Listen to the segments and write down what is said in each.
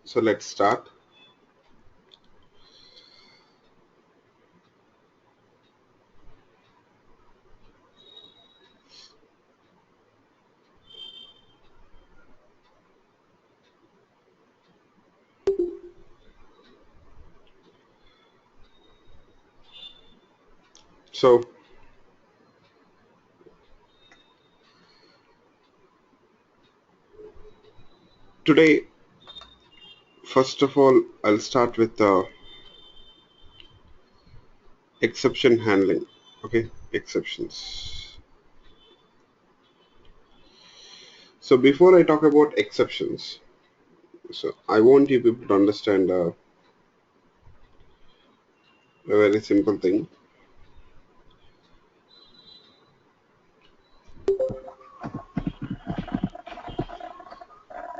So let's start. So today, first of all, I'll start with the exception handling. Okay, exceptions. So before I talk about exceptions, so I want you people to understand a very simple thing.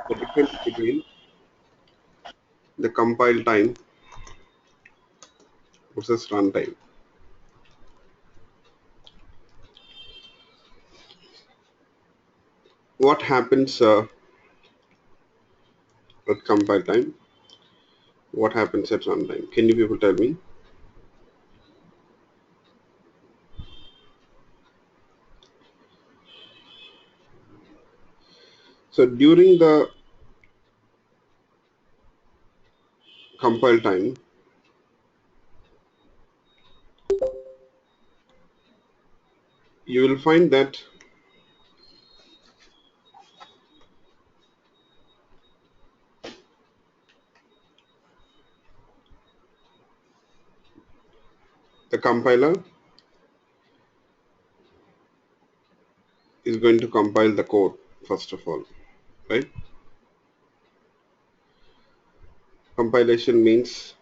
The difference between the compile time versus runtime. What happens at compile time? What happens at runtime? Can you people tell me? So during the compile time, you will find that the compiler is going to compile the code first of all, right? Compilation means,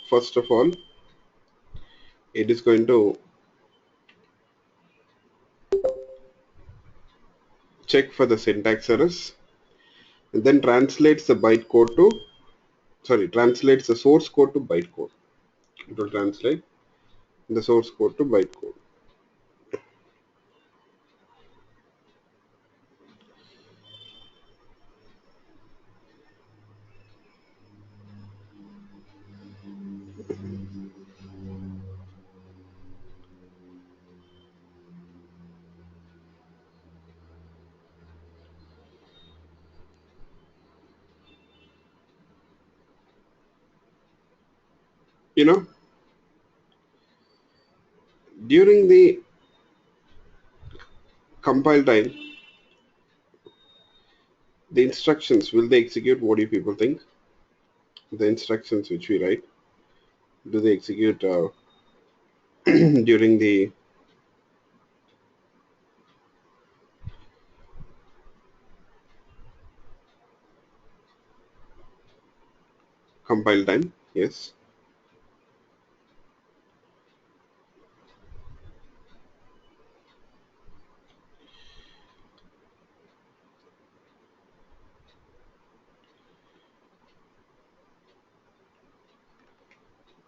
first of all, it is going to check for the syntax errors and then translates the translates the source code to bytecode. It will translate the source code to bytecode. You know, during the compile time, the instructions, will they execute? What do you people think? The instructions which we write, do they execute during the compile time? Yes.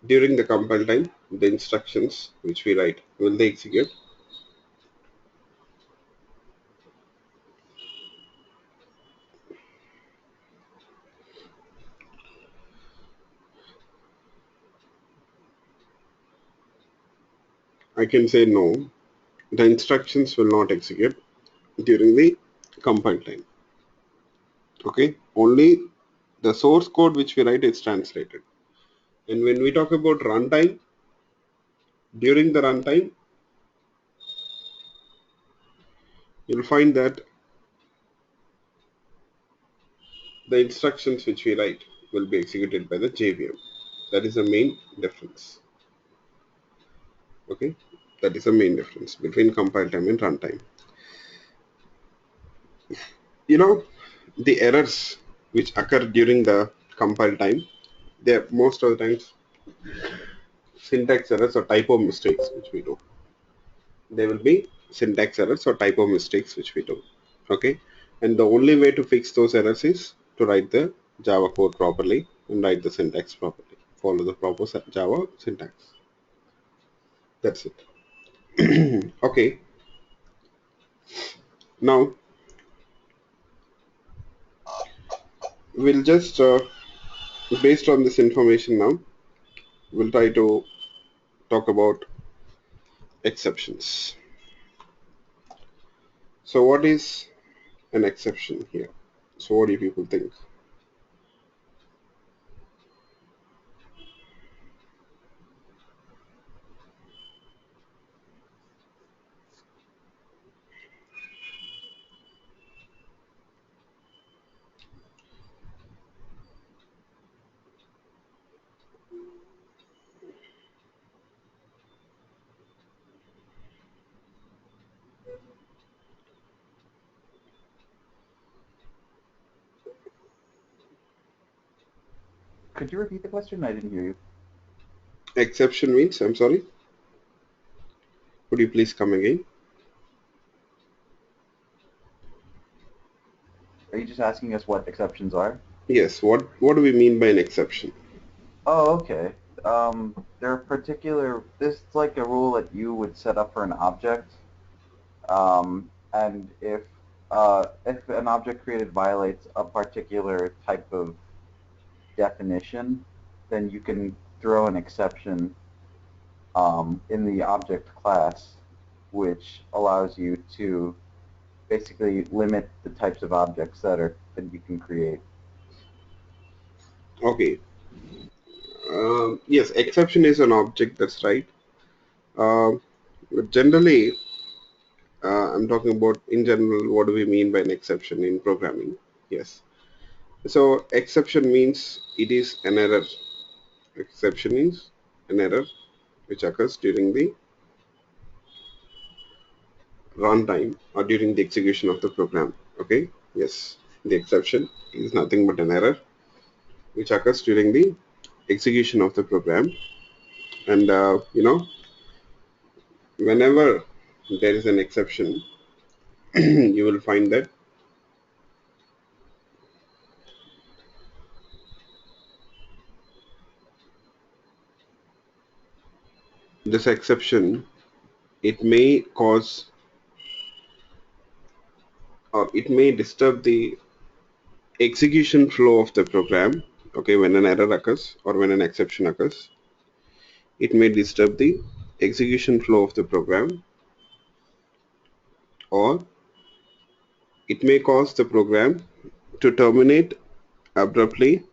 During the compile time, the instructions which we write, will they execute? I can say no. The instructions will not execute during the compile time. Okay, only the source code which we write is translated. And when we talk about runtime, during the runtime, you'll find that the instructions which we write will be executed by the JVM. That is the main difference. Okay, that is the main difference between compile time and runtime. You know, the errors which occur during the compile time, they are most of the times syntax errors or typo mistakes which we do. There will be syntax errors or typo mistakes which we do. Okay, and the only way to fix those errors is to write the Java code properly and write the syntax properly. Follow the proper Java syntax. That's it. Okay, now we'll just, based on this information now, we'll try to talk about exceptions. So what is an exception here? So what do you people think? Could you repeat the question? I didn't hear you. Exception means, I'm sorry, could you please come again? Are you just asking us what exceptions are? Yes, what do we mean by an exception? Oh, okay. There are particular. This is like a rule that you would set up for an object, and if an object created violates a particular type of definition, then you can throw an exception in the object class, which allows you to basically limit the types of objects that you can create. Okay. Yes, exception is an object, that's right. Um, but generally, I'm talking about in general, what do we mean by an exception in programming? Yes. So exception means it is an error. Exception is an error which occurs during the runtime or during the execution of the program. Okay. Yes. The exception is nothing but an error which occurs during the execution of the program. And whenever there is an exception, you will find that this exception, it may cause or it may disturb the execution flow of the program. Okay, when an error occurs or when an exception occurs, it may disturb the execution flow of the program, or it may cause the program to terminate abruptly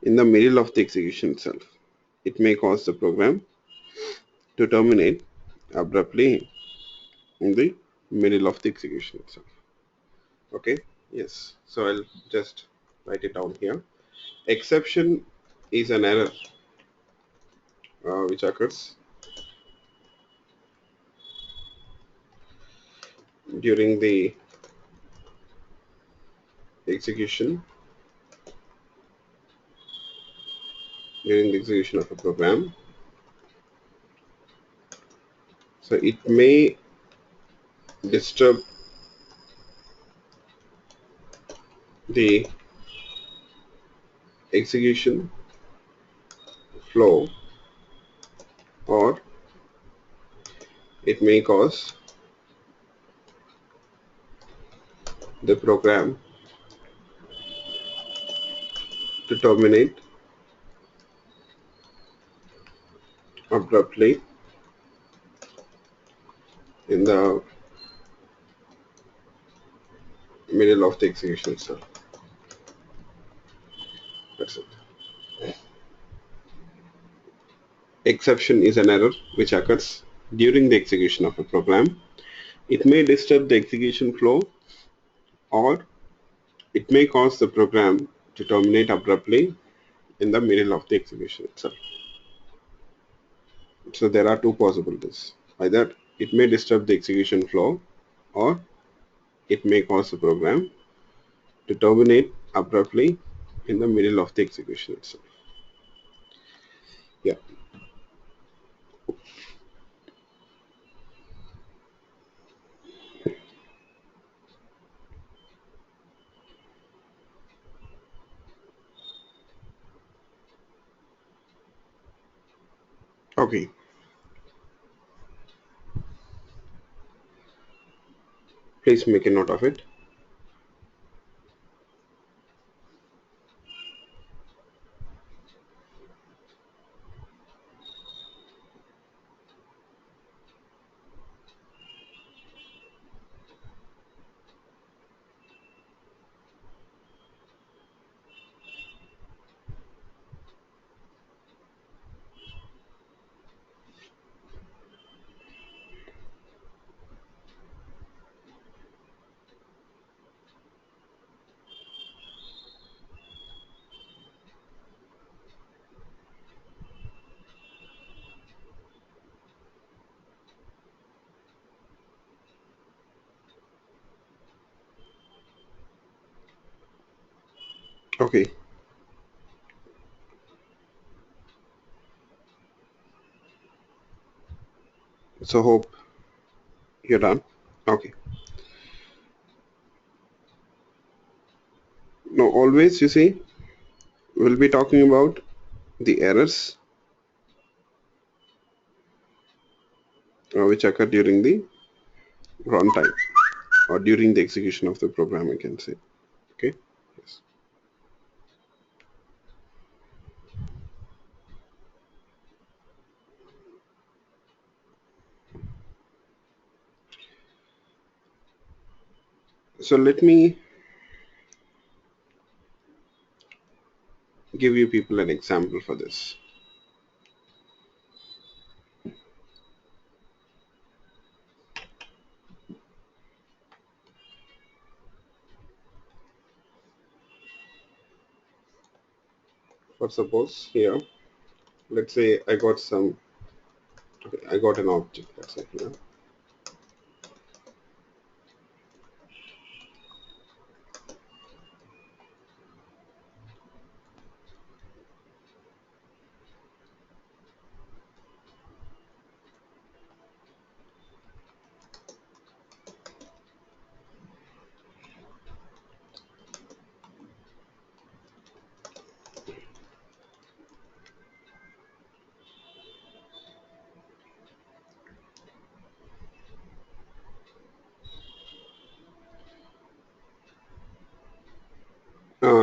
in the middle of the execution itself. It may cause the program to terminate abruptly in the middle of the execution itself. Okay, yes. So I'll just write it down here. Exception is an error which occurs during the execution during the execution of a program. So it may disturb the execution flow, or it may cause the program to terminate abruptly in the middle of the execution itself. That's it. Exception is an error which occurs during the execution of a program. It may disturb the execution flow, or it may cause the program to terminate abruptly in the middle of the execution itself. So there are two possibilities. Either it may disturb the execution flow, or it may cause the program to terminate abruptly in the middle of the execution itself. Yeah. Okay. Please make a note of it. Okay, so hope you're done. Okay. Now, always you see, we'll be talking about the errors which occur during the runtime or during the execution of the program, I can say. Okay. Yes. So let me give you people an example for this. For suppose here, let's say I got some, okay, I got an object, let's say here.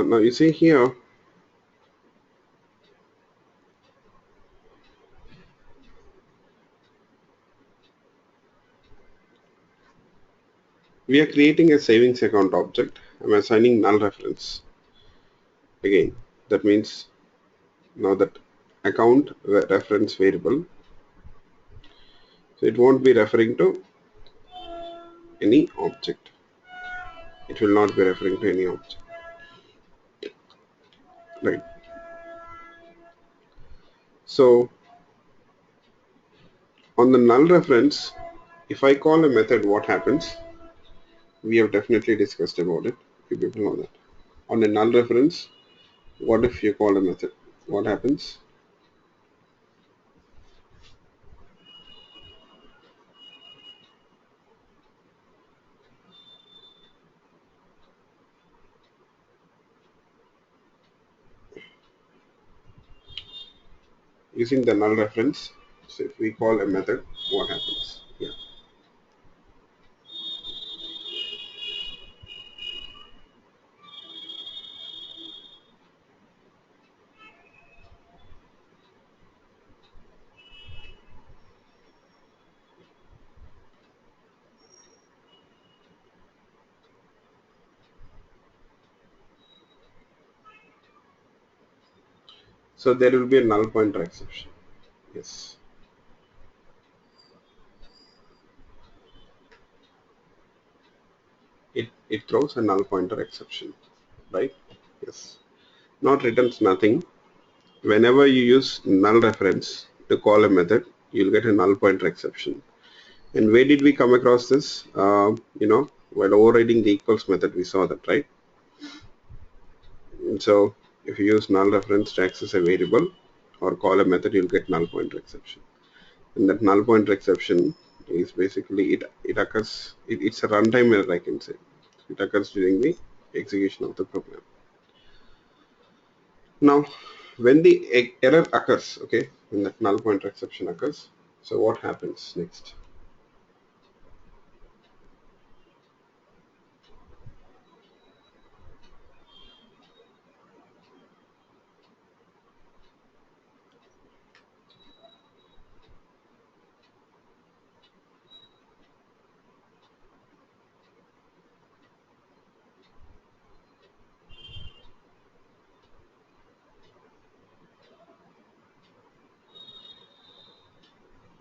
Now you see here, we are creating a savings account object. I'm assigning null reference. Again, that means now that account reference variable, so it won't be referring to any object. It will not be referring to any object. Right. So on the null reference, if I call a method, what happens? We have definitely discussed about it. You people know that. On a null reference, what if you call a method? What happens? Using the null reference, so if we call a method, what happens? Yeah. So there will be a null pointer exception. Yes. It throws a null pointer exception, right? Yes. Not returns nothing. Whenever you use null reference to call a method, you'll get a null pointer exception. And where did we come across this? While overriding the equals method, we saw that, right? And so if you use null reference to access a variable or call a method, you'll get null pointer exception. And that null pointer exception is basically it occurs. It's a runtime error, I can say. It occurs during the execution of the program. Now, when the error occurs, okay, when that null pointer exception occurs, so what happens next?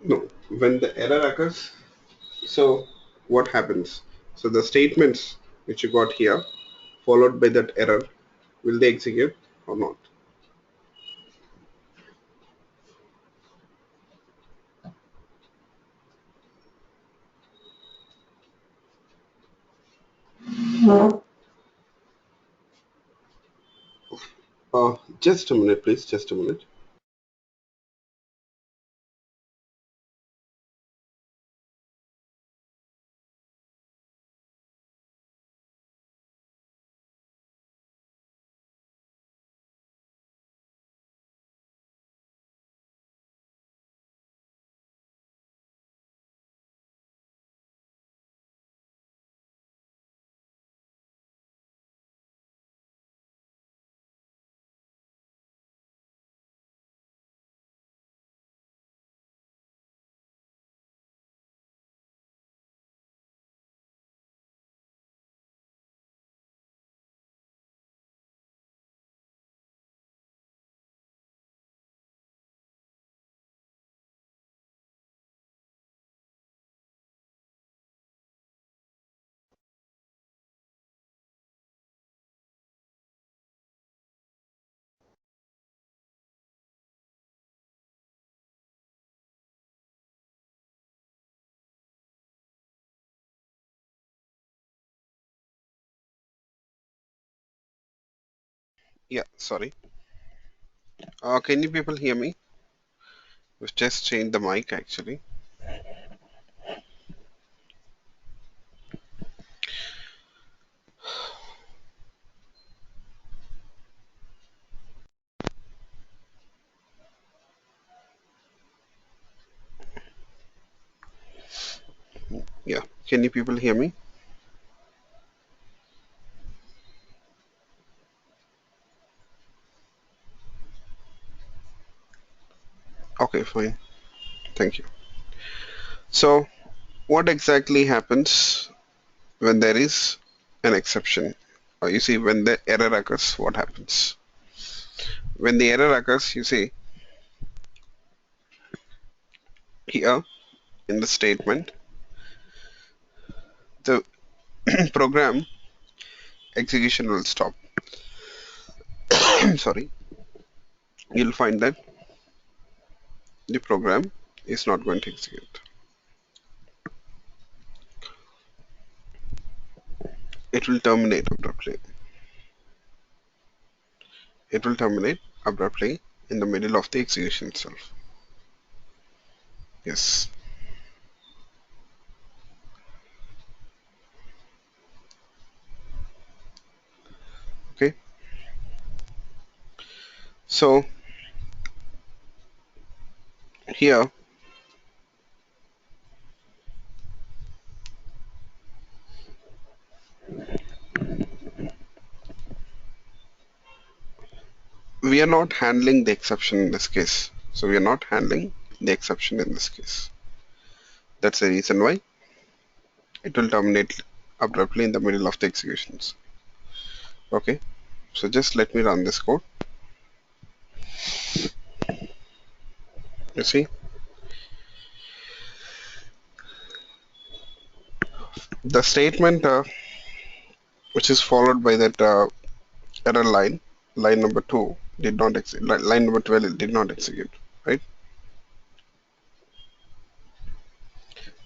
No, when the error occurs, so what happens? So the statements which you got here, followed by that error, will they execute or not? Just a minute, please. Just a minute. Yeah, sorry. Can you people hear me? We've just changed the mic actually. Yeah, can you people hear me? Okay, fine. Thank you. So, what exactly happens when there is an exception? Or you see, when the error occurs, what happens? When the error occurs, you see here in the statement, the program execution will stop. Sorry, you'll find that the program is not going to execute. It will terminate abruptly. It will terminate abruptly in the middle of the execution itself. Yes. Okay. So here we are not handling the exception in this case. So we are not handling the exception in this case. That's the reason why it will terminate abruptly in the middle of the executions. Okay. So just let me run this code. You see, the statement which is followed by that error line, line number 2 did not execute, line number 12 it did not execute, right?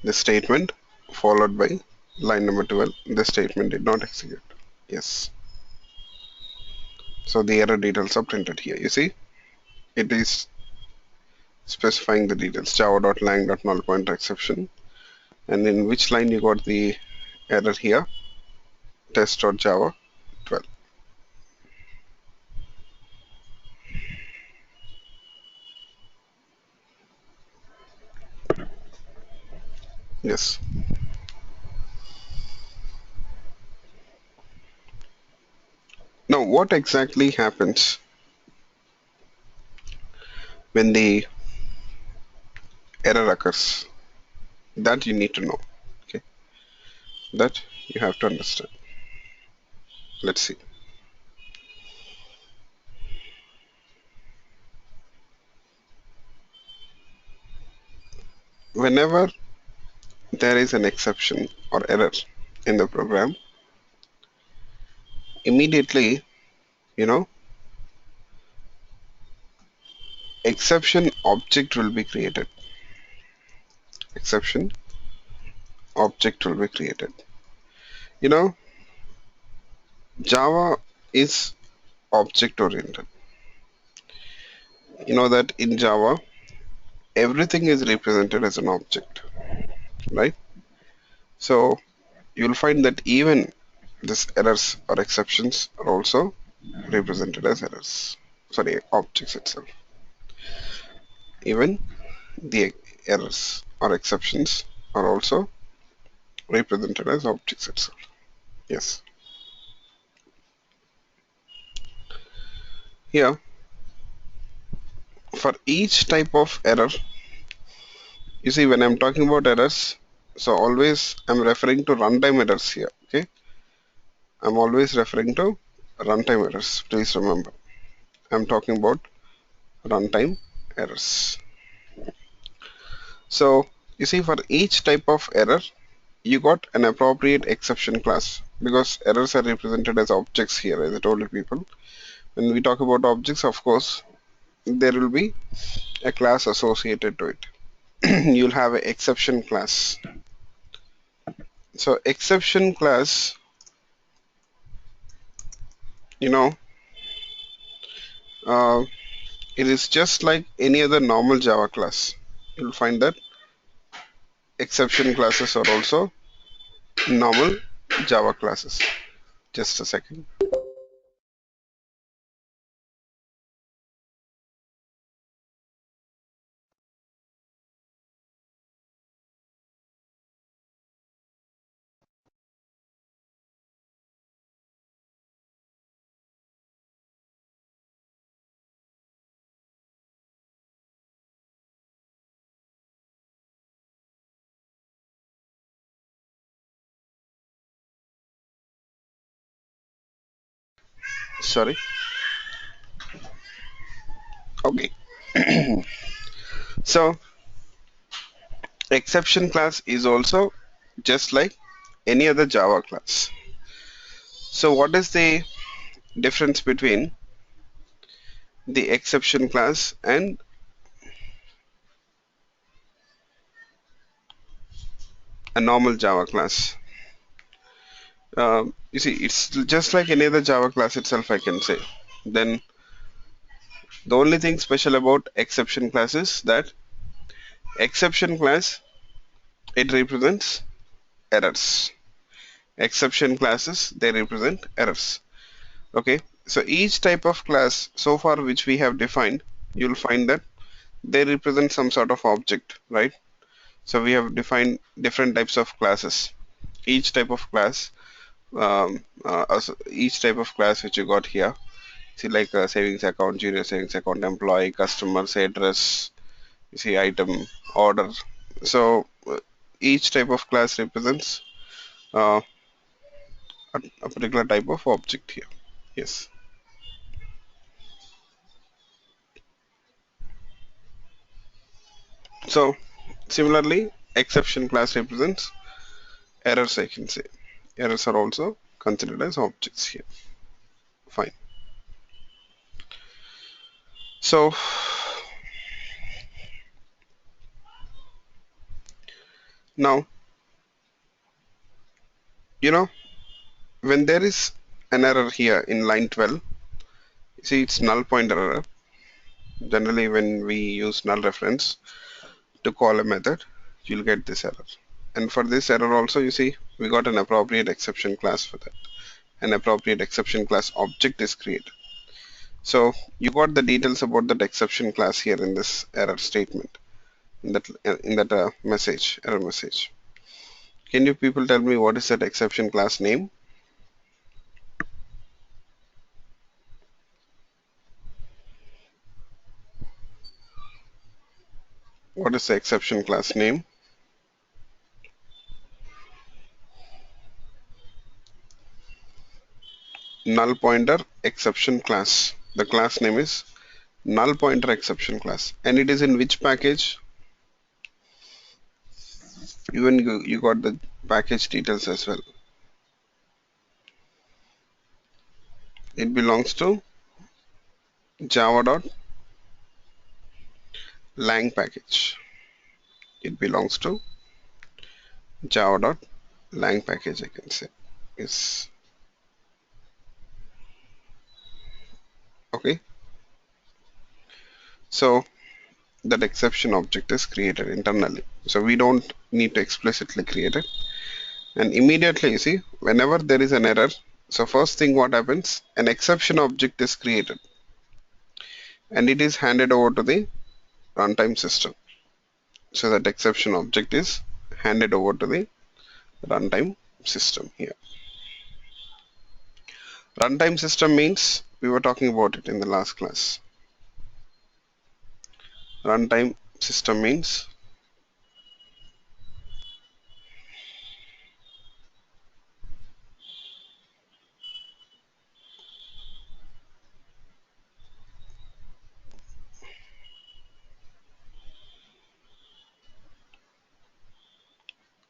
The statement followed by line number 12, the statement did not execute. Yes. So the error details are printed here. You see, it is specifying the details java.lang.null pointer exception, and in which line you got the error here, test.java 12. Yes. Now, what exactly happens when the error occurs? That you need to know. Okay, that you have to understand. Let's see. Whenever there is an exception or error in the program, immediately, you know, exception object will be created. Exception object will be created. You know, Java is object oriented. You know that in Java, everything is represented as an object, right? So you'll find that even this errors or exceptions are also represented as errors. Sorry, objects itself. Even the errors or exceptions are also represented as objects itself. Yes. Here, for each type of error, you see when I'm talking about errors, so always I'm referring to runtime errors here. Okay, I'm always referring to runtime errors. Please remember, I'm talking about runtime errors. So you see, for each type of error, you got an appropriate exception class because errors are represented as objects here, as I told you people. When we talk about objects, of course, there will be a class associated to it. You'll have an exception class. So exception class, you know, uh, it is just like any other normal Java class. You'll find that exception classes are also normal Java classes. Just a second. Sorry. Okay. So exception class is also just like any other Java class. So what is the difference between the exception class and a normal Java class? You see, it's just like any other Java class itself, I can say. Then the only thing special about exception class is that exception class, it represents errors. Exception classes, they represent errors. Okay, so each type of class so far which we have defined, you'll find that they represent some sort of object, right? So we have defined different types of classes. Each type of class, each type of class which you got here, see like a savings account, junior savings account, employee, customers, address, you see item, order. So each type of class represents uh, a particular type of object here. Yes. So similarly, exception class represents errors, I can say. Errors are also considered as objects here. Fine. So now, you know, when there is an error here in line 12, you see it's null pointer error. Generally, when we use null reference to call a method, you'll get this error. And for this error also, you see, we got an appropriate exception class for that. An appropriate exception class object is created. So you got the details about that exception class here in this error statement, in that message, error message. Can you people tell me what is that exception class name? What is the exception class name? Null pointer exception class. The class name is null pointer exception class. And it is in which package? Even you got the package details as well. It belongs to java.lang package. It belongs to java.lang package, I can say. Yes. Okay. So that exception object is created internally. So we don't need to explicitly create it. And immediately, you see, whenever there is an error, so first thing what happens, an exception object is created and it is handed over to the runtime system. So that exception object is handed over to the runtime system here. Runtime system means we were talking about it in the last class. Runtime system means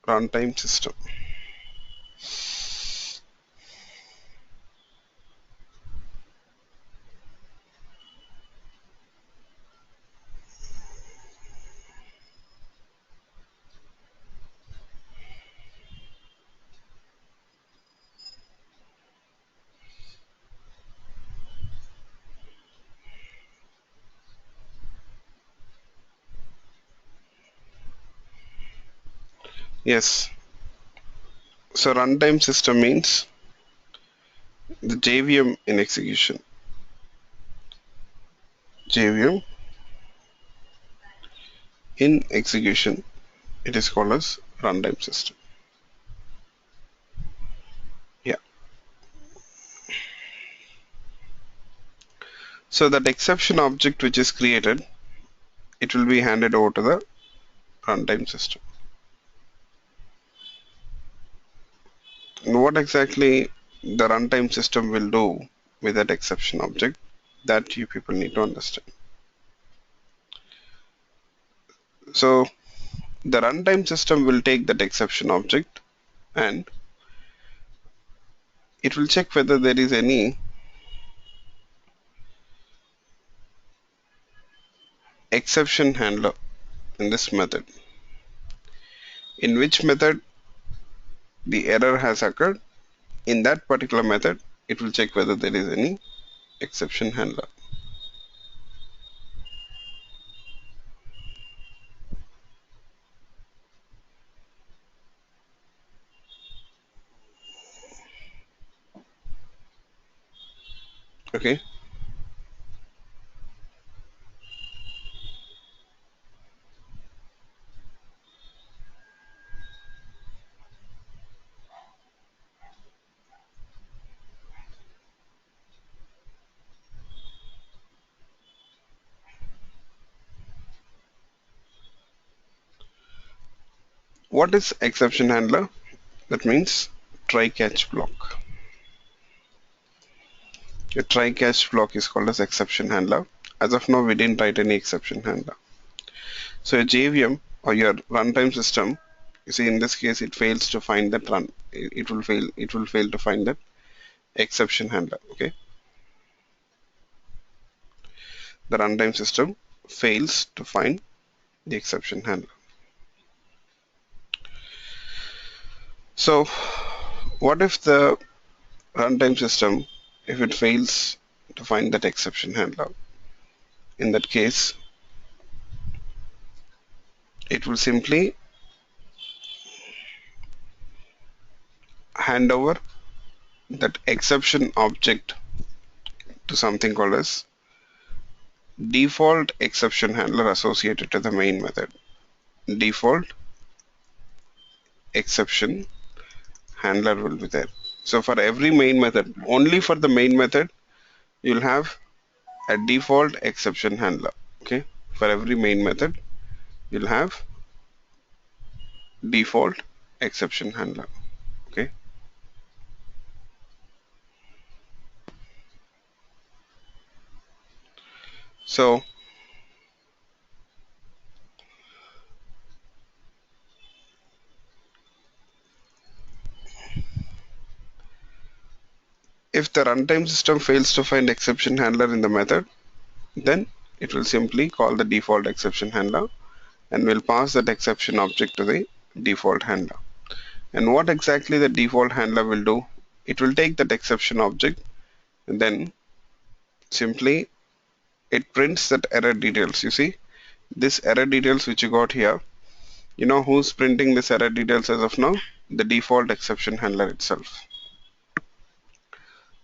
runtime system. Yes. So runtime system means the JVM in execution. JVM in execution, it is called as runtime system. Yeah. So that exception object which is created, it will be handed over to the runtime system. And what exactly the runtime system will do with that exception object, that you people need to understand. So the runtime system will take that exception object and it will check whether there is any exception handler in this method. In which method the error has occurred, in that particular method, it will check whether there is any exception handler. Okay. What is exception handler? That means try catch block. A try catch block is called as exception handler. As of now, we didn't write any exception handler. So a JVM or your runtime system, you see in this case it fails to find that run. It will fail to find that exception handler. Okay. The runtime system fails to find the exception handler. So what if the runtime system, if it fails to find that exception handler? In that case, it will simply hand over that exception object to something called as default exception handler associated to the main method. Default exception handler will be there. So for every main method, only for the main method, you'll have a default exception handler. Okay. For every main method, you'll have default exception handler. Okay. So if the runtime system fails to find exception handler in the method, then it will simply call the default exception handler and will pass that exception object to the default handler. And what exactly the default handler will do? It will take that exception object and then simply it prints that error details. You see, this error details which you got here, you know who's printing this error details as of now? The default exception handler itself.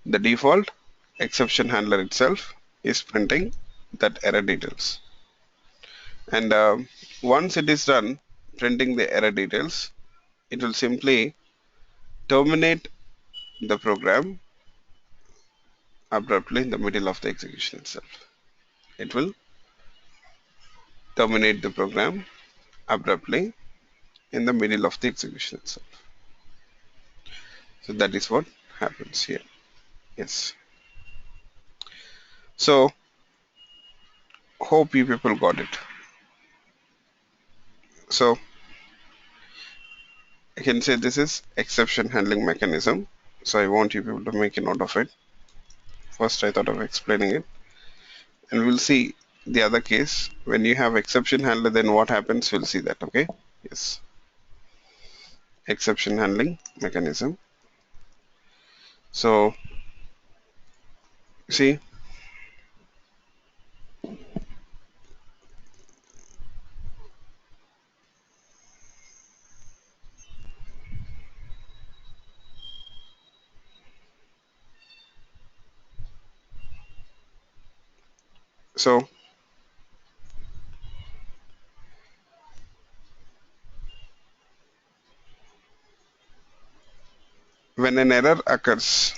The default exception handler itself is printing that error details. And once it is done printing the error details, it will simply terminate the program abruptly in the middle of the execution itself. It will terminate the program abruptly in the middle of the execution itself. So that is what happens here. Yes. So hope you people got it. So I can say this is exception handling mechanism. So I want you people to make a note of it. First I thought of explaining it, and we'll see the other case. When you have exception handler, then what happens, we'll see that. Okay. Yes. Exception handling mechanism. So see, so when an error occurs,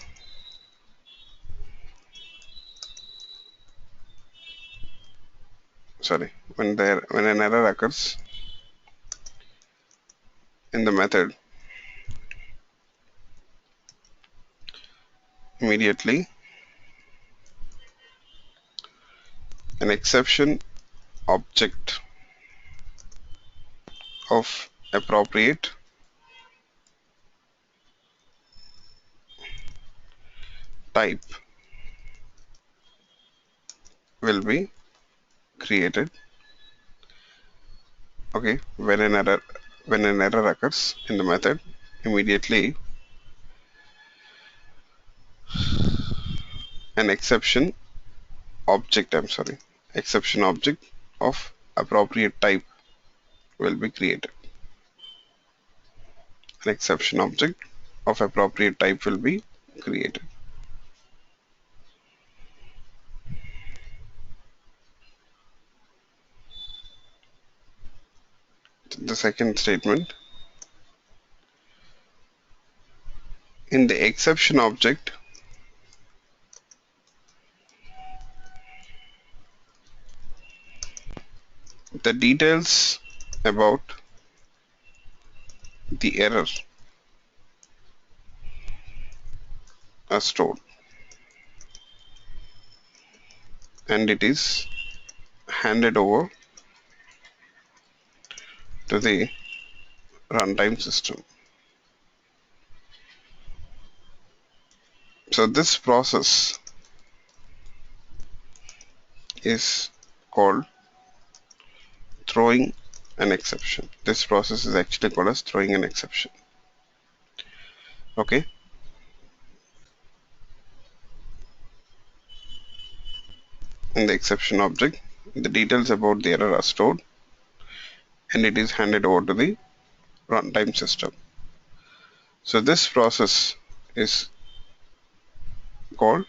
sorry, when an error occurs in the method, immediately an exception object of appropriate type will be created. Okay, when an error occurs in the method, immediately an exception object of appropriate type will be created. An exception object of appropriate type will be created. The second statement, in the exception object, the details about the error are stored, and it is handed over to the runtime system. So this process is called throwing an exception. This process is actually called as throwing an exception. Okay. In the exception object, the details about the error are stored, and it is handed over to the runtime system. So this process is called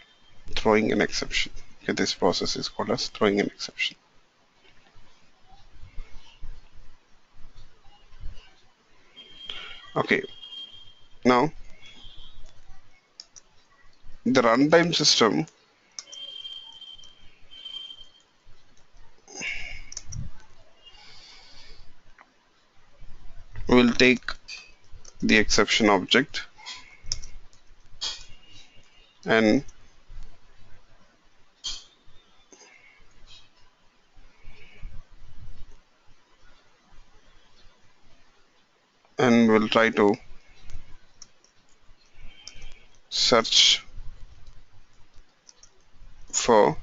throwing an exception. Okay, this process is called as throwing an exception. Okay, now the runtime system will take the exception object and will try to search for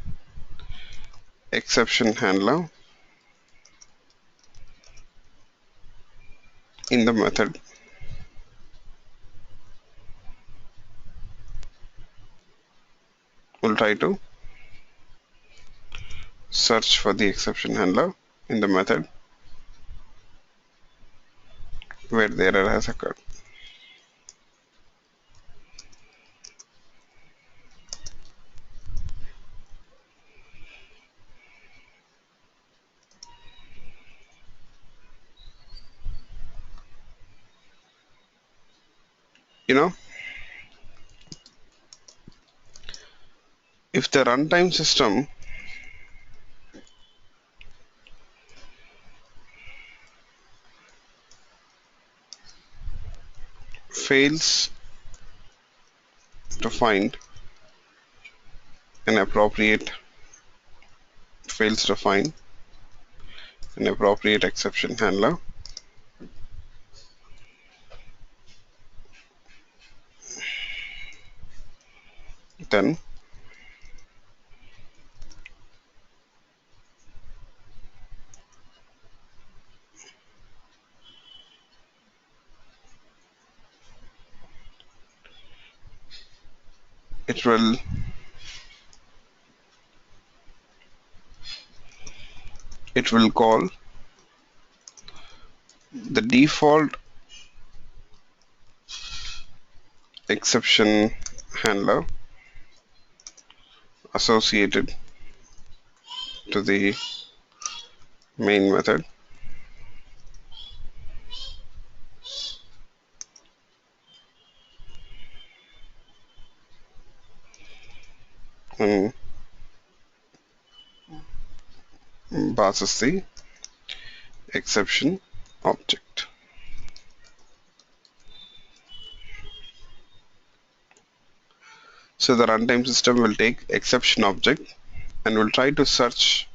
exception handler in the method. We'll try to search for the exception handler in the method where the error has occurred. You know, if the runtime system fails to find an appropriate fails to find an appropriate exception handler, then it will call the default exception handler associated to the main method, and passes the exception object. So the runtime system will take exception object and will try to search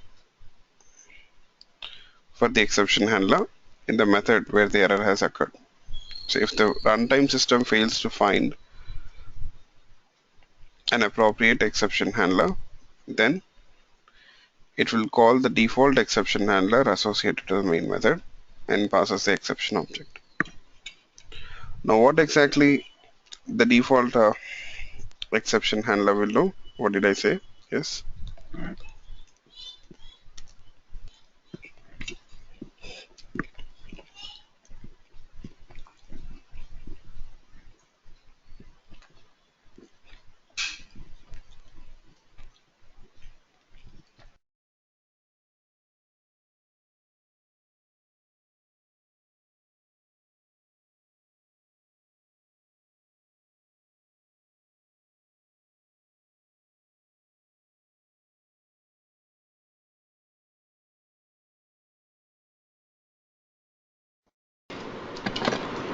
for the exception handler in the method where the error has occurred. So if the runtime system fails to find an appropriate exception handler, then it will call the default exception handler associated to the main method and passes the exception object. Now what exactly the default exception handler will do? What did I say? Yes.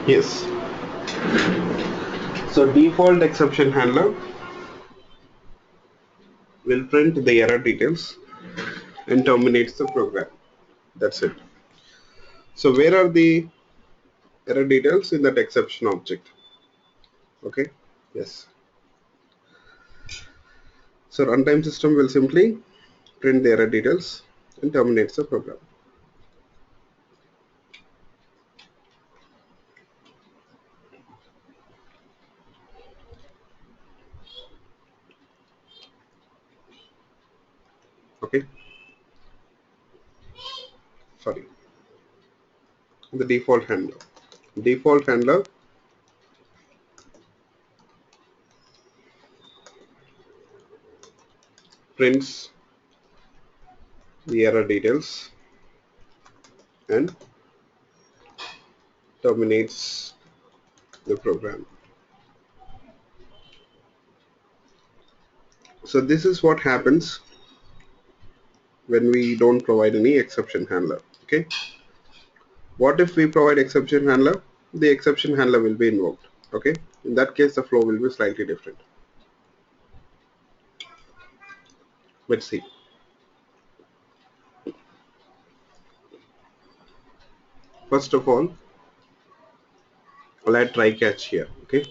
Yes. So default exception handler will print the error details and terminates the program. That's it. So where are the error details? In that exception object? Okay. Yes. So runtime system will simply print the error details and terminates the program. Okay. Sorry. The default handler. Default handler prints the error details and terminates the program. So this is what happens when we don't provide any exception handler. Okay. What if we provide exception handler? The exception handler will be invoked. Okay. In that case, the flow will be slightly different. Let's see. First of all, I'll add try catch here. Okay.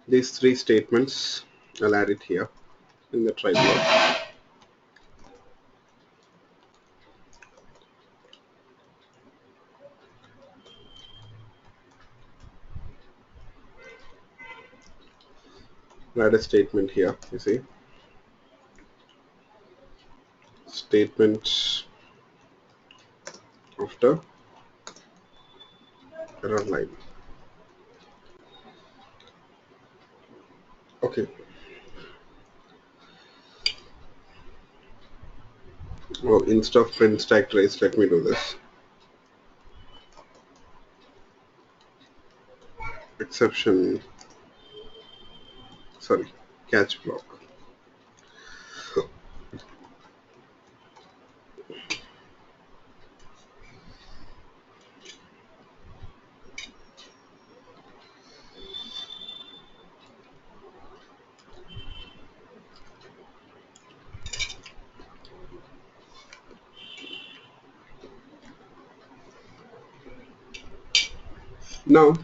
These three statements, I'll add it here in the try block. write a statement here. You see, statement after error line. Okay. Oh, instead of print stack trace, let me do this. Exception, sorry, catch block. Now,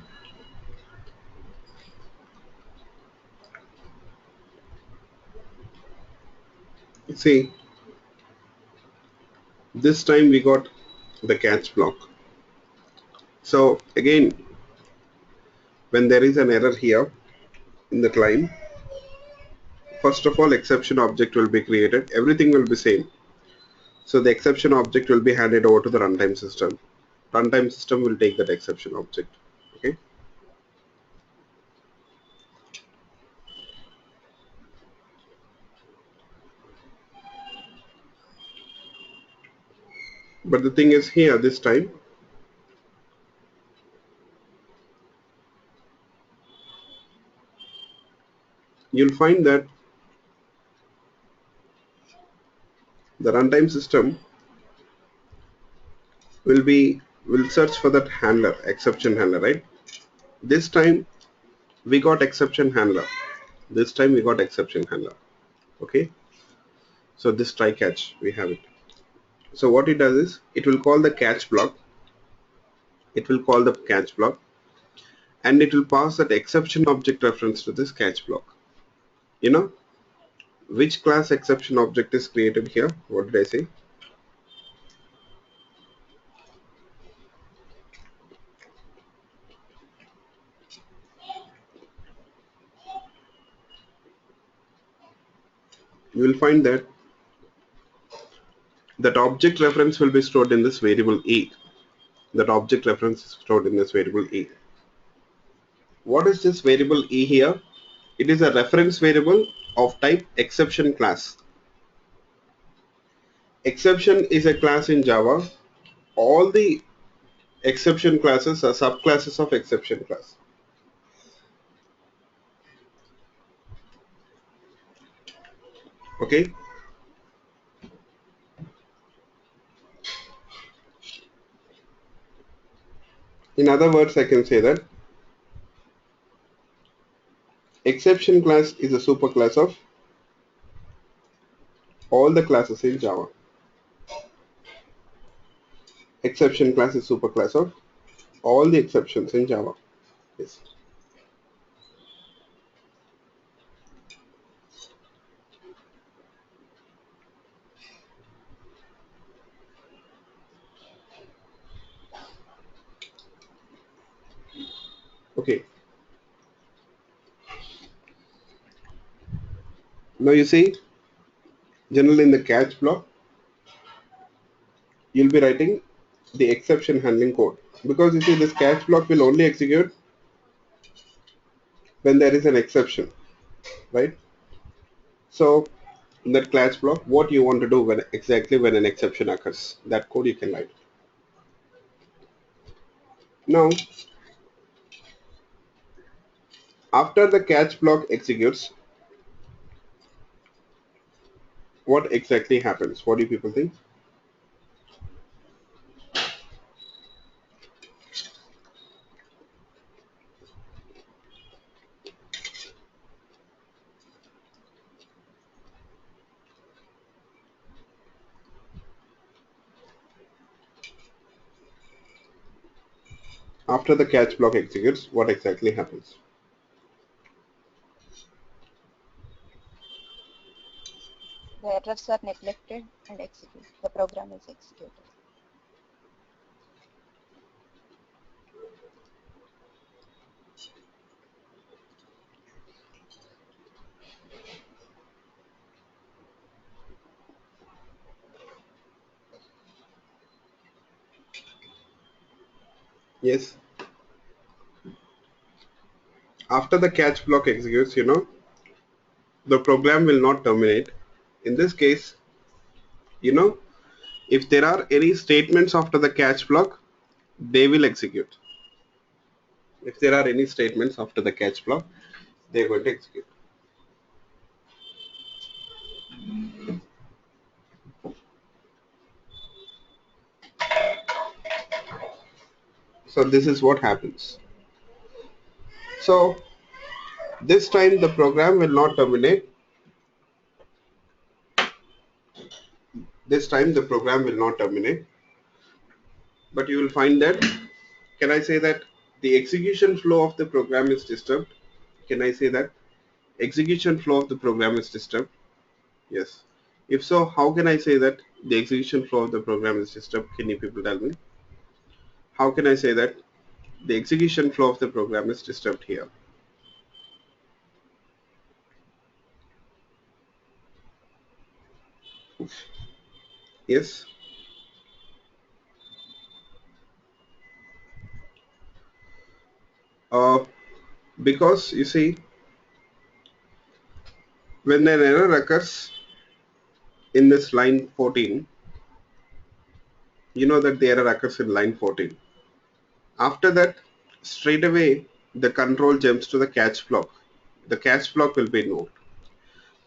see, this time we got the catch block. So again, when there is an error here in that line, first of all, exception object will be created. Everything will be same. So the exception object will be handed over to the runtime system. Runtime system will take that exception object. Okay. But the thing is here this time, you'll find that the runtime system will search for that handler, exception handler, right? This time we got exception handler. This time we got exception handler. Okay. So this try catch, we have it. So what it does is it will call the catch block. It will call the catch block and it will pass that exception object reference to this catch block. You know, which class exception object is created here? What did I say? You will find that that object reference will be stored in this variable E. That object reference is stored in this variable E. What is this variable E here? It is a reference variable of type exception class. Exception is a class in Java. All the exception classes are subclasses of exception class. Okay. In other words, I can say that exception class is a superclass of all the classes in Java. Exception class is superclass of all the exceptions in Java. Yes. Okay. Now you see, generally in the catch block, you'll be writing the exception handling code. Because you see, this catch block will only execute when there is an exception, right? So in that catch block, what you want to do when exactly when an exception occurs, that code you can write. Now, after the catch block executes, what exactly happens? What do people think? After the catch block executes, what exactly happens? The errors are neglected and execute. The program is executed. Yes. After the catch block executes, the program will not terminate. In this case, you know, if there are any statements after the catch block, they will execute. If there are any statements after the catch block, they're going to execute. So this is what happens. So this time the program will not terminate. This time the program will not terminate. But you will find that, can I say that the execution flow of the program is disturbed? Can I say that? Execution flow of the program is disturbed? Yes. If so, how can I say that the execution flow of the program is disturbed? Can you people tell me? How can I say that the execution flow of the program is disturbed here? Yes. Uh, because you see, when an error occurs in this line 14, you know that the error occurs in line 14. After that, straight away, the control jumps to the catch block. The catch block will be ignored.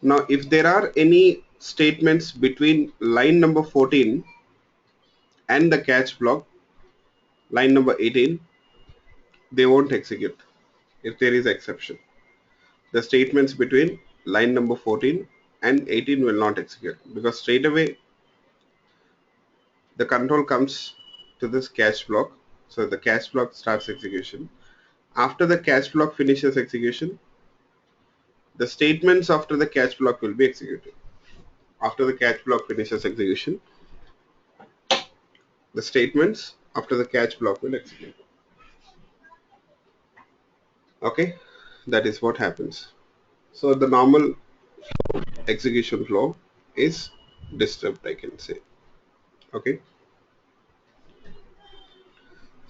Now, if there are any statements between line number 14 and the catch block, line number 18, they won't execute if there is exception. The statements between line number 14 and 18 will not execute because straight away the control comes to this catch block. So the catch block starts execution. After the catch block finishes execution, the statements after the catch block will be executed. After the catch block finishes execution, the statements after the catch block will execute. Okay, that is what happens. So the normal execution flow is disturbed, I can say. Okay,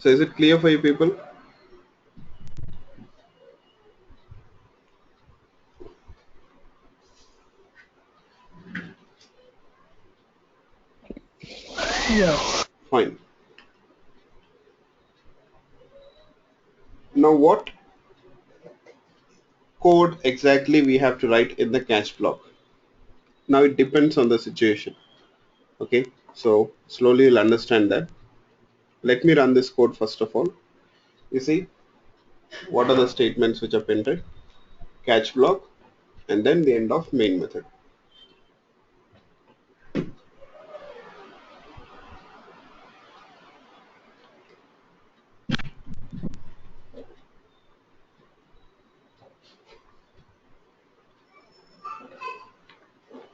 so is it clear for you people? Yeah. Fine. Now what code exactly we have to write in the catch block? Now it depends on the situation. Okay, so slowly you'll understand that. Let me run this code first of all. You see, what are the statements which are printed? Catch block and then the end of main method.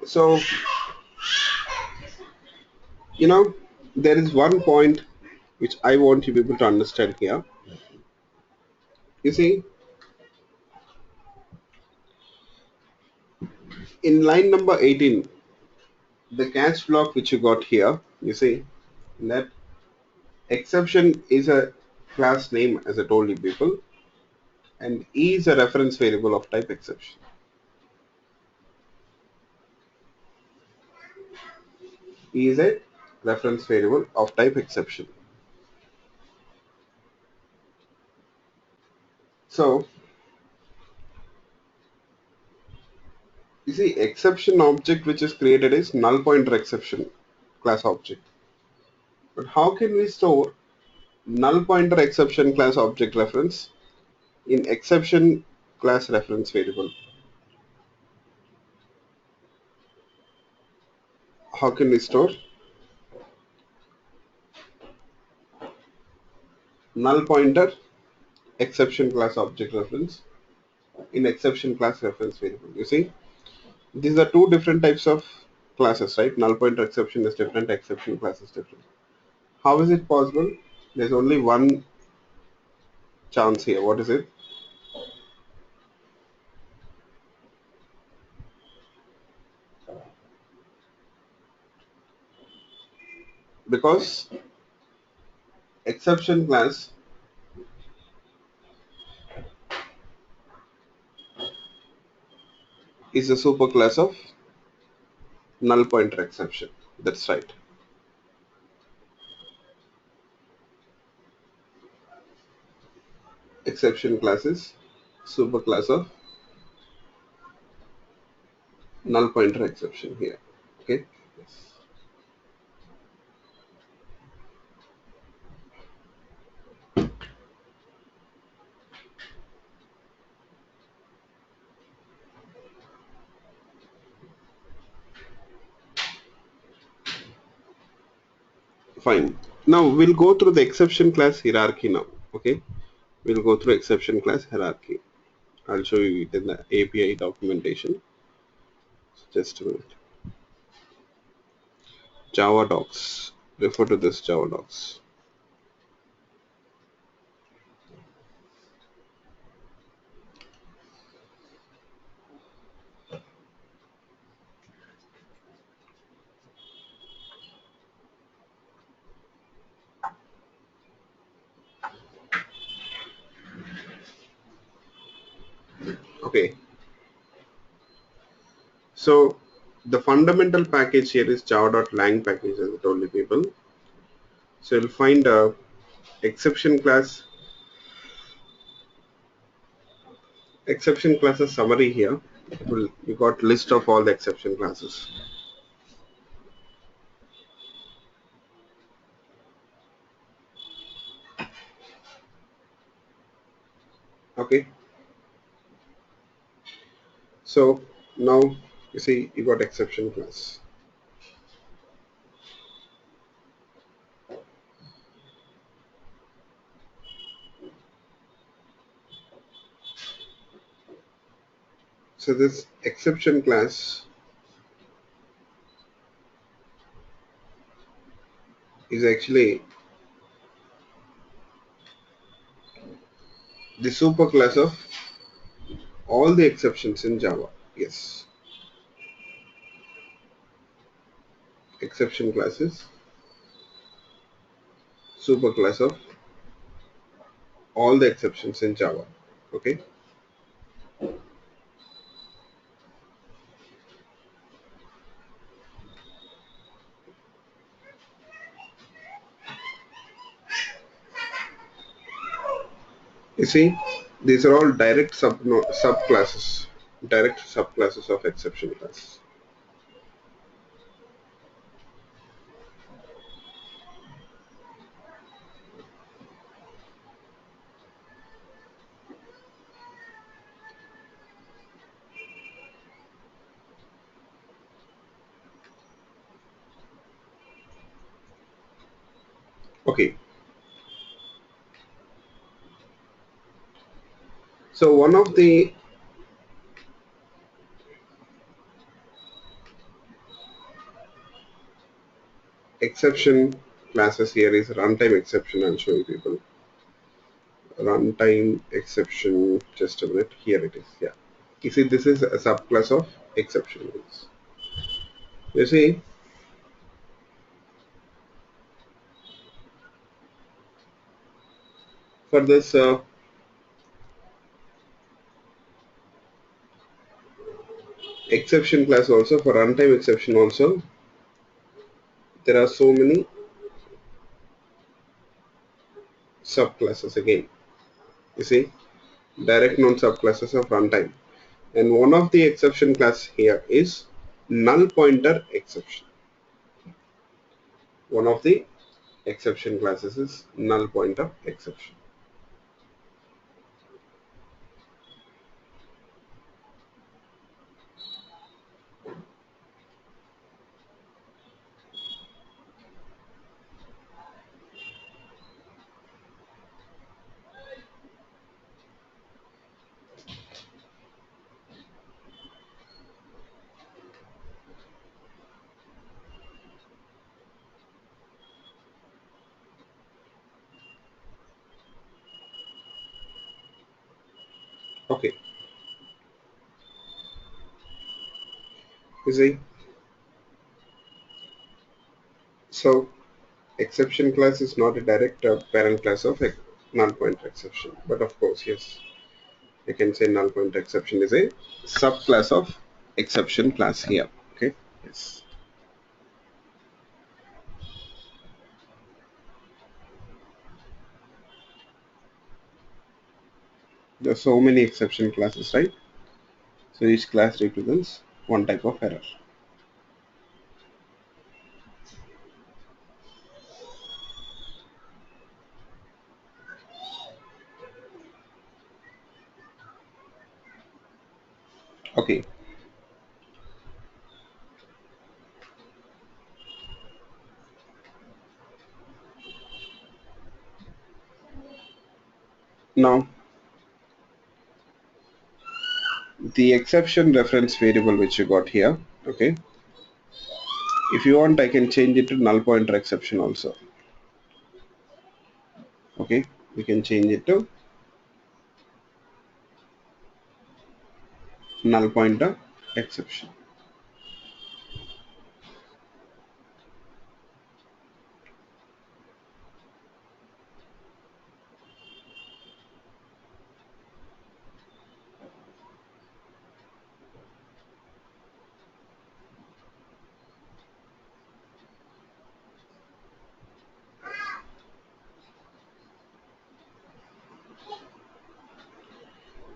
So, there is one point which I want you people to understand here. You see, in line number 18, the catch block which you got here, you see, that exception is a class name as I told you people, and E is a reference variable of type exception. E is a reference variable of type exception. So, you see, exception object which is created is null pointer exception class object. But how can we store null pointer exception class object reference in exception class reference variable? How can we store null pointer exception class object reference in exception class reference variable? You see, these are two different types of classes, right? Null pointer exception is different, exception class is different. How is it possible? There's only one chance here. What is it? Because exception class is a superclass of null pointer exception. That's right. Exception class is superclass of null pointer exception here. Okay. Yes. Fine. Now we'll go through the exception class hierarchy now. Okay. We'll go through exception class hierarchy. I'll show you it in the API documentation. Just a minute. Java docs. Refer to this Java docs. Okay. So the fundamental package here is java.lang package, as I told you people. So you'll find a exception class classes summary here. You got list of all the exception classes. Okay. So now you see you got exception class. So this exception class is actually the superclass of all the exceptions in Java. Yes. Exception classes superclass of all the exceptions in Java. Okay. You see, these are all direct subclasses, direct subclasses of exception class. Okay. So one of the exception classes here is runtime exception. I'll show you people. Runtime exception. Just a minute. Here it is. Yeah. You see, this is a subclass of exception. You see, for this exception class also, for runtime exception also, there are so many subclasses again. You see, direct known subclasses of runtime. And one of the exception class here is null pointer exception. One of the exception classes is null pointer exception. Okay, you see, so exception class is not a direct parent class of null pointer exception, but of course, yes, I can say null pointer exception is a subclass of exception class here. Okay. Yes. There are so many exception classes, right? So each class represents one type of error. Okay. Now the exception reference variable which you got here. Okay. If you want, I can change it to null pointer exception also. Okay. We can change it to null pointer exception.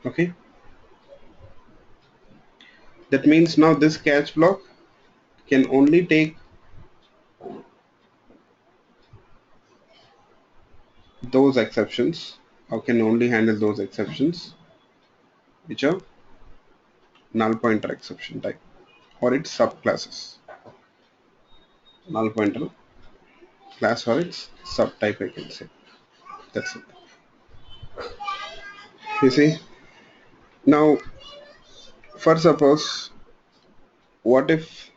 Okay. That means now this catch block can only take those exceptions, or can only handle those exceptions which are null pointer exception type or its subclasses. Null pointer class or its subtype, I can say. That's it. You see, now for suppose, what if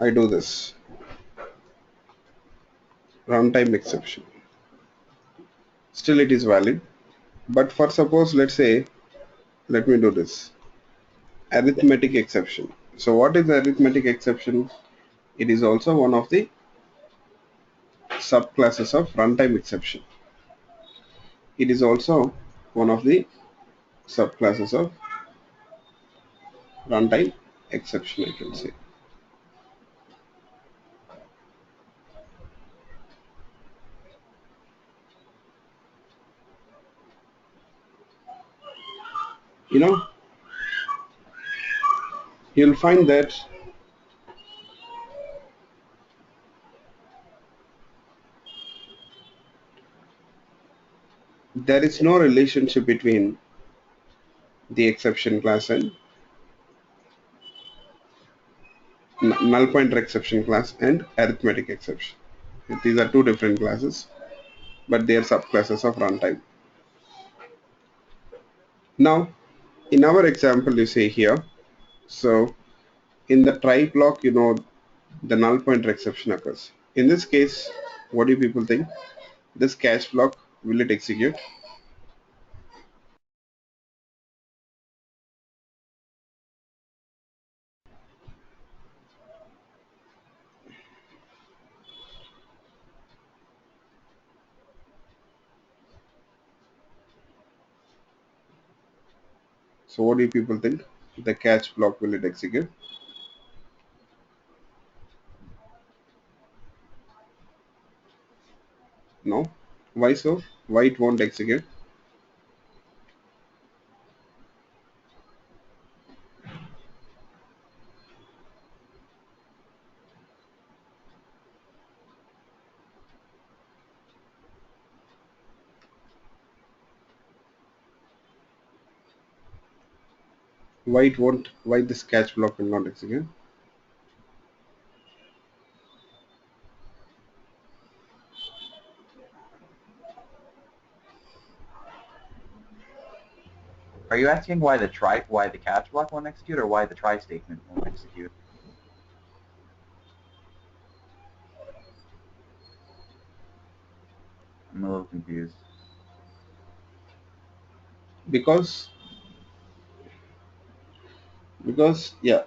I do this runtime exception? Still it is valid, but for suppose, let's say, let me do this arithmetic exception. So what is the arithmetic exception? It is also one of the subclasses of runtime exception. It is also one of the subclasses of runtime exception, I can say. You know, you'll find that there is no relationship between the exception class and null pointer exception class and arithmetic exception. These are two different classes, but they are subclasses of runtime. Now, in our example, you say here, so in the try block, the null pointer exception occurs. In this case, what do people think? This catch block, will it execute? So what do people think? The catch block, will it execute? No. Why so? Why it won't execute? Why it won't? Why this catch block will not execute? Are you asking why the catch block won't execute, or why the try statement won't execute? I'm a little confused. Because yeah,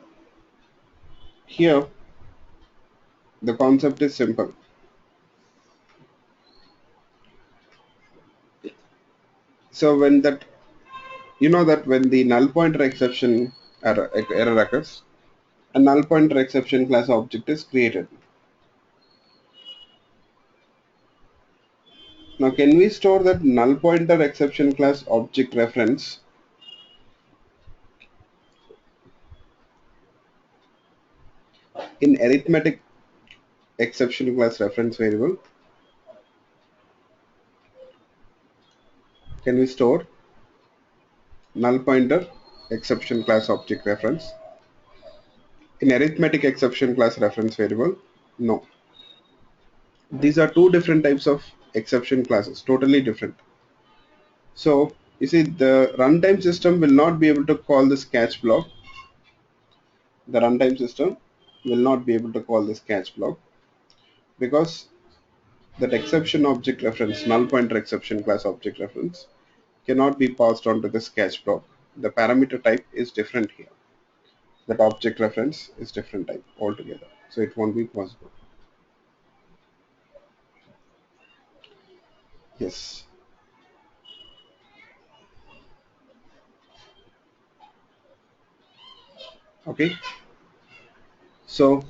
here the concept is simple. So when that You know that when the null pointer exception error occurs, a null pointer exception class object is created. Now, can we store that null pointer exception class object reference in arithmetic exception class reference variable? Can we store null pointer exception class object reference in arithmetic exception class reference variable? No. These are two different types of exception classes, totally different. So you see, the runtime system will not be able to call this catch block. The runtime system will not be able to call this catch block because that exception object reference, null pointer exception class object reference, cannot be passed on to this catch block. The parameter type is different here. That object reference is different type altogether. So it won't be possible. Yes. Okay. So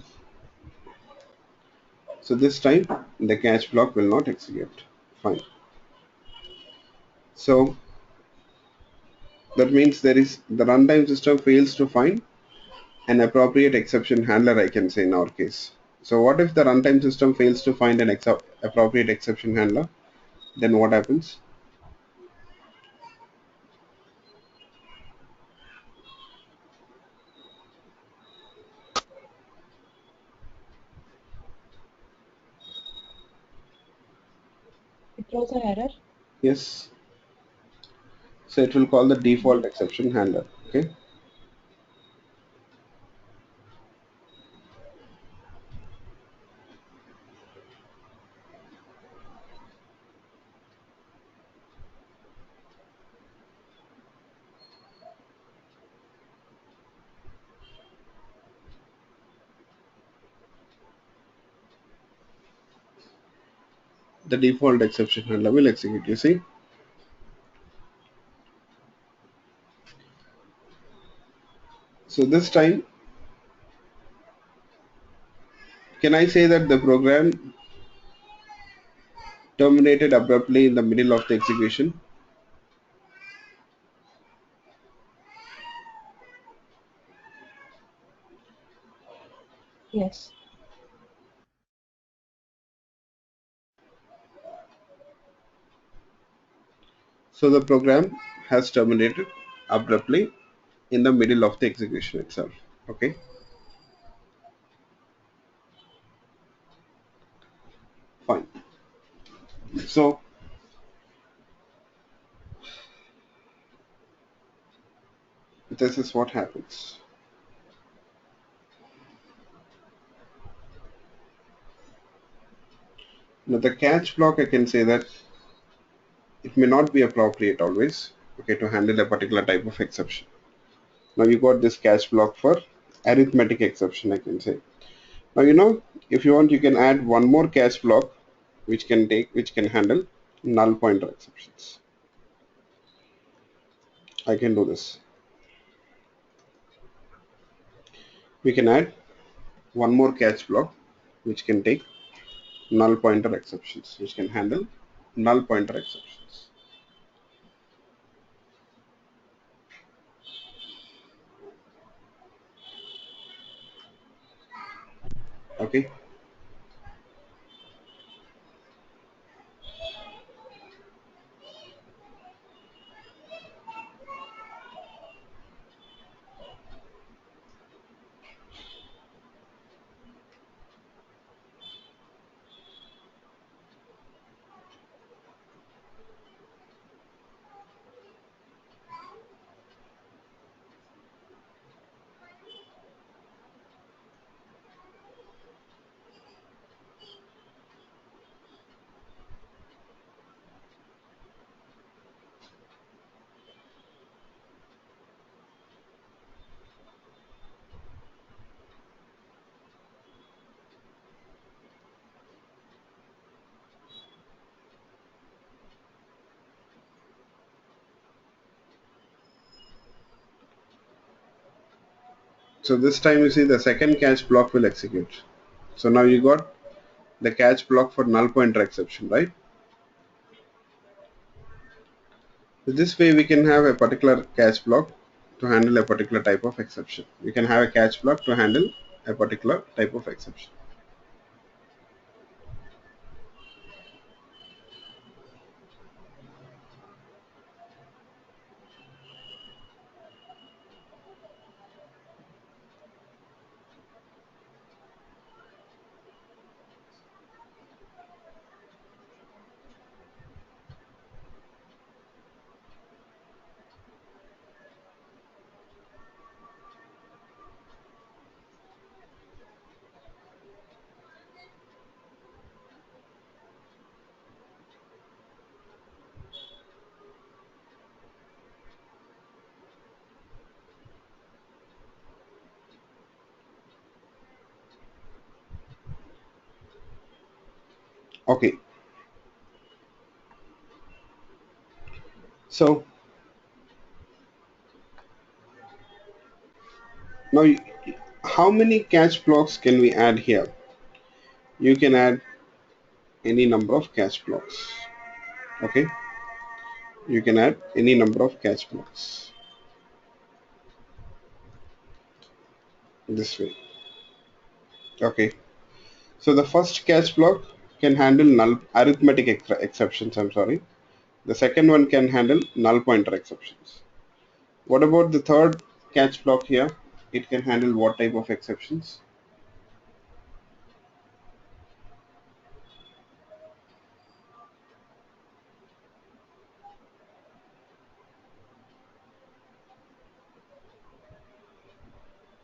this time the catch block will not execute. Fine. So that means the runtime system fails to find an appropriate exception handler, I can say, in our case. So what if the runtime system fails to find an appropriate exception handler? Then what happens? It throws an error. Yes. So it will call the default exception handler. Okay. The default exception handler will execute. You see. So this time, can I say that the program terminated abruptly in the middle of the execution? Yes. So the program has terminated abruptly in the middle of the execution itself. Okay. Fine. So this is what happens. Now the catch block, I can say that it may not be appropriate always, okay, to handle a particular type of exception. Now you got this catch block for arithmetic exception, I can say. Now if you want, you can add one more catch block which can handle null pointer exceptions. I can do this. We can add one more catch block which can take null pointer exceptions, which can handle null pointer exceptions. Okay. So this time you see the second catch block will execute. So now you got the catch block for null pointer exception, right? So this way we can have a particular catch block to handle a particular type of exception. We can have a catch block to handle a particular type of exception. Okay, so now how many catch blocks can we add here? You can add any number of catch blocks. Okay, you can add any number of catch blocks this way. Okay, so the first catch block can handle null arithmetic exceptions. I'm sorry. The second one can handle null pointer exceptions. What about the third catch block here? It can handle what type of exceptions?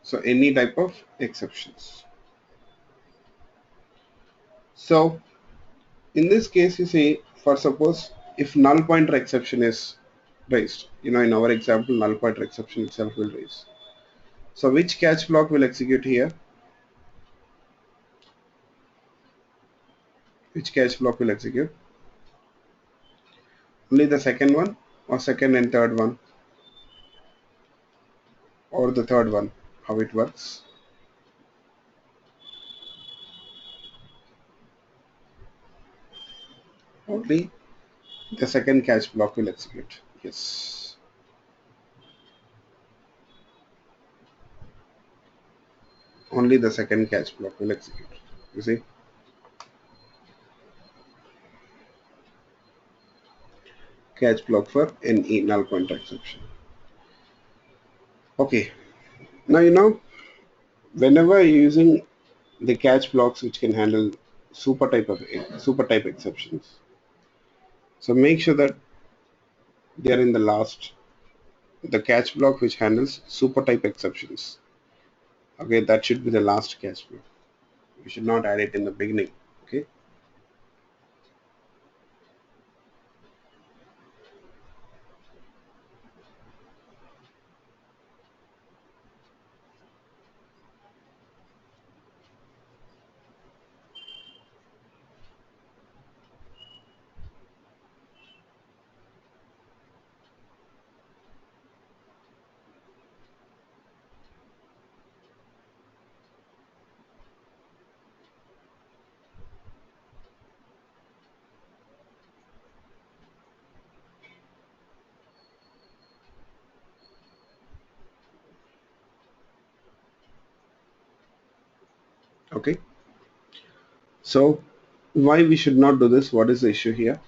So any type of exceptions. So in this case, you see, for suppose if null pointer exception is raised, in our example, null pointer exception itself will raise. So which catch block will execute here? Which catch block will execute? Only the second one, or second and third one, or the third one? How it works? Only the second catch block will execute. Yes. Only the second catch block will execute. You see? Catch block for NE, null pointer exception. Okay. Now whenever you're using the catch blocks which can handle super type exceptions. So make sure that they are in the last. The catch block which handles super type exceptions. Okay, that should be the last catch block. You should not add it in the beginning. Okay. Okay. So why we should not do this? What is the issue here?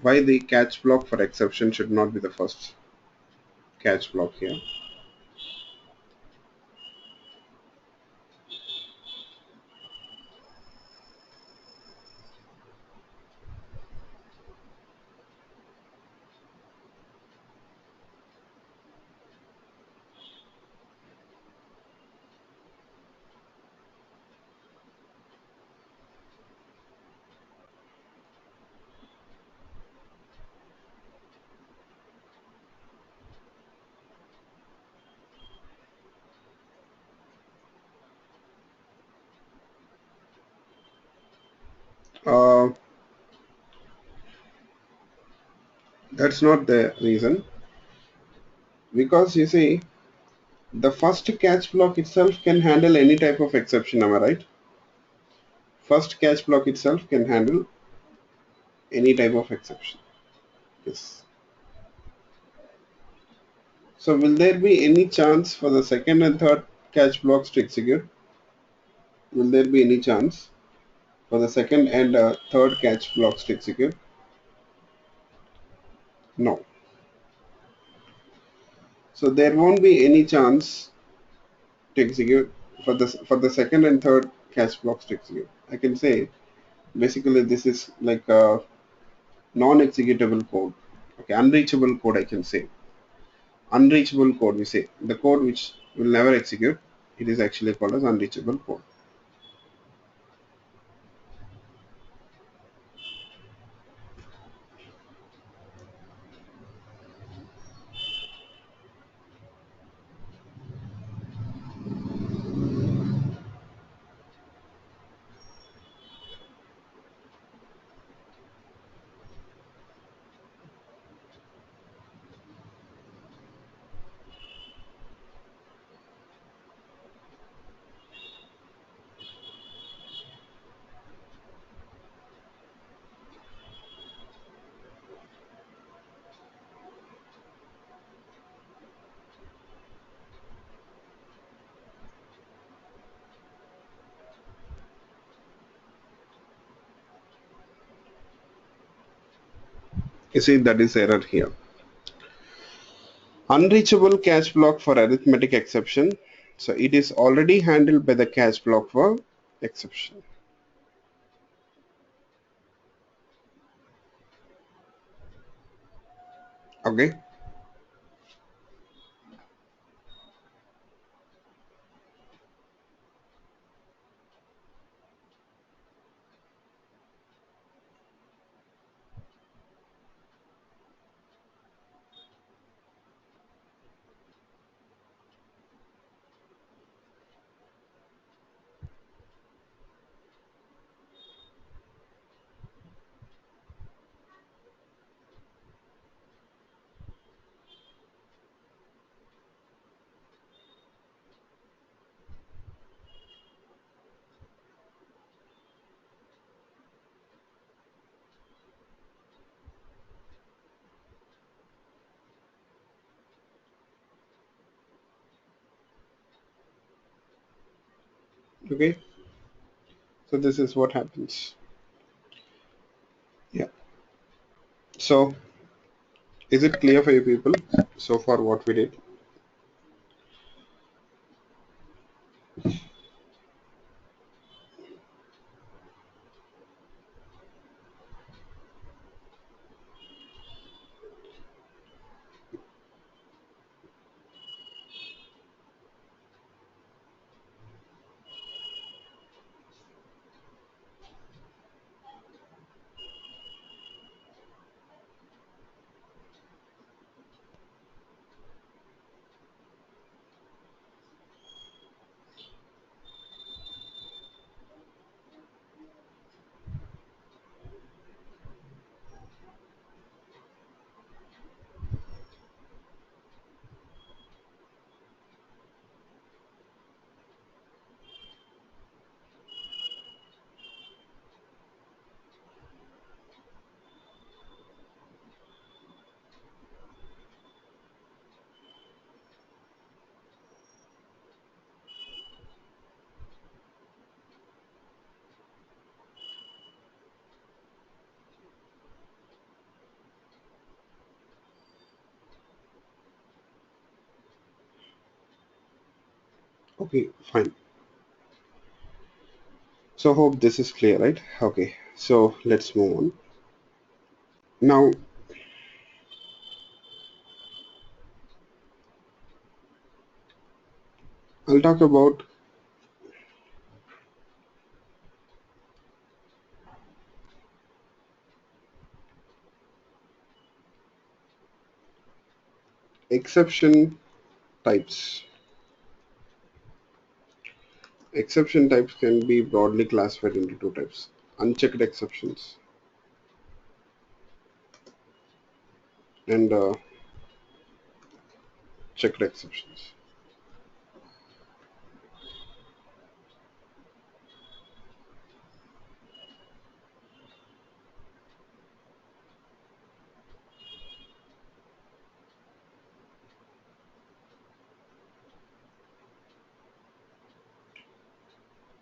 Why the catch block for exception should not be the first catch block here? That's not the reason, because you see, the first catch block itself can handle any type of exception, am I right? First catch block itself can handle any type of exception. Yes. So will there be any chance for the second and third catch blocks to execute? Will there be any chance for the second and third catch blocks to execute? No. So there won't be any chance to execute for the second and third catch blocks to execute. I can say basically this is like a non-executable code. Okay, unreachable code I can say. Unreachable code we say. The code which will never execute, it is actually called as unreachable code. You see that is error here. Unreachable catch block for arithmetic exception. So it is already handled by the catch block for exception. Okay. Okay. So this is what happens. Yeah. So is it clear for you people so far what we did? Okay, fine. So hope this is clear, right? Okay, so let's move on. Now, I'll talk about exception types. Exception types can be broadly classified into two types. Unchecked exceptions and checked exceptions.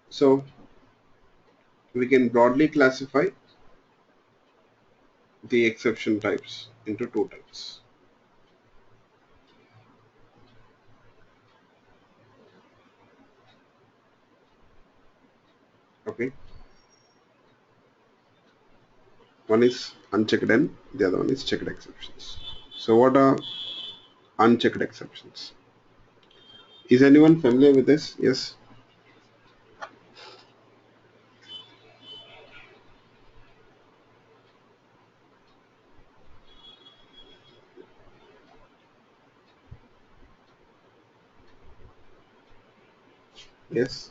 So we can broadly classify the exception types into two types. Okay, one is unchecked and the other one is checked exceptions. So what are unchecked exceptions? Is anyone familiar with this? Yes. Yes.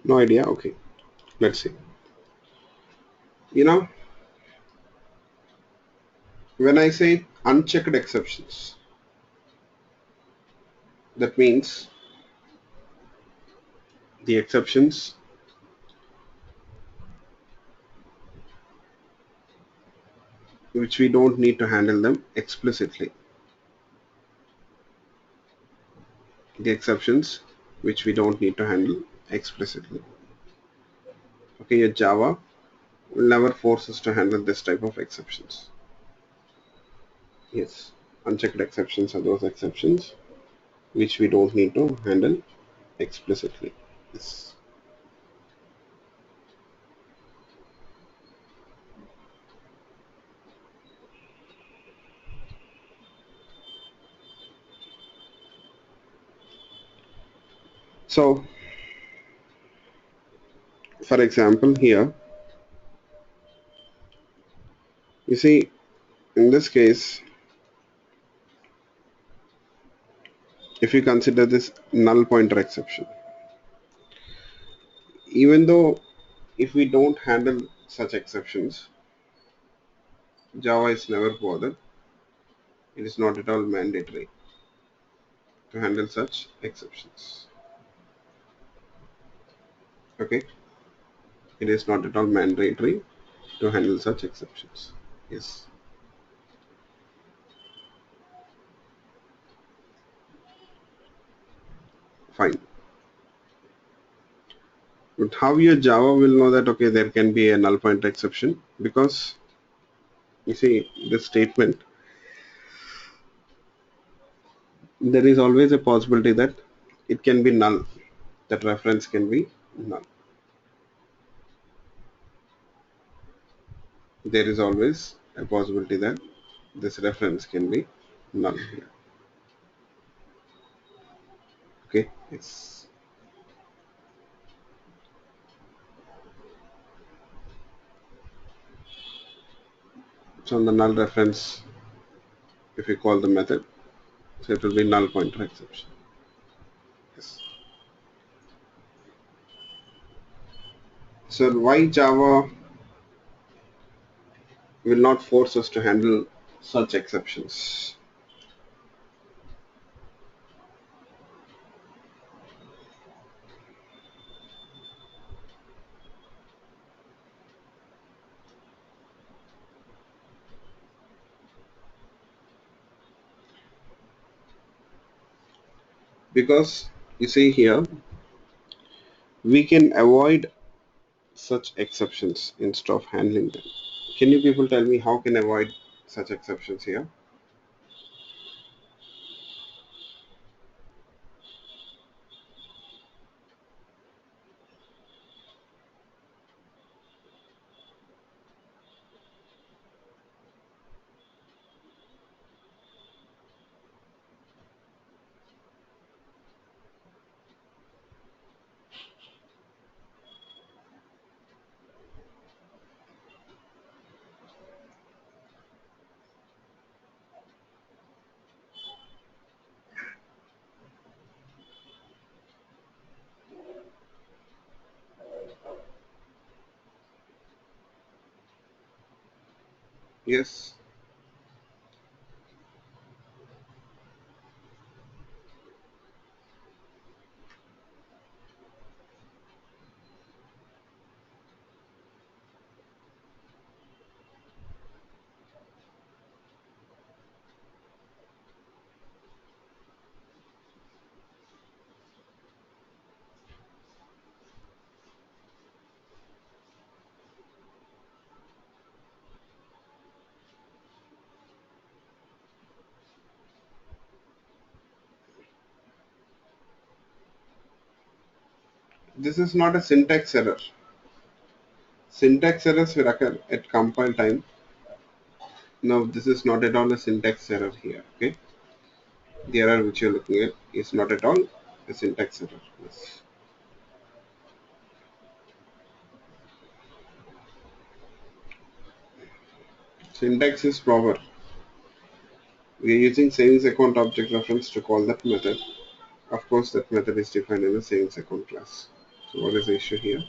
No idea. Okay. Let's see. You know, when I say unchecked exceptions, that means the exceptions which we don't need to handle them explicitly. The exceptions which we don't need to handle explicitly. Okay, your Java will never force us to handle this type of exceptions. Yes, unchecked exceptions are those exceptions which we don't need to handle explicitly. Yes. So, for example, here, you see, in this case, if you consider this null pointer exception, even though if we don't handle such exceptions, Java is never bothered. It is not at all mandatory to handle such exceptions. Okay, it is not at all mandatory to handle such exceptions. Yes, fine. But how your Java will know that okay there can be a null pointer exception? Because you see this statement, there is always a possibility that it can be null. That reference can be null. There is always a possibility that this reference can be null here. Okay, yes. So on the null reference, if we call the method, so it will be null pointer exception. Yes. So why Java will not force us to handle such exceptions? because you see here we can avoid such exceptions instead of handling them. Can you people tell me how can avoid such exceptions here? Yes, this is not a syntax error. Syntax errors will occur at compile time. Now this is not at all a syntax error here. Okay, the error which you're looking at is not at all a syntax error. Yes. Syntax is proper. We are using savings account object reference to call that method. Of course, that method is defined in the savings account class. So what is the issue here?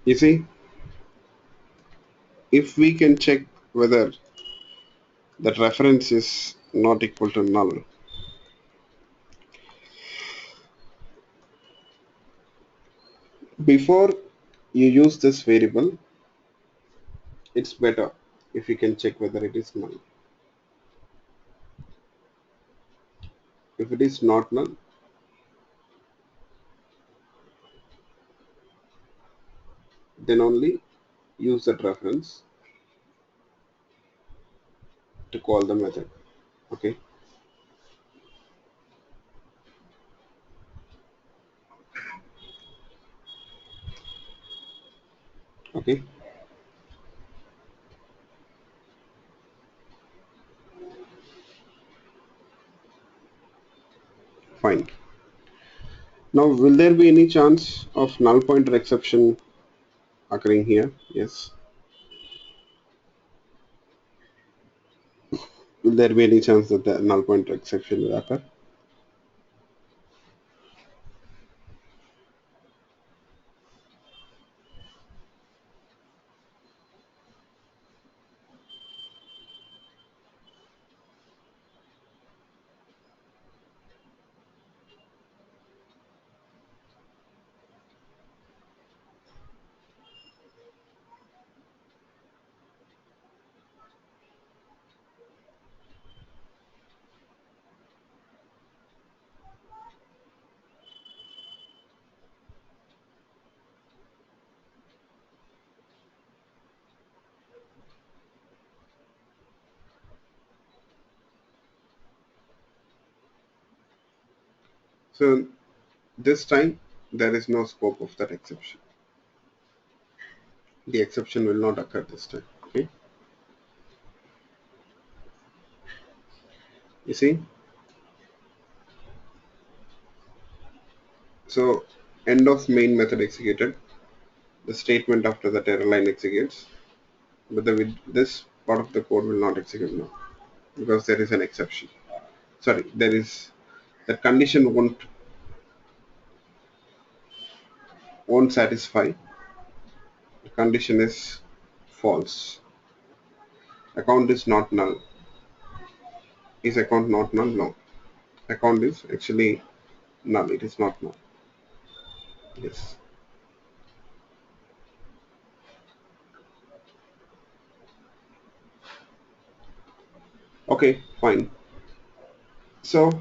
You see, if we can check whether that reference is not equal to null, before you use this variable, it's better if you can check whether it is null. If it is not null, then only use that reference to call the method. Okay. Okay. Fine. Now, will there be any chance of null pointer exception occurring here? Yes. Will there be any chance that the null pointer exception will occur? So this time there is no scope of that exception. The exception will not occur this time. Okay. You see? So end of main method executed. The statement after that error line executes. But this part of the code will not execute now because there is an exception. Sorry, there is that condition won't satisfy condition is false. Account is not null. Is account not null? No. Account is actually null. It is not null. Yes. Okay, fine. So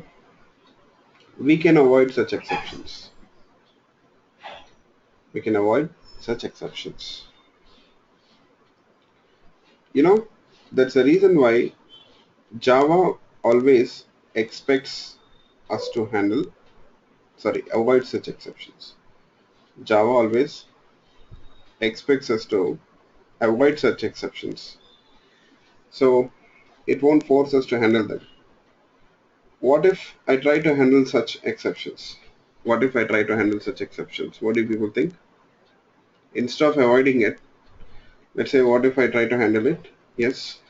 we can avoid such exceptions. We can avoid such exceptions. You know, that's the reason why Java always expects us to avoid such exceptions. Java always expects us to avoid such exceptions. So it won't force us to handle them. What if I try to handle such exceptions? What if I try to handle such exceptions? What do people think? Instead of avoiding it, let's say, what if I try to handle it? Yes.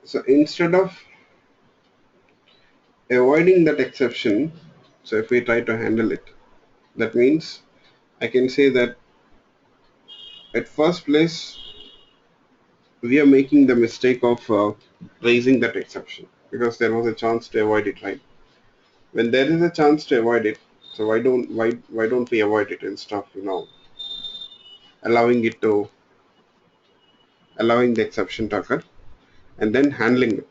So instead of avoiding that exception, so if we try to handle it, that means I can say that at first place we are making the mistake of raising that exception because there was a chance to avoid it, right? When there is a chance to avoid it, so why don't we avoid it instead of allowing it to allowing the exception to occur and then handling it.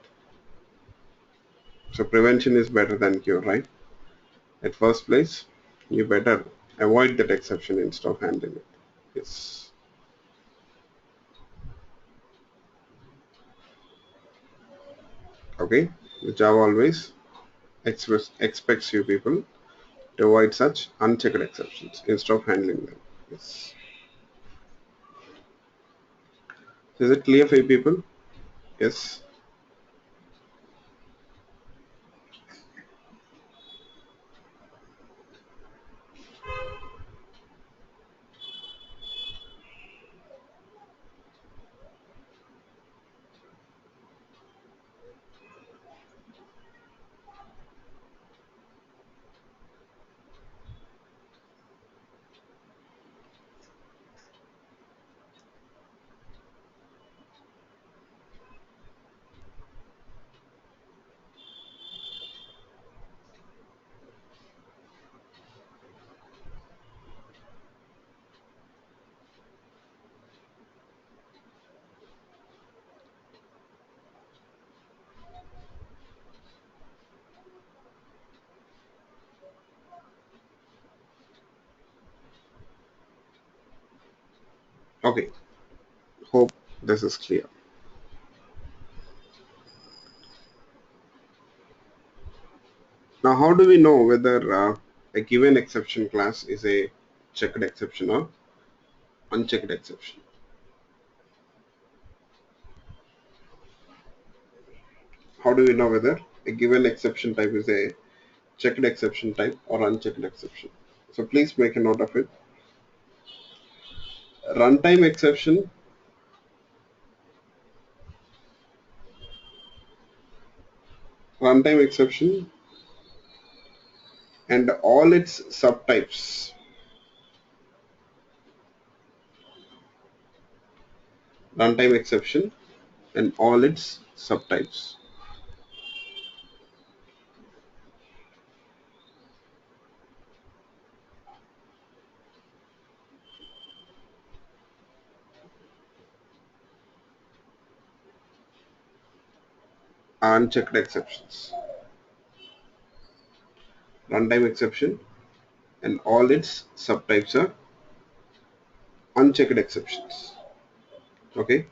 So prevention is better than cure, right? At first place, you better avoid that exception instead of handling it. Yes. Okay. The Java always expects you people to avoid such unchecked exceptions instead of handling them. Yes. So is it clear for you people? Yes. Okay. Hope this is clear. Now, how do we know whether a given exception class is a checked exception or unchecked exception? How do we know whether a given exception type is a checked exception type or unchecked exception? So please make a note of it. Runtime exception, runtime exception, and all its subtypes. Runtime exception and all its subtypes. Unchecked exceptions. Runtime exception and all its subtypes are unchecked exceptions. Okay.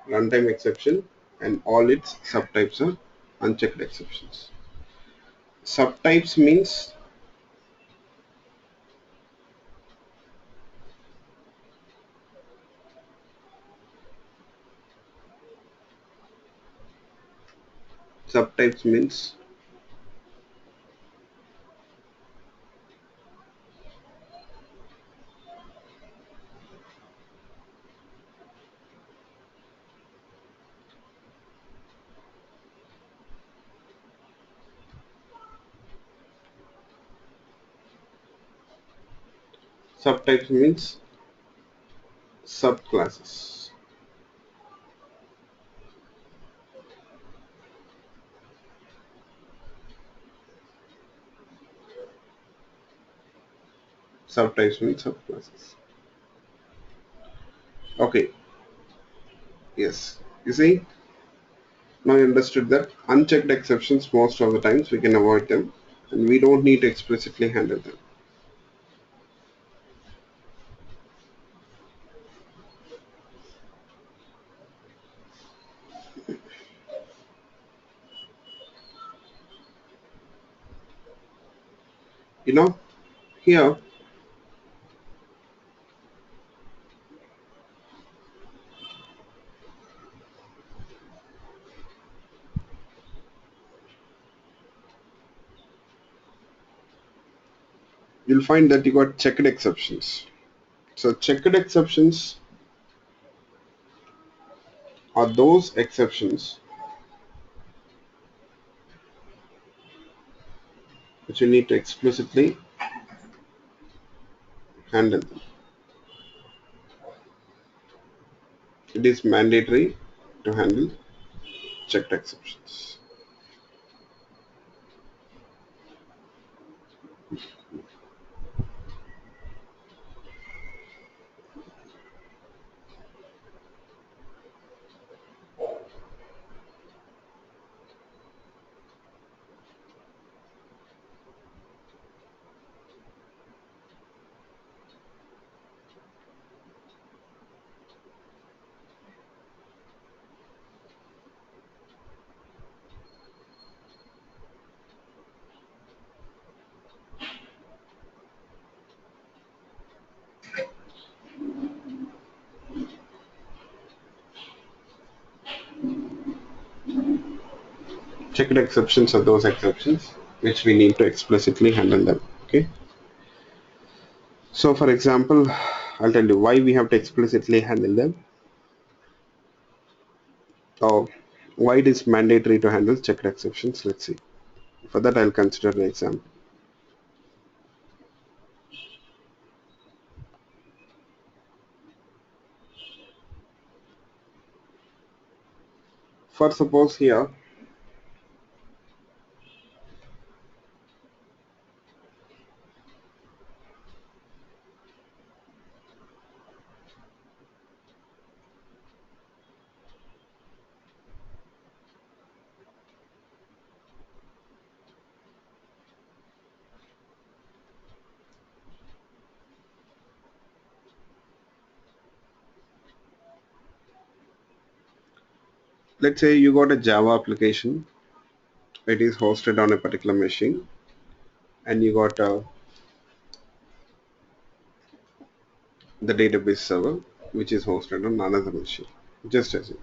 runtime exception, and all its subtypes are unchecked exceptions. Subtypes means subtypes means subtypes means subclasses. Subtypes means subclasses. Okay, yes. You see, now you understood that unchecked exceptions most of the times we can avoid them and we don't need to explicitly handle them. You know, here you'll find that you got checked exceptions. So checked exceptions are those exceptions which you need to explicitly handle them. It is mandatory to handle checked exceptions. Checked exceptions are those exceptions which we need to explicitly handle them. Okay. So for example, I'll tell you why we have to explicitly handle them or why it is mandatory to handle checked exceptions. Let's see. For that, I'll consider an example. For suppose here, let's say you got a Java application. It is hosted on a particular machine, and you got the database server, which is hosted on another machine. Just as it.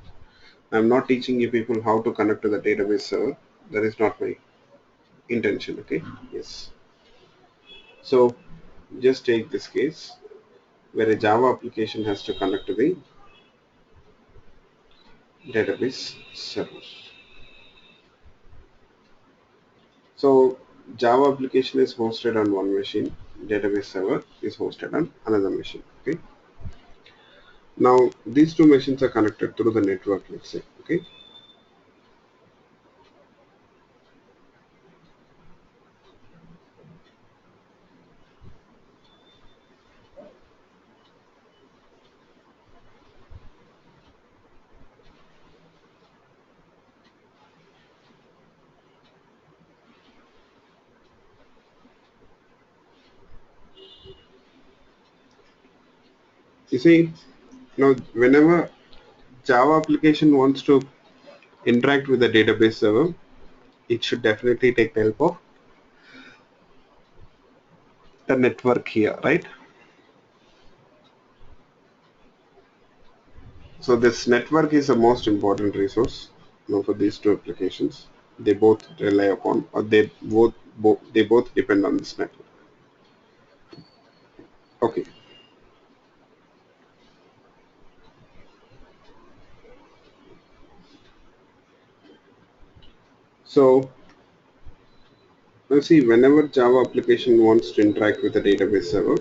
I'm not teaching you people how to connect to the database server. That is not my intention. Okay. Yes. So just take this case where a Java application has to connect to the database server. So Java application is hosted on one machine, database server is hosted on another machine. Okay. Now these two machines are connected through the network, let's say. Okay. You see, now whenever Java application wants to interact with the database server, it should definitely take the help of the network here, right? So this network is the most important resource, for these two applications. They both rely upon, or they both depend on this network. Okay. So let's see, whenever Java application wants to interact with the database server,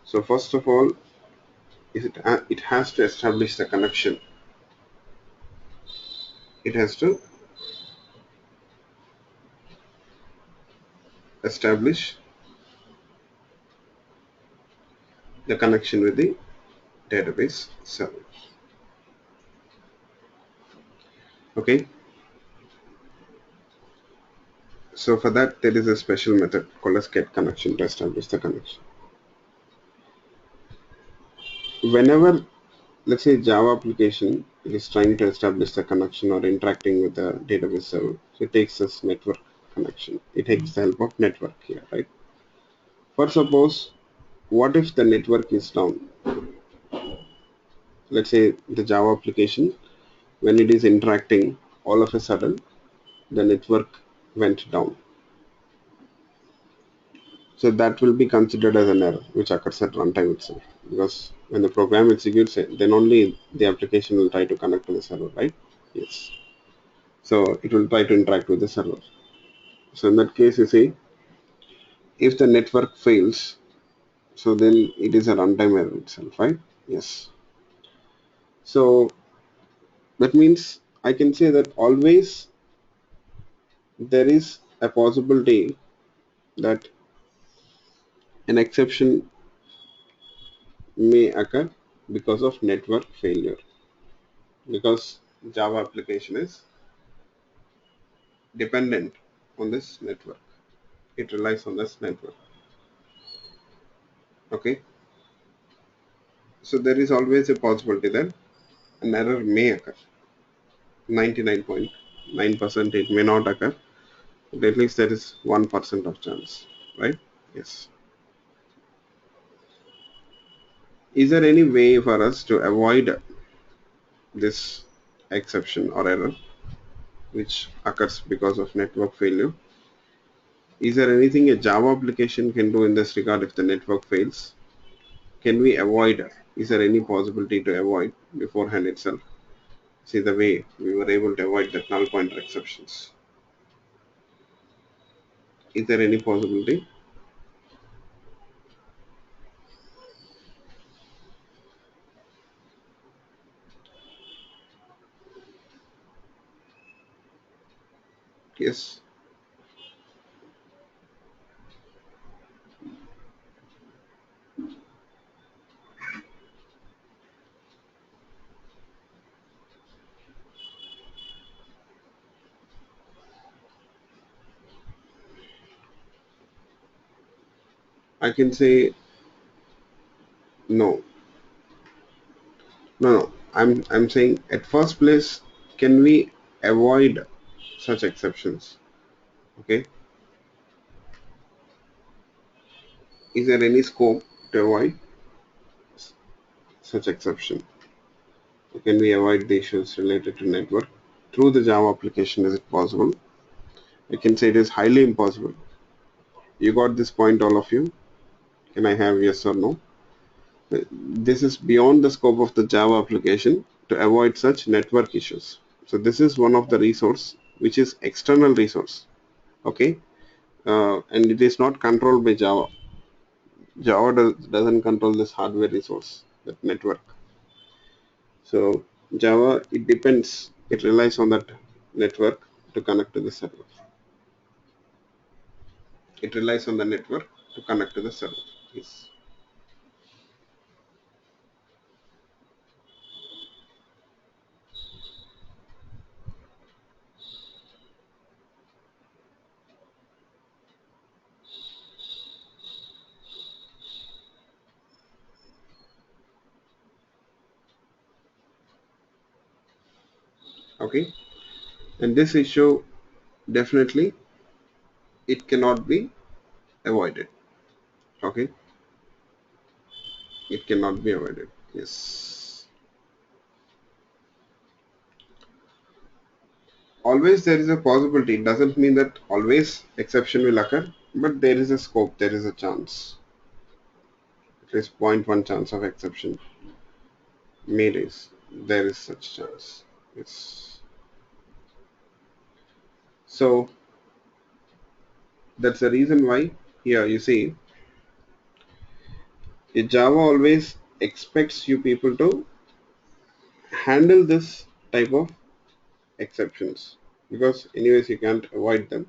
so first of all, it has to establish the connection. It has to establish the connection with the database server. Okay. So for that, there is a special method called as get connection to establish the connection. Whenever, let's say, Java application is trying to establish the connection or interacting with the database server, so it takes this network connection. It takes the help of network here, right? For suppose, what if the network is down? Let's say the Java application, when it is interacting, all of a sudden the network went down. So that will be considered as an error which occurs at runtime itself, because when the program executes, then only the application will try to connect to the server, right? Yes. So it will try to interact with the server. So in that case, you see, if the network fails, so then it is a runtime error itself, right? Yes. So that means I can say that always there is a possibility that an exception may occur because of network failure, because Java application is dependent on this network. It relies on this network. Okay. So there is always a possibility that an error may occur. 99.9% it may not occur, but at least there is 1% of chance, right? Yes. Is there any way for us to avoid this exception or error which occurs because of network failure? Is there anything a Java application can do in this regard if the network fails? Can we avoid? Is there any possibility to avoid beforehand itself? See the way we were able to avoid that null pointer exceptions. Is there any possibility? Yes. I can say no. No. I'm saying at first place, can we avoid such exceptions? Okay. Is there any scope to avoid such exception? Can we avoid the issues related to network through the Java application? Is it possible? I can say it is highly impossible. You got this point, all of you? Can I have yes or no? This is beyond the scope of the Java application to avoid such network issues. So this is one of the resource which is external resource. Okay, and it is not controlled by Java. Java doesn't control this hardware resource, that network. So Java, it depends, it relies on that network to connect to the server. It relies on the network to connect to the server. Yes. Okay, and this issue definitely it cannot be avoided. Okay, it cannot be avoided. Yes. Always there is a possibility. It doesn't mean that always exception will occur, but there is a scope, there is a chance. At least 0.1 chance of exception may raise. There is such chance. Yes. So that's the reason why here you see Java always expects you people to handle this type of exceptions because anyways you can't avoid them.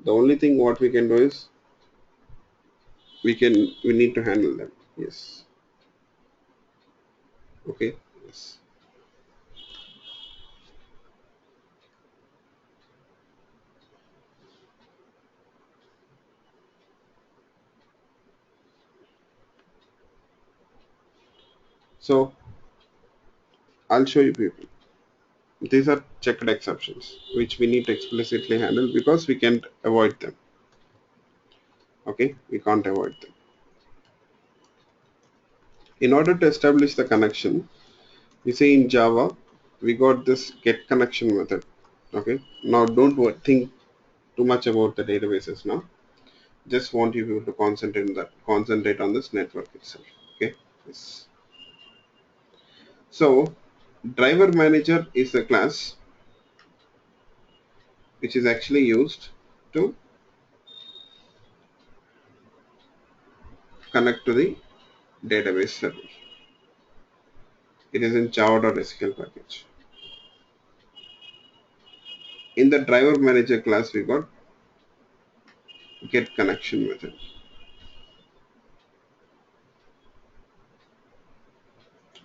The only thing what we can do is we need to handle them. Yes. Okay. Yes. So I'll show you people. These are checked exceptions which we need to explicitly handle because we can't avoid them. Okay, we can't avoid them. In order to establish the connection, you see in Java, we got this get connection method. Okay, now don't think too much about the databases now. Just want you to concentrate on this network itself. Okay, yes. So driver manager is the class which is actually used to connect to the database server. It is in java.sql package. In the driver manager class, we got get connection method.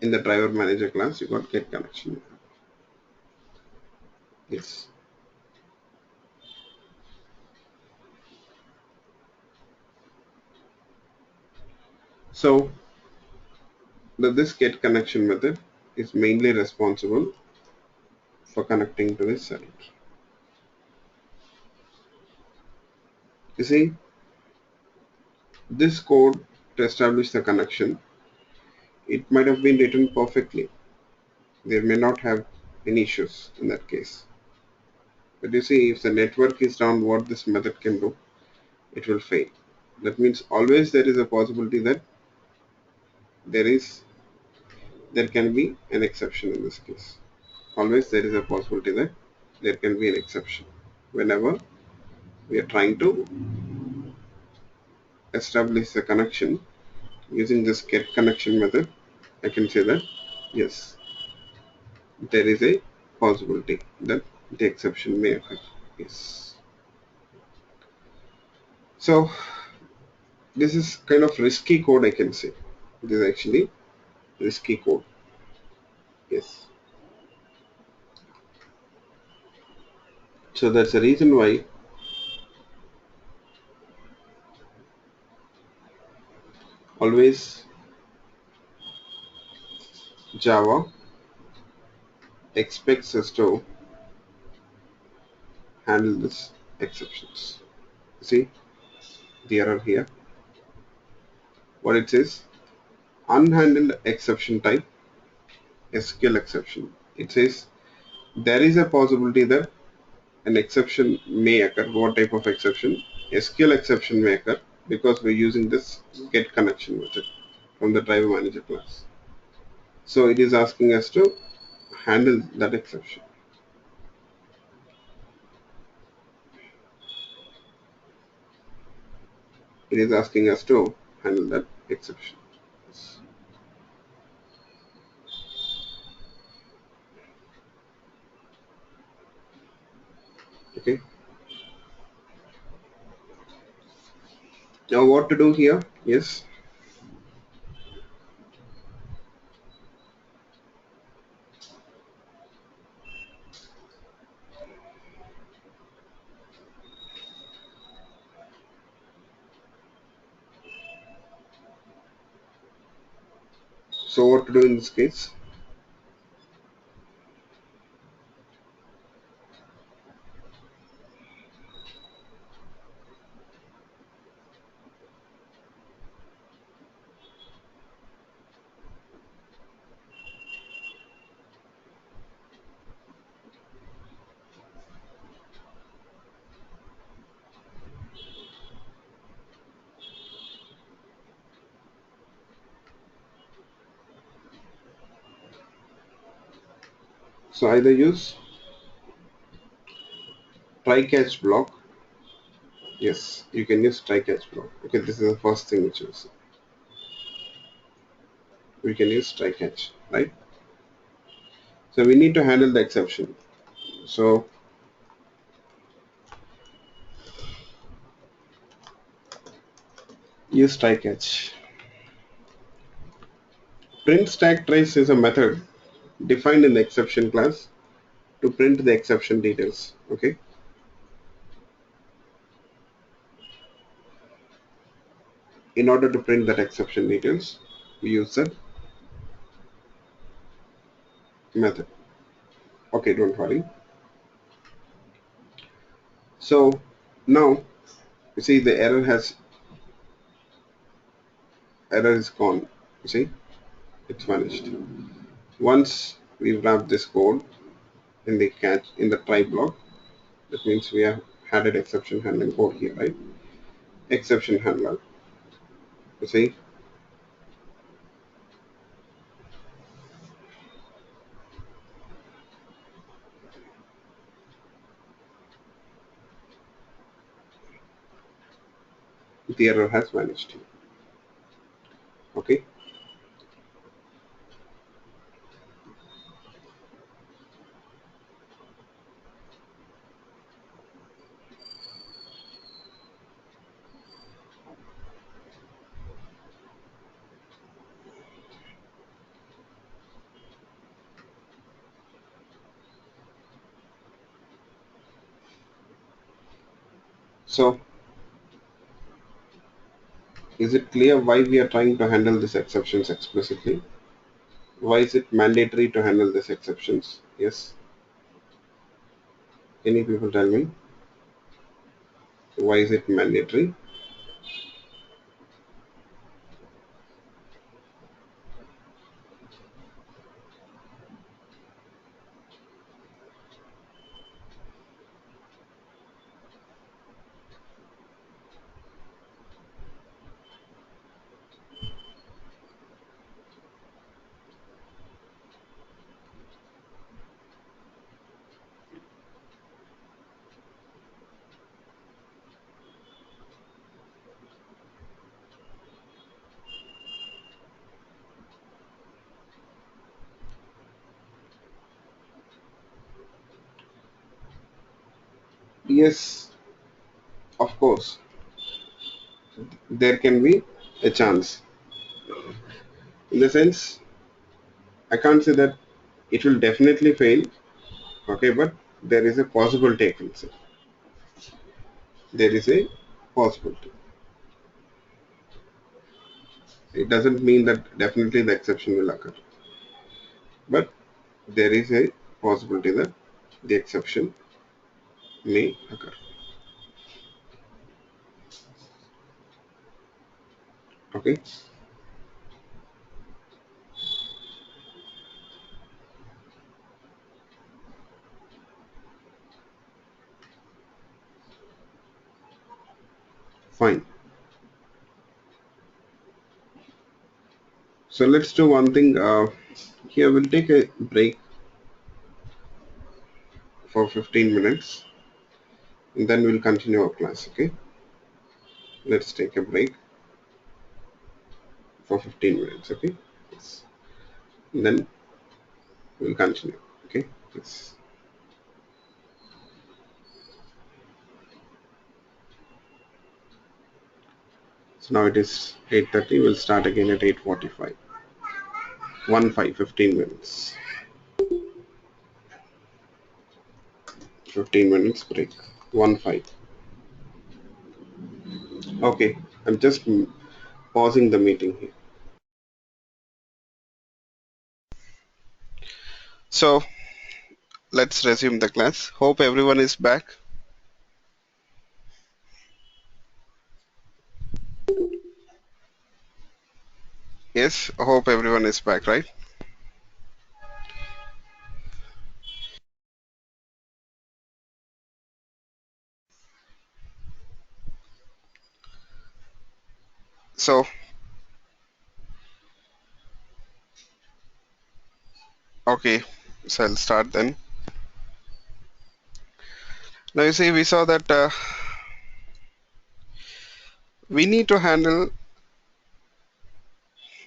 In the driver manager class, you got get connection method. Yes. So this get connection method is mainly responsible for connecting to this server. You see, this code to establish the connection, it might have been written perfectly. There may not have any issues in that case. But you see, if the network is down, what this method can do, it will fail. That means always there is a possibility that there is there can be an exception in this case. Always there is a possibility that there can be an exception whenever we are trying to establish the connection using this get connection method. I can say that yes, there is a possibility that the exception may occur. Yes. So this is kind of risky code, I can say. It is actually risky code. Yes. So that's the reason why always Java expects us to handle this exceptions. See the error here. What it says, unhandled exception type, SQL exception. It says there is a possibility that an exception may occur. What type of exception? SQL exception may occur because we're using this get connection method from the driver manager class. So it is asking us to handle that exception. It is asking us to handle that exception. Okay. Now what to do here? Yes. So what to do in this case? So either use try catch block. Yes, you can use try catch block. Okay, this is the first thing which is we can use try catch, right? So we need to handle the exception. So use try catch. Print stack trace is a method defined in the exception class to print the exception details. Okay. In order to print that exception details, we use that method. Okay, don't worry. So now you see the error is gone. You see, it's vanished. Once we wrap this code in the catch in the try block, that means we have added exception handling code here, right? Exception handler. You see, the error has vanished. Okay. So is it clear why we are trying to handle these exceptions explicitly? Why is it mandatory to handle these exceptions? Yes. Any people tell me? Why is it mandatory? Yes, of course, there can be a chance. In the sense, I can't say that it will definitely fail, okay, but there is a possibility, I can say. There is a possibility. It doesn't mean that definitely the exception will occur, but there is a possibility that the exception may occur. Okay, fine. So let's do one thing. Here we'll take a break for 15 minutes and then we'll continue our class. Okay, let's take a break for 15 minutes. Okay, yes. And then we'll continue. Okay, yes. So now it is 8:30. We'll start again at 8:45. 15 minutes. 15 minutes break. 1 5. Okay, I'm just pausing the meeting here. So let's resume the class. Hope everyone is back. Yes, hope everyone is back, right? So, okay, So I'll start then. Now you see, we saw that we need to handle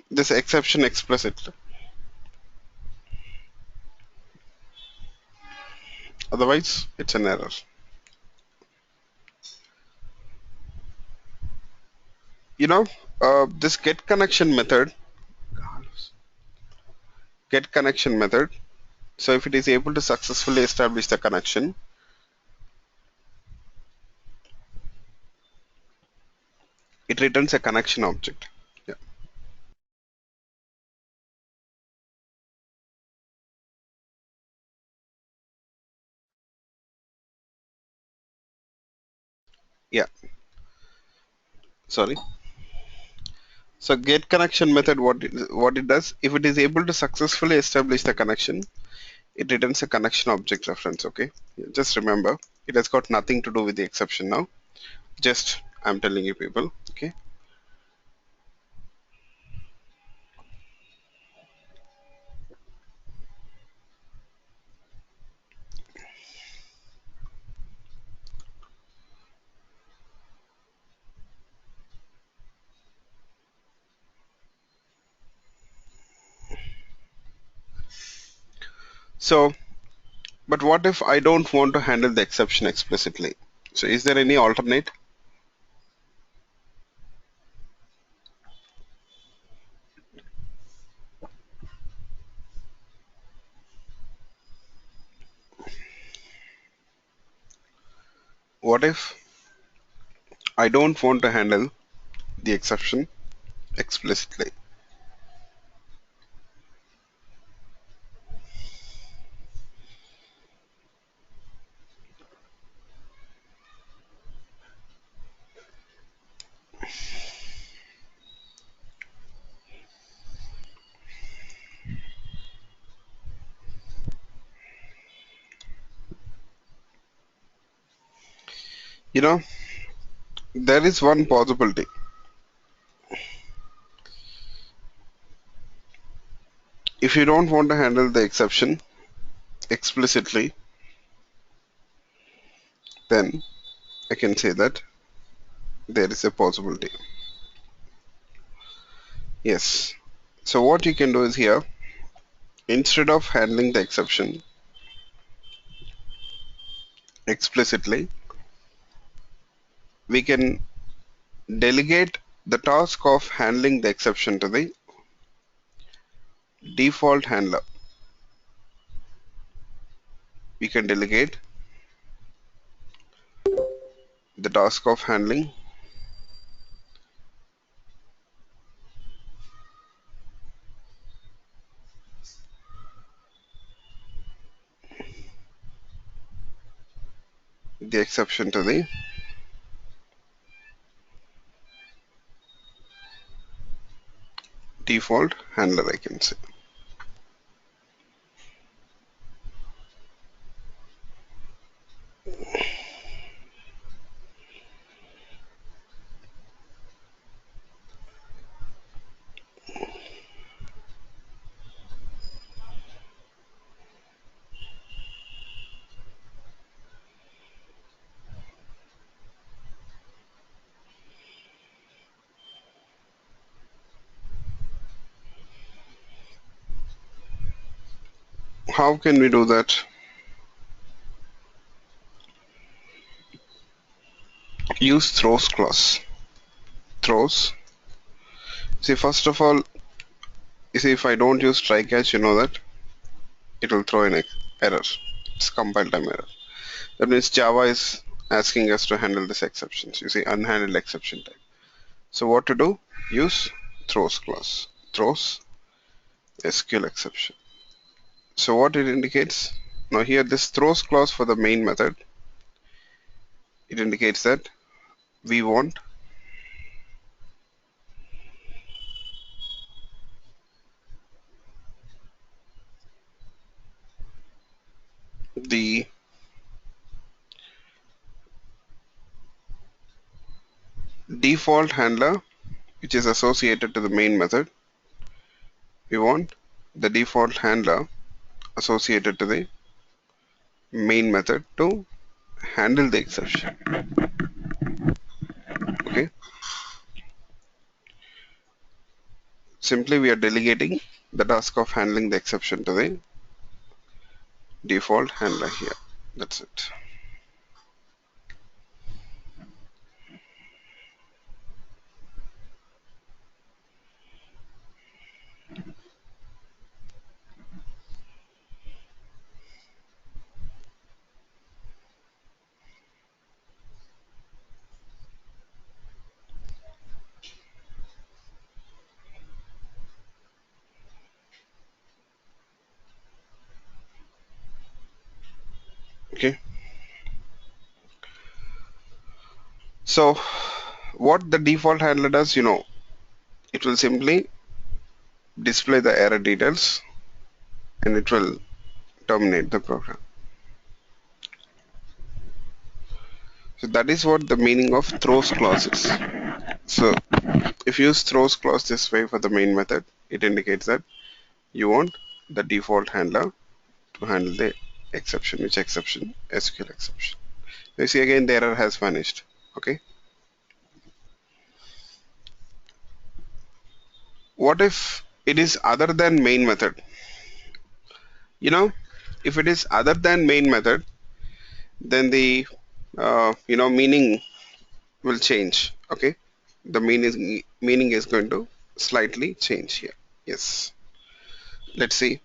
this exception explicitly. Otherwise, it's an error. You know, this get connection method. So if it is able to successfully establish the connection, it returns a connection object. Yeah. Yeah. Sorry. So get connection method, what it does, if it is able to successfully establish the connection, it returns a connection object reference. Okay. Just remember, it has got nothing to do with the exception now. Just I'm telling you people. Okay. So, but what if I don't want to handle the exception explicitly? So is there any alternate? What if I don't want to handle the exception explicitly? You know, there is one possibility. If you don't want to handle the exception explicitly, then I can say that there is a possibility. Yes. So what you can do is here, instead of handling the exception explicitly, we can delegate the task of handling the exception to the default handler. We can delegate the task of handling the exception to the default handler, I can say. How can we do that? Use throws clause. Throws. See, first of all, you see, if I don't use try catch, you know that it will throw an error. It's compile time error. That means Java is asking us to handle this exceptions. You see, unhandled exception type. So what to do? Use throws clause. Throws SQL exception. So what it indicates? Now here this throws clause for the main method, it indicates that we want the default handler which is associated to the main method. We want the default handler associated to the main method to handle the exception. Okay, simply we are delegating the task of handling the exception to the default handler here. That's it. Okay, so what the default handler does, it will simply display the error details and it will terminate the program. So that is what the meaning of throws clause is. So if you use throws clause this way for the main method, it indicates that you want the default handler to handle the exception. Which exception? SQL exception. You see again the error has vanished. Okay. What if it is other than main method? If it is other than main method, then the meaning will change. Okay, the meaning is going to slightly change here. Yes, let's see.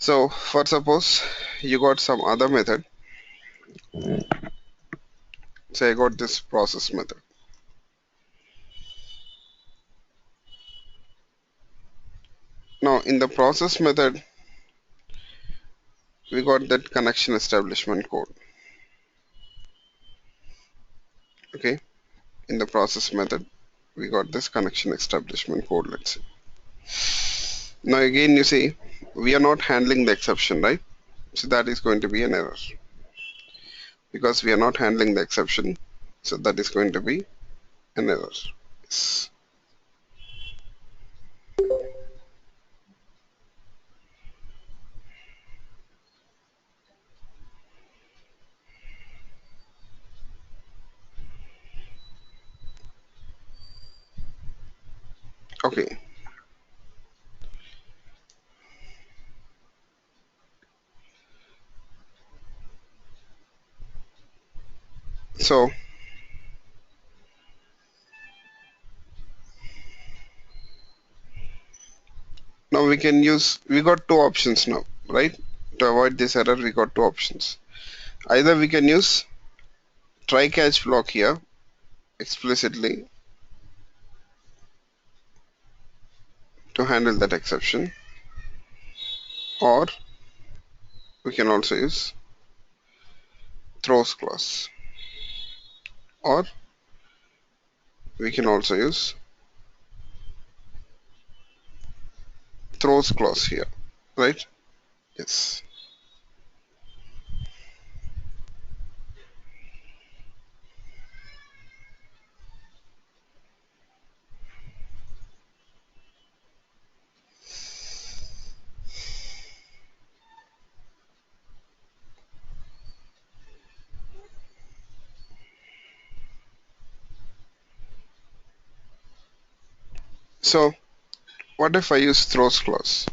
So for suppose you got some other method. Say I got this process method. Now in the process method, we got that connection establishment code. Okay, in the process method, we got this connection establishment code. Let's see. Now again, you see, we are not handling the exception, right? So that is going to be an error because we are not handling the exception. So that is going to be an error. Yes. Okay. So now we got two options now, right? To avoid this error, we got two options. Either we can use try catch block here explicitly to handle that exception, or we can also use throws clause, or we can also use throws clause here, right? Yes. So what if I use throws clause?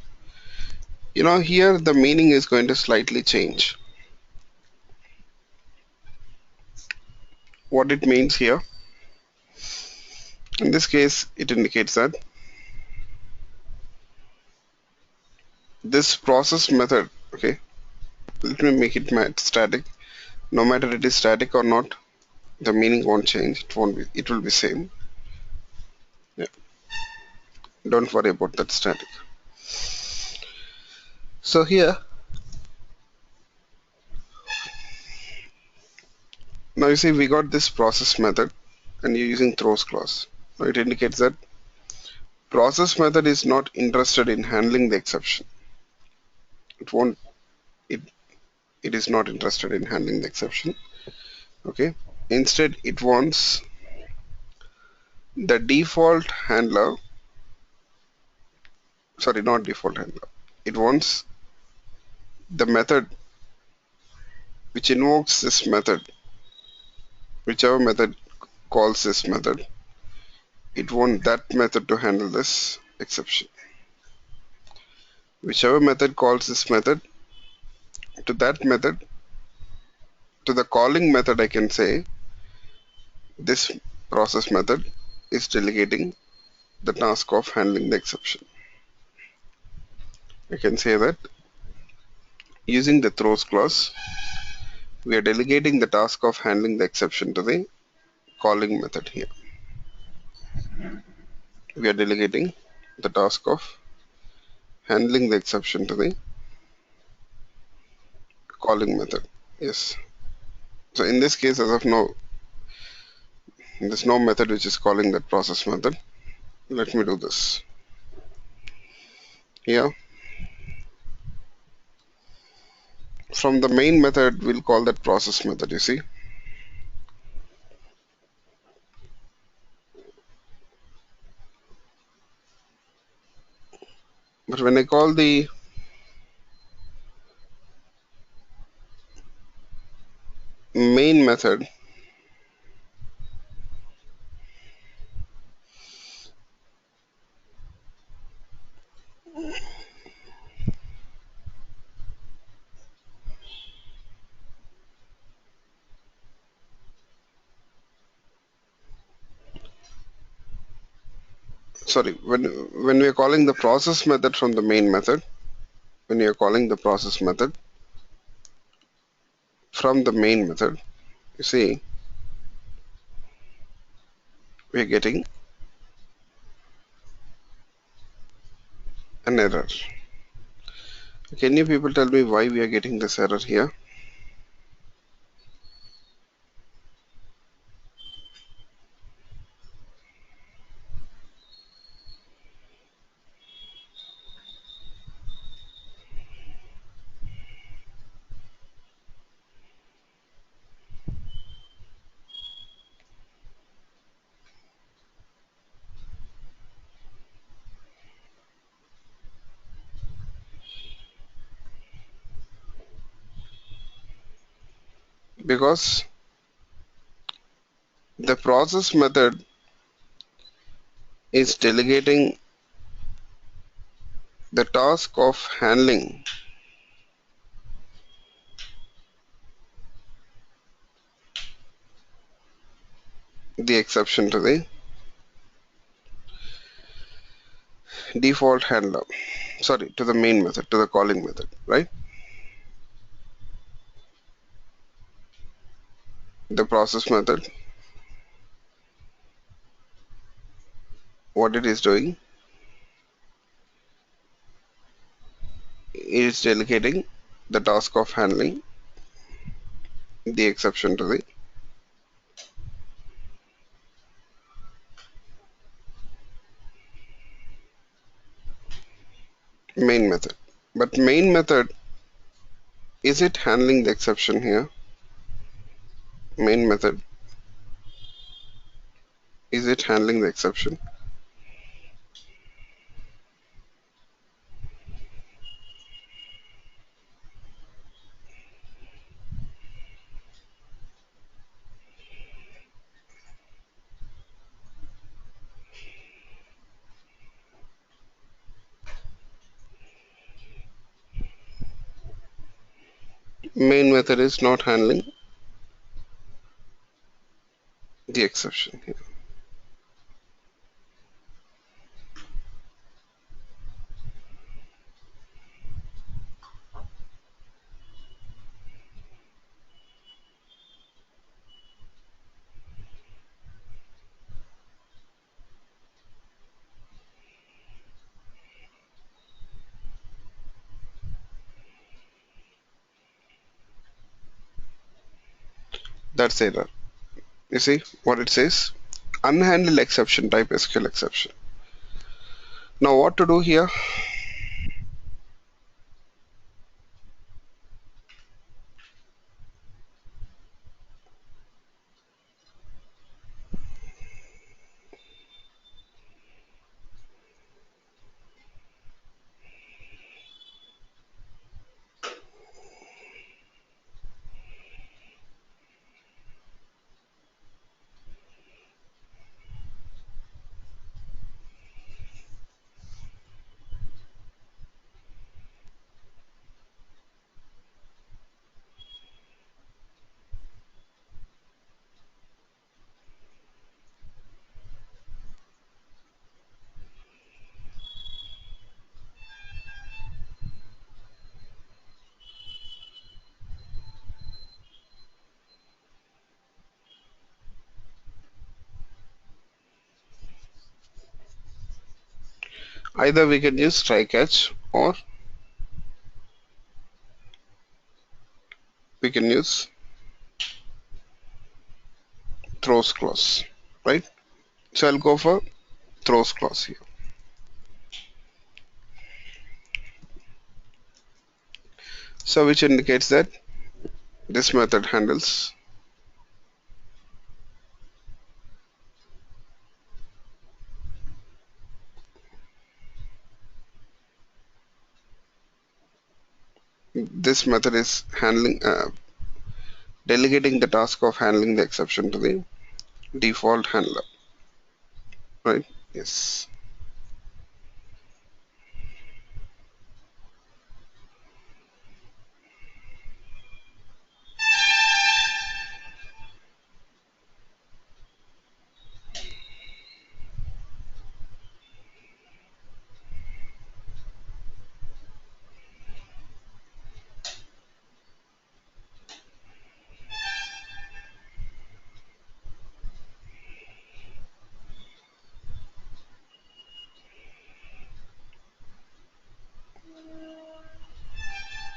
Here the meaning is going to slightly change. What it means here, in this case, it indicates that this process method, okay, let me make it static. No matter it is static or not, the meaning won't change. It will be same. Yeah, don't worry about that static. So here, now you see we got this process method and you're using throws clause. Now it indicates that process method is not interested in handling the exception. It won't, it, it is not interested in handling the exception. Okay. Instead, it wants the default handler, sorry, not default handler. it wants the method which invokes this method, whichever method calls this method, it wants that method to handle this exception. Whichever method calls this method, to that method, to the calling method, I can say this process method is delegating the task of handling the exception. I can say that using the throws clause, we are delegating the task of handling the exception to the calling method here. We are delegating the task of handling the exception to the calling method. Yes. So in this case, as of now, there's no method which is calling that process method. Let me do this. Here, from the main method, we'll call that process method, you see. But when I call the main method, sorry, when we are calling the process method from the main method, when you are calling the process method from the main method, you see, we are getting an error. Can you people tell me why we are getting this error here? Because the process method is delegating the task of handling the exception to the default handler, sorry, to the main method, to the calling method, right? The process method, what it is doing is delegating the task of handling the exception to the main method. But main method, is it handling the exception here? Main method, is it handling the exception? Main method is not handling the exception here. That's error. You see what it says? Unhandled exception, type SQL exception. Now what to do here? Either we can use try catch or we can use throws clause, right? So I'll go for throws clause here. So which indicates that this method handles this method is handling delegating the task of handling the exception to the default handler, right? Yes.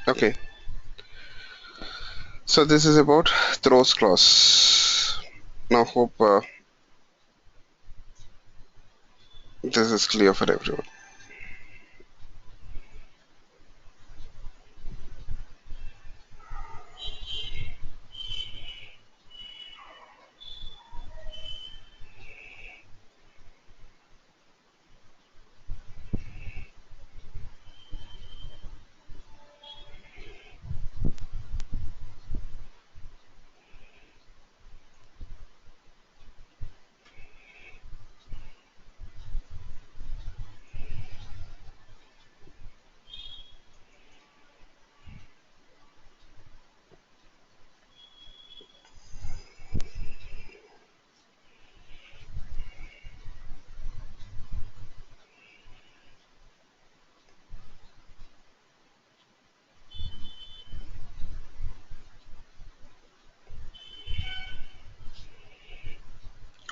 Okay. So this is about throws clause. Now hope this is clear for everyone.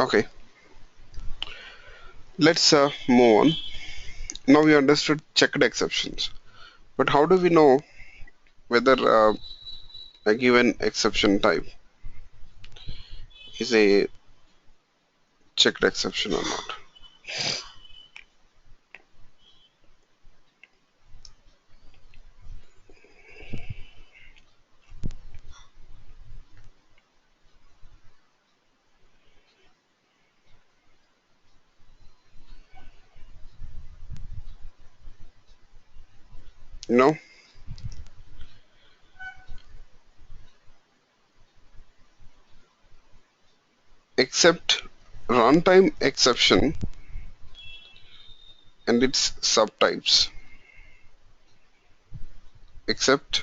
Okay. Let's move on. Now we understood checked exceptions, but how do we know whether a given exception type is a checked exception or not? You know, except runtime exception and its subtypes, except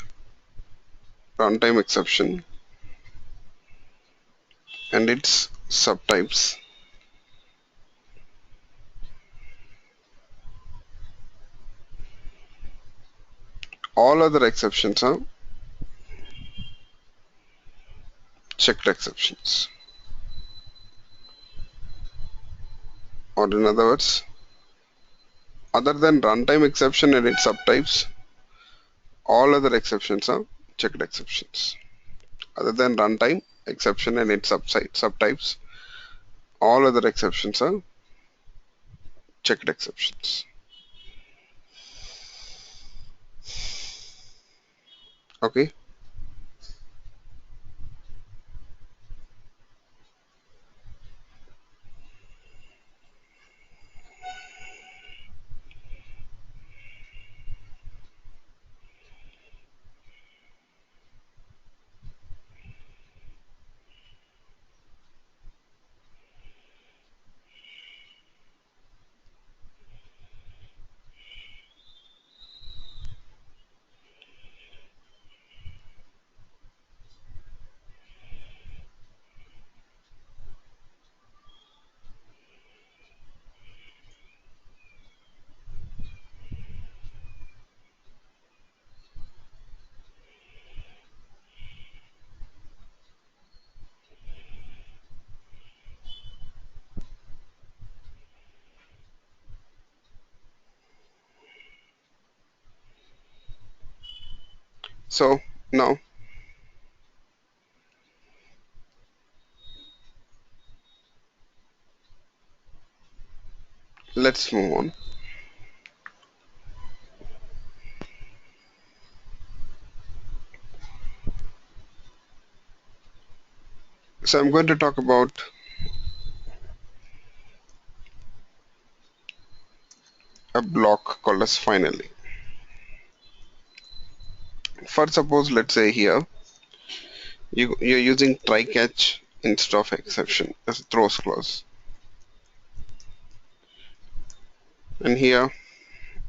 runtime exception and its subtypes, all other exceptions are checked exceptions. Or in other words, other than runtime exception and its subtypes, all other exceptions are checked exceptions. Other than runtime exception and its subtypes, all other exceptions are checked exceptions. Okay. So now let's move on. So I'm going to talk about a block called as finally. For suppose, let's say here you're using try catch instead of exception as a throws clause, and here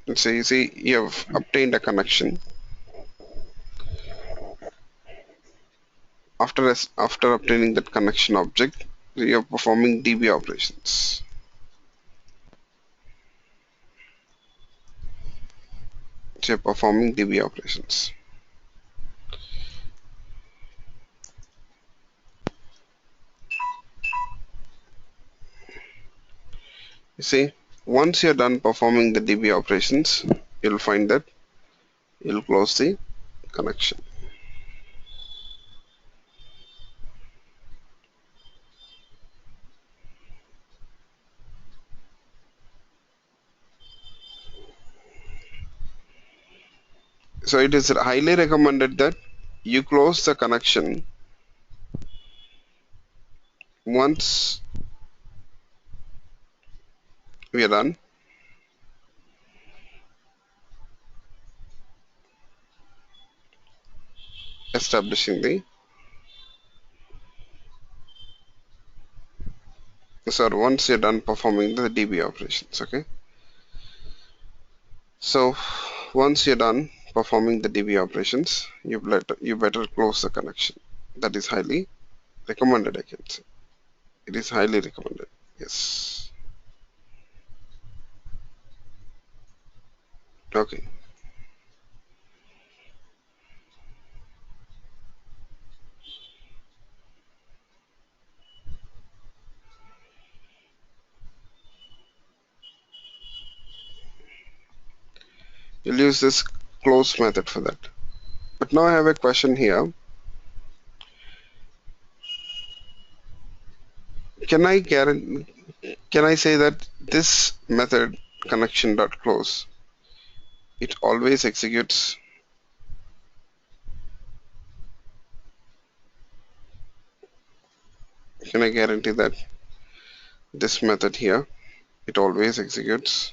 let's say you see you have obtained a connection. After obtaining that connection object, you're performing DB operations. So you're performing DB operations. You see, once you're done performing the DB operations, you'll find that you'll close the connection. So it is highly recommended that you close the connection once we are done establishing the, sorry, once you're done performing the DB operations. Okay. So once you're done performing the DB operations, you better close the connection. That is highly recommended, I can say. It is highly recommended. Yes. Okay. You'll use this close method for that. But now I have a question here. Can I guarantee, can I say that this method connection.close, it always executes? Can I guarantee that this method here, it always executes?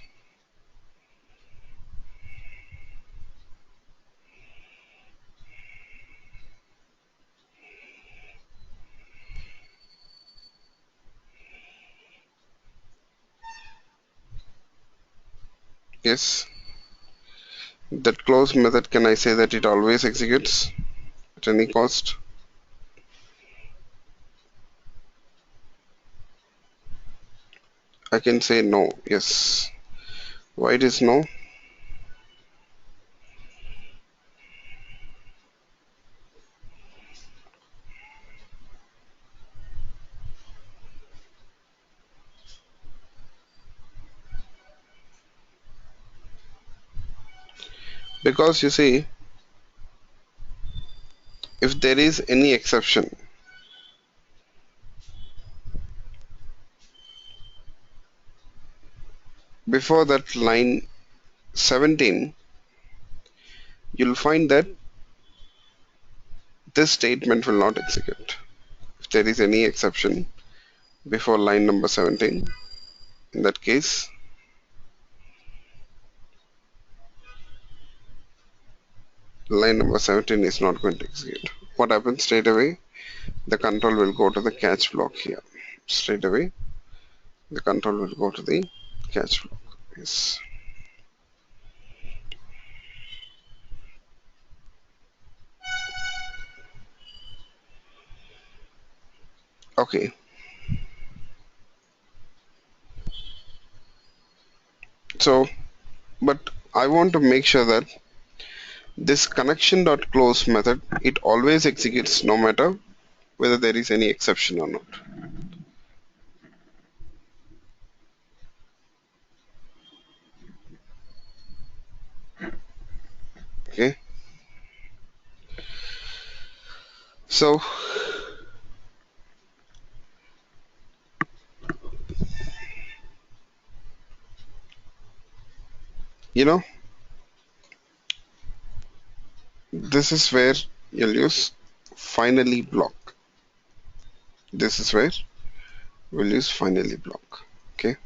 Yes. That close method, can I say that it always executes at any cost? I can say no. Yes. Why it is no? Because you see, if there is any exception, before that line 17, you'll find that this statement will not execute. If there is any exception before line number 17, in that case, line number 17 is not going to execute. What happens straight away? The control will go to the catch block here. Straight away, the control will go to the catch block. Yes. Okay. So, but I want to make sure that this connection.close method, it always executes no matter whether there is any exception or not. Okay. So, you know, this is where you'll use finally block. This is where we'll use finally block. Okay.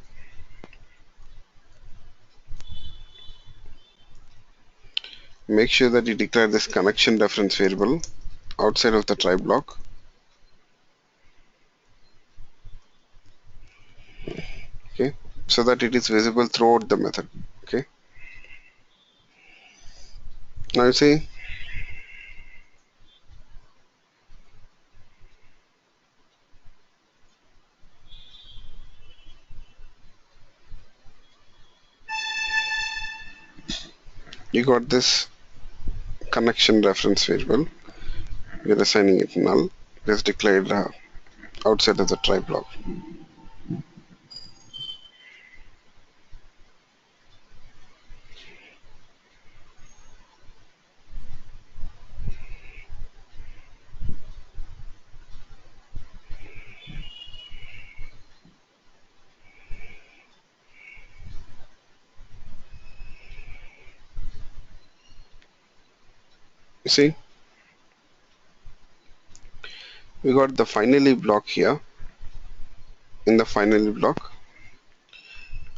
Make sure that you declare this connection reference variable outside of the try block. Okay. So that it is visible throughout the method. Okay. Now you see, you got this connection reference variable. We're assigning it null. It is declared outside of the try block. You see, we got the finally block here. In the finally block,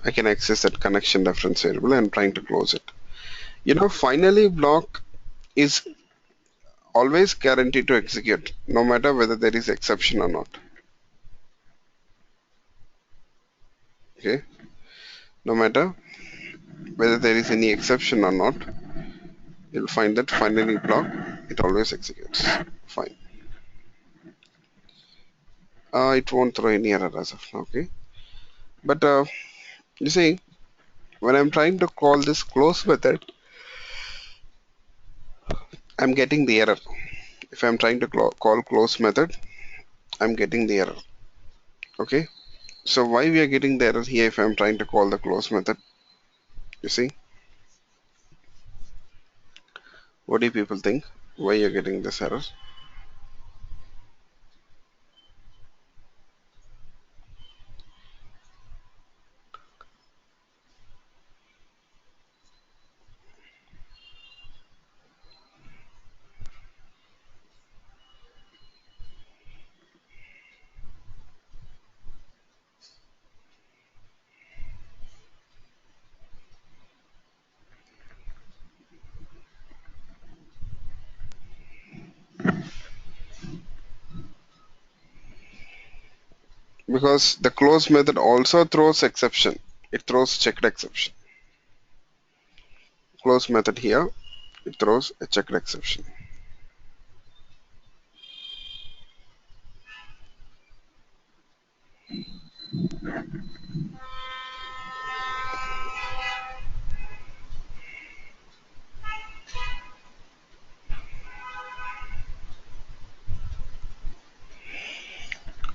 I can access that connection reference variable and trying to close it. You know, finally block is always guaranteed to execute, no matter whether there is exception or not. Okay, no matter whether there is any exception or not, you'll find that finally block, it always executes. Fine. It won't throw any error as of now. Okay, but you see, when I'm trying to call this close method, I'm getting the error. If I'm trying to call close method, I'm getting the error. Okay, so why we are getting the error here if I'm trying to call the close method? You see, what do people think? Why you're getting this error? Because the close method also throws exception. It throws checked exception. Close method here, it throws a checked exception.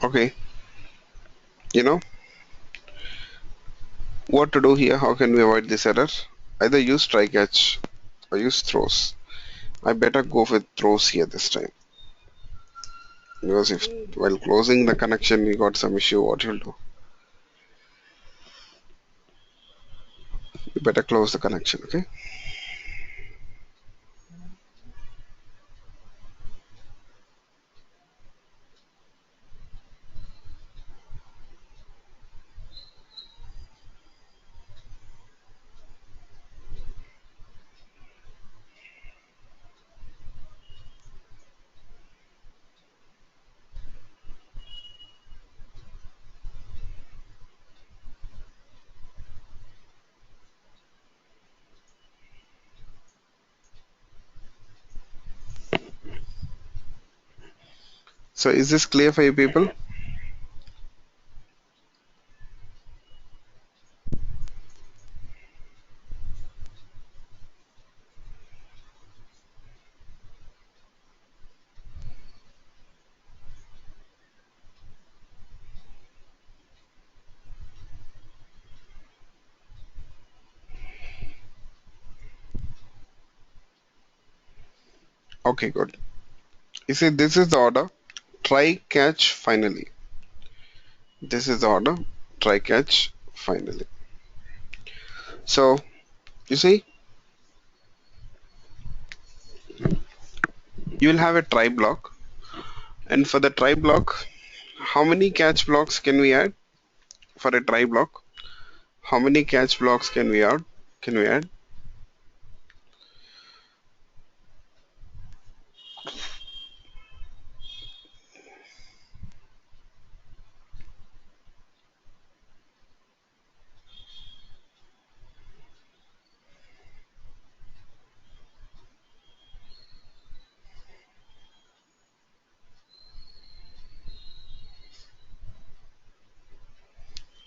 Okay, you know what to do here? How can we avoid this error? Either use try catch or use throws. I better go with throws here this time. Because if while closing the connection you got some issue, what you'll do? You better close the connection, okay? So is this clear for you people? Okay, good. You see, this is the order. Try, catch, finally. This is the order. Try, catch, finally. So, you see, you will have a try block. And for the try block, how many catch blocks can we add for a try block? How many catch blocks can we add? Can we add?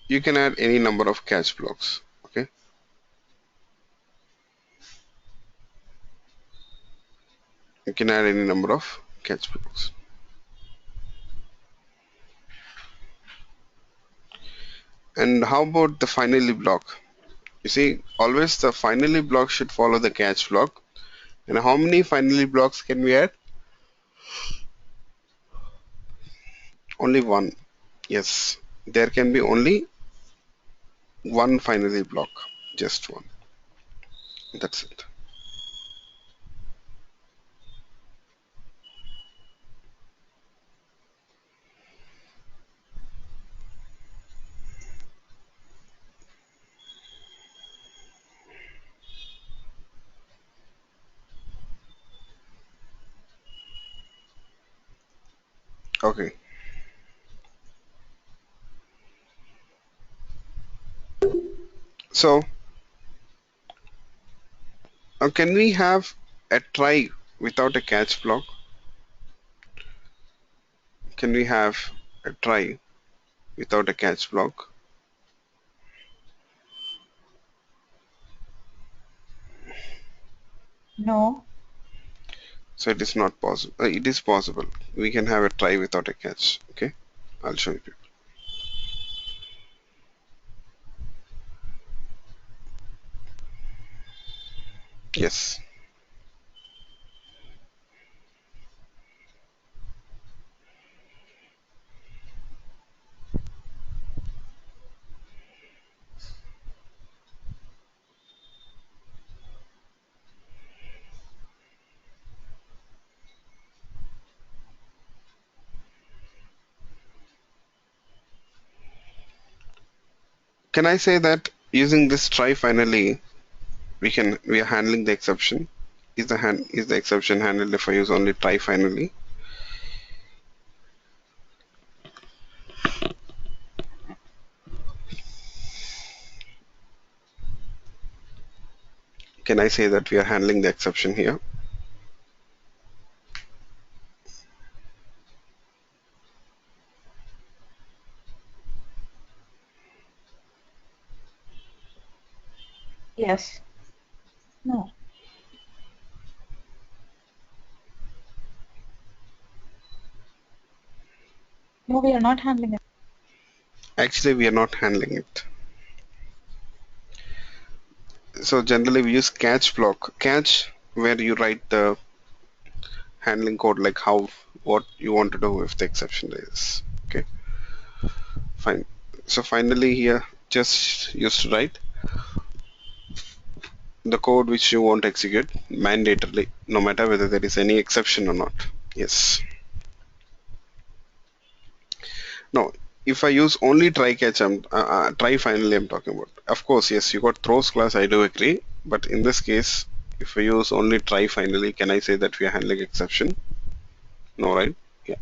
You can add any number of catch blocks. Okay, you can add any number of catch blocks. And how about the finally block? You see, always the finally block should follow the catch block. And how many finally blocks can we add? Only one. Yes, there can be only one finally block. Just one. That's it. Okay. So, can we have a try without a catch block? Can we have a try without a catch block? No. So it is not possible. It is possible. We can have a try without a catch. Okay, I'll show you. Yes. Can I say that using this try finally, we are handling the exception? Is the exception handled if I use only try finally? Can I say that we are handling the exception here? Yes. No. No, we are not handling it. Actually, we are not handling it. So generally we use catch block. Catch where you write the handling code like how what you want to do if the exception is. Okay, fine. So finally here just used to write the code which you want to execute mandatorily, no matter whether there is any exception or not. Yes. No, if I use only try catch, try finally I'm talking about. Of course, yes, you got throws class, I do agree. But in this case, if I use only try finally, can I say that we are handling exception? No, right? Yeah.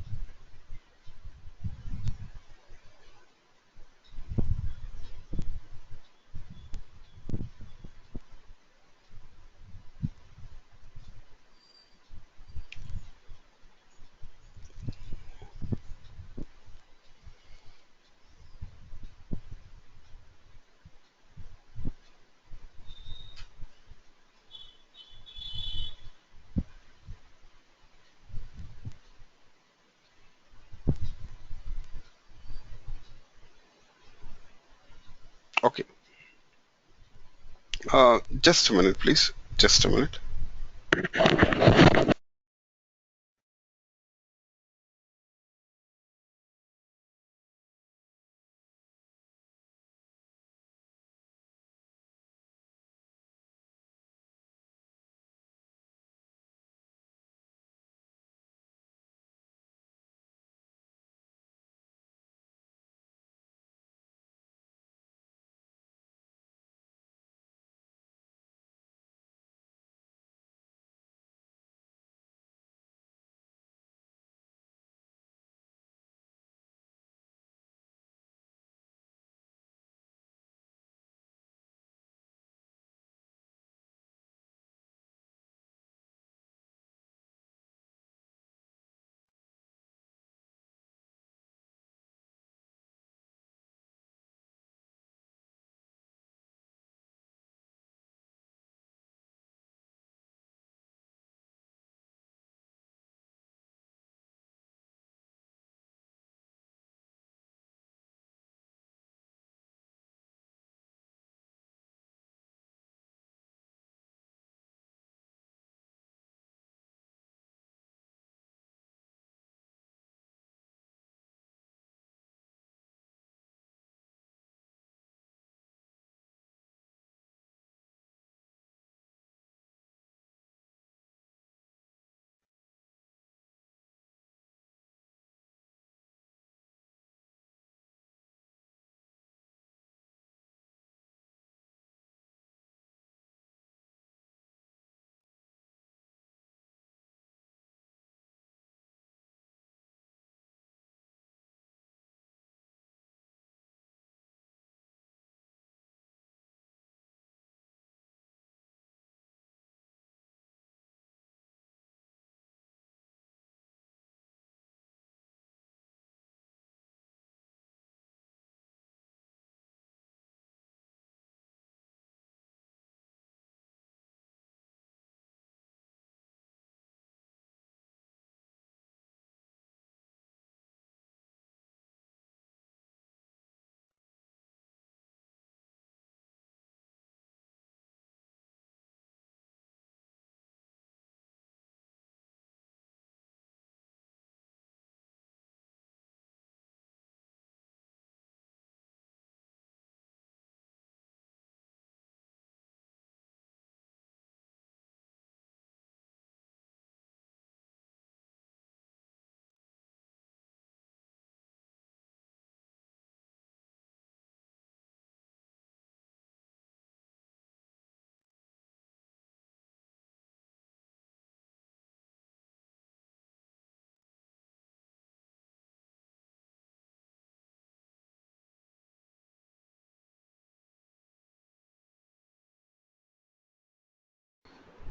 Okay. Just a minute, please. Just a minute.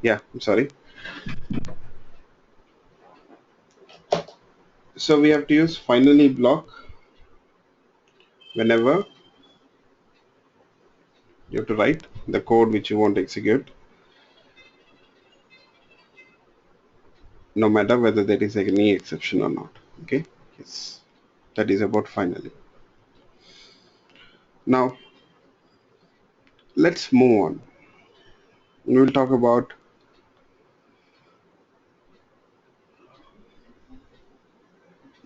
Yeah, I'm sorry. So we have to use finally block whenever you have to write the code which you want to execute, no matter whether there is any exception or not. Okay, yes, that is about finally. Now let's move on. We'll talk about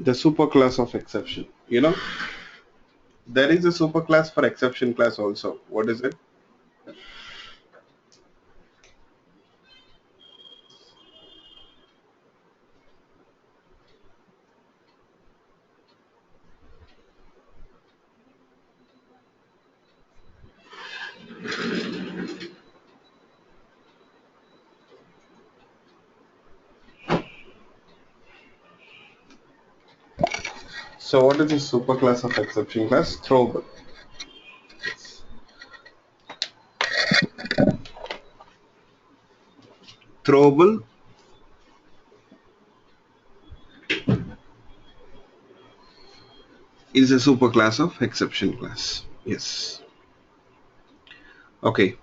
the superclass of exception. There is a superclass for exception class also. What is it? So what is the superclass of exception class? Throwable. Throwable is a superclass of exception class. Yes. Okay.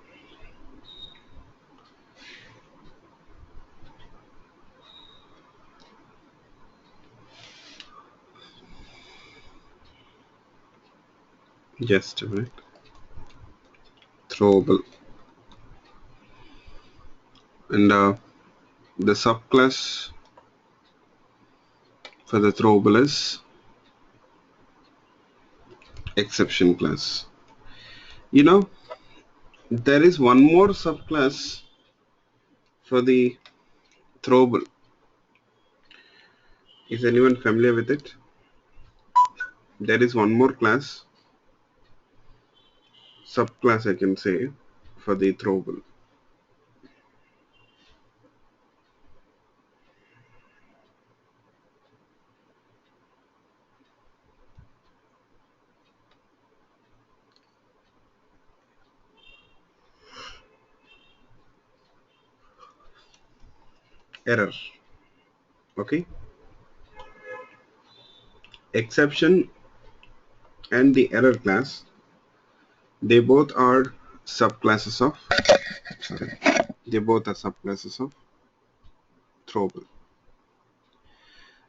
Just a minute. Throwable. And the subclass for the throwable is exception class. There is one more subclass for the throwable. Is anyone familiar with it? There is one more subclass I can say, for the throwable. Error. Okay. Exception and the error class, they both are subclasses of sorry, they both are subclasses of throwable.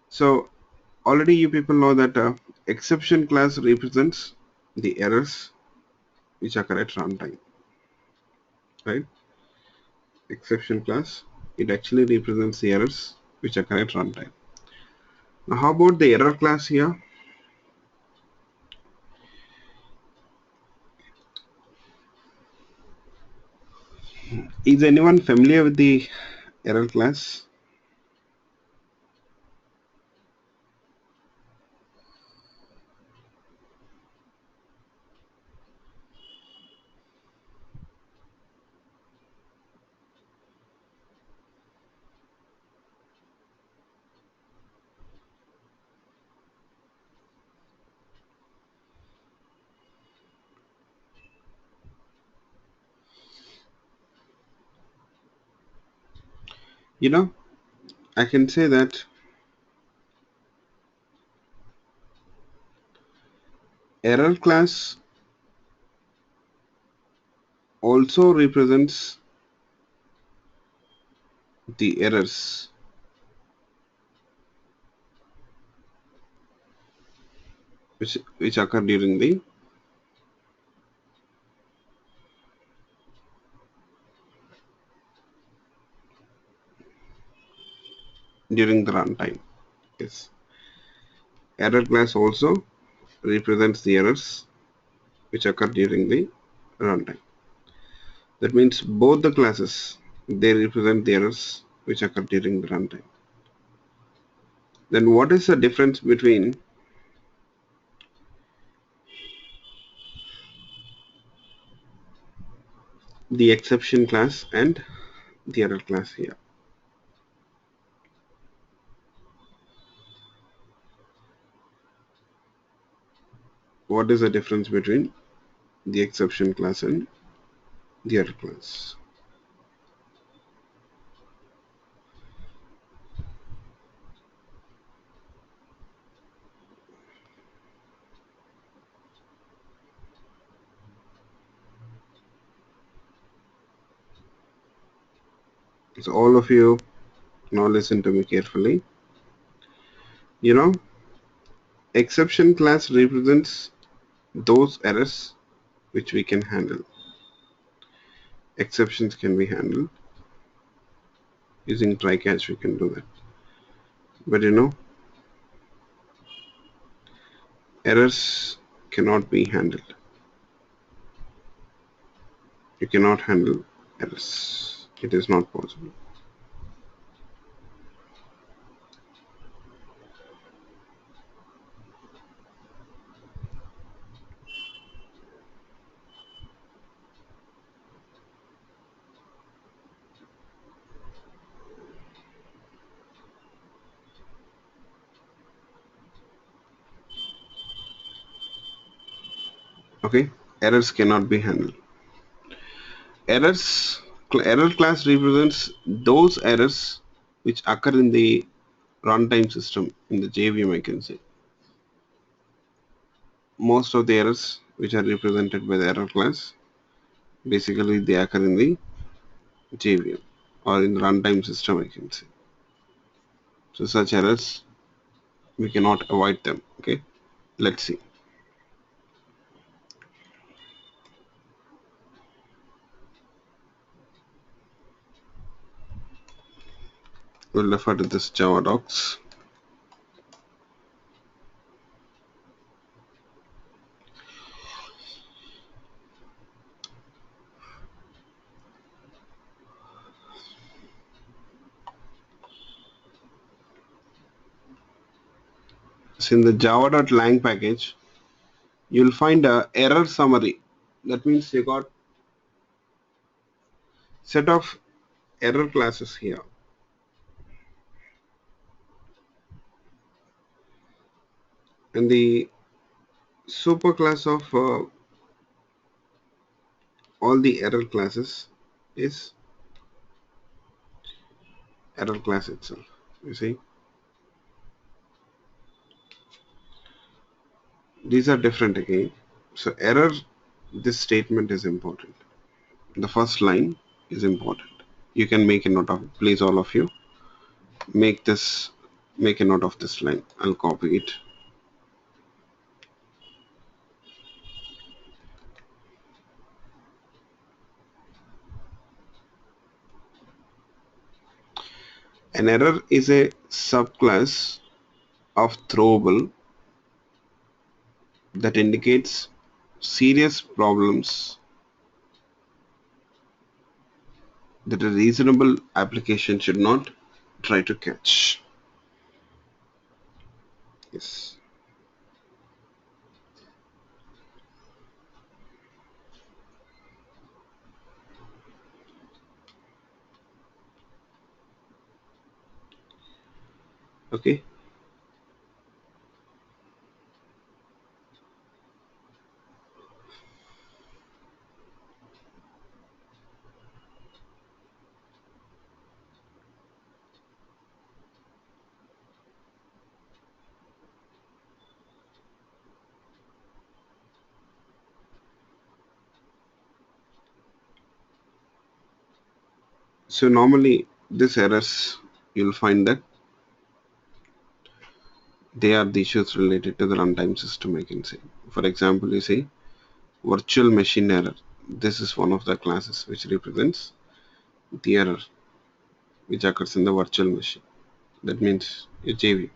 So already you people know that exception class represents the errors which occur at runtime, right? Exception class, it actually represents the errors which occur at runtime. Now how about the error class here? Is anyone familiar with the error class? I can say that error class also represents the errors which occur during the runtime. Yes, error class also represents the errors which occur during the runtime. That means both the classes, they represent the errors which occur during the runtime. Then what is the difference between the exception class and the error class here? What is the difference between the exception class and the error class? So all of you now listen to me carefully. You know, exception class represents those errors which we can handle. Exceptions can be handled. Using try catch we can do that. But errors cannot be handled. You cannot handle errors. It is not possible. Okay, errors cannot be handled. Error class represents those errors which occur in the runtime system in the JVM, I can say. Most of the errors which are represented by the error class, basically they occur in the JVM or in the runtime system, I can say. So such errors we cannot avoid them. Okay, let's see. We'll refer to this Java docs. So in the java.lang package, you'll find a error summary. That means you got set of error classes here. And the superclass of all the error classes is error class itself. You see, these are different again. So error, this statement is important. The first line is important. You can make a note of it. Please, all of you, make a note of this line. I'll copy it. An error is a subclass of throwable that indicates serious problems that a reasonable application should not try to catch. Yes. Okay. So normally these errors, you'll find that they are the issues related to the runtime system, I can say. For example, you say virtual machine error. This is one of the classes which represents the error which occurs in the virtual machine. That means a JV,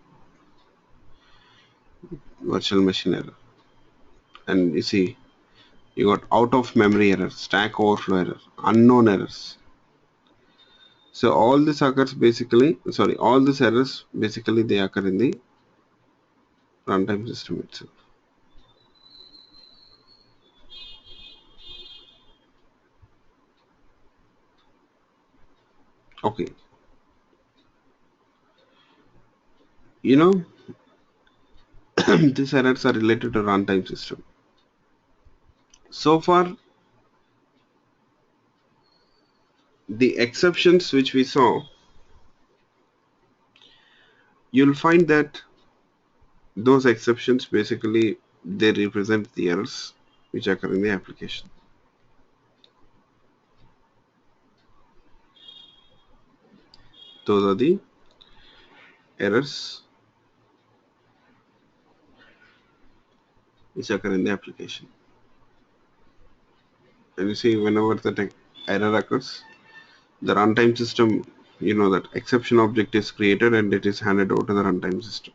virtual machine error. And you see, you got out of memory error, stack overflow error, unknown errors. So all this occurs basically, sorry, all these errors basically they occur in the runtime system itself. Okay, you know, these errors are related to runtime system. So far, the exceptions which we saw, you'll find that those exceptions basically they represent the errors which occur in the application. Those are the errors which occur in the application. And you see, whenever the error occurs, the runtime system, you know that exception object is created and it is handed over to the runtime system.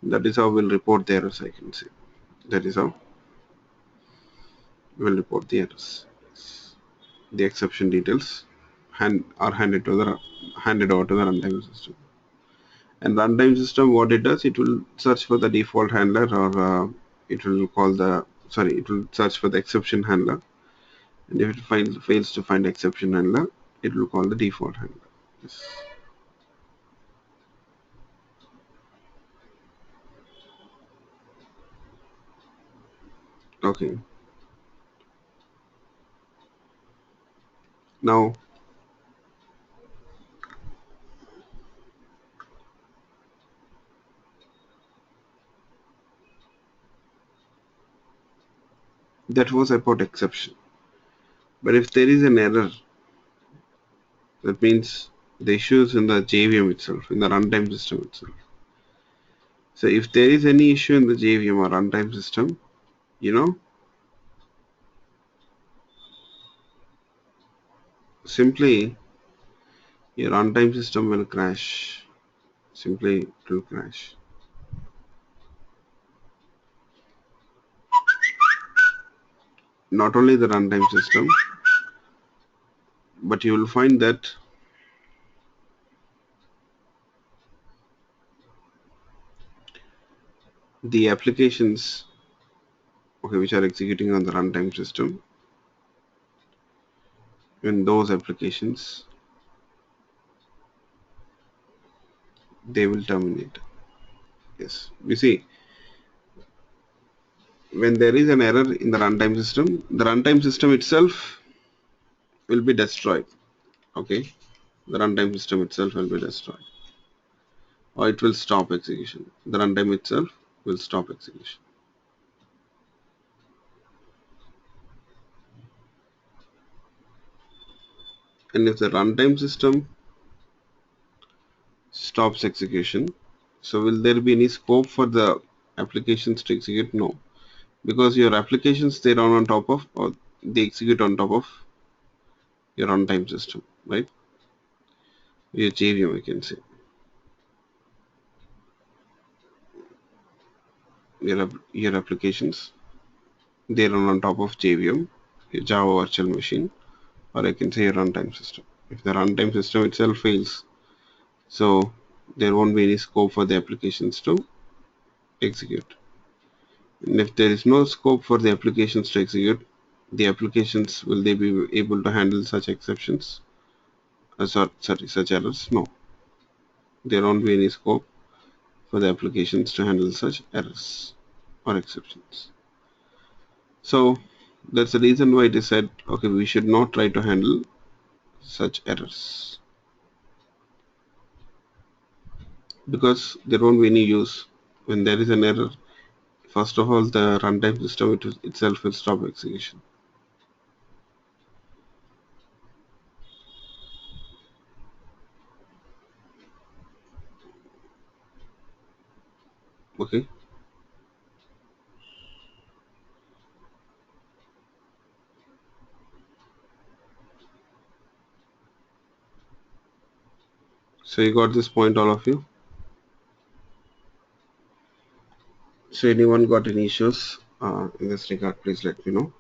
That is how we'll report the errors, I can say. That is how we'll report the errors. The exception details are handed over to the runtime system. And runtime system, what it does, it will search for the default handler, or it will search for the exception handler. And if it fails to find exception handler, it will call the default handler. Yes. Okay. Now, that was about exception. But if there is an error, that means the issue is in the JVM itself, in the runtime system itself. So if there is any issue in the JVM or runtime system, you know, simply your runtime system will crash. Simply it will crash. Not only the runtime system, but you will find that the applications, okay, which are executing on the runtime system, when those applications, they will terminate. Yes, you see, when there is an error in the runtime system itself will be destroyed. Okay, the runtime system itself will be destroyed, or it will stop execution. The runtime itself will stop execution. And if the runtime system stops execution, so will there be any scope for the applications to execute? No, because your applications, they run on top of, or they execute on top of your runtime system, right? Your JVM, I can say. Your applications, they run on top of JVM, your Java virtual machine, or I can say your runtime system. If the runtime system itself fails, so there won't be any scope for the applications to execute. And if there is no scope for the applications to execute, the applications, will they be able to handle such exceptions? Such errors? No. There won't be any scope for the applications to handle such errors or exceptions. So that's the reason why it is said, okay, we should not try to handle such errors, because there won't be any use. When there is an error, first of all, the runtime system itself will stop execution. Okay. So you got this point, all of you? So anyone got any issues in this regard, please let me know.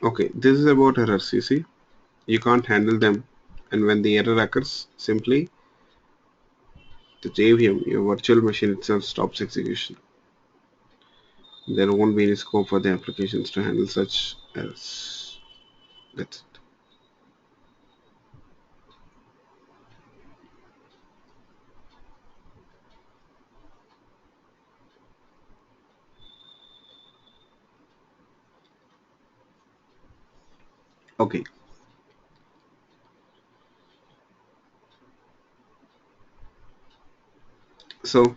Okay, this is about errors. You see, you can't handle them, and when the error occurs, simply the JVM, your virtual machine itself, stops execution. There won't be any scope for the applications to handle such errors. That's it. Okay. So,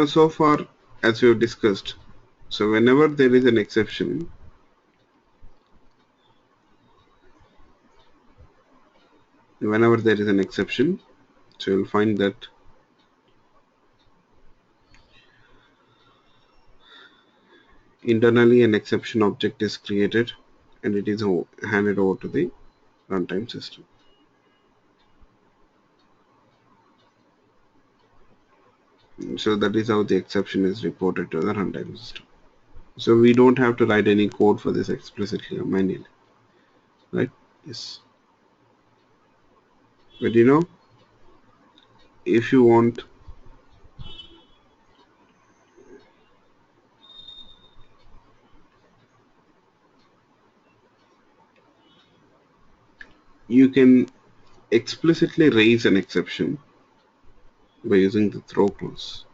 so far as we have discussed, so whenever there is an exception, so you'll find that internally an exception object is created and it is handed over to the runtime system. So that is how the exception is reported to the runtime system. So we don't have to write any code for this explicitly or manually, right? Yes. But if you want, you can explicitly raise an exception by using the throw clause.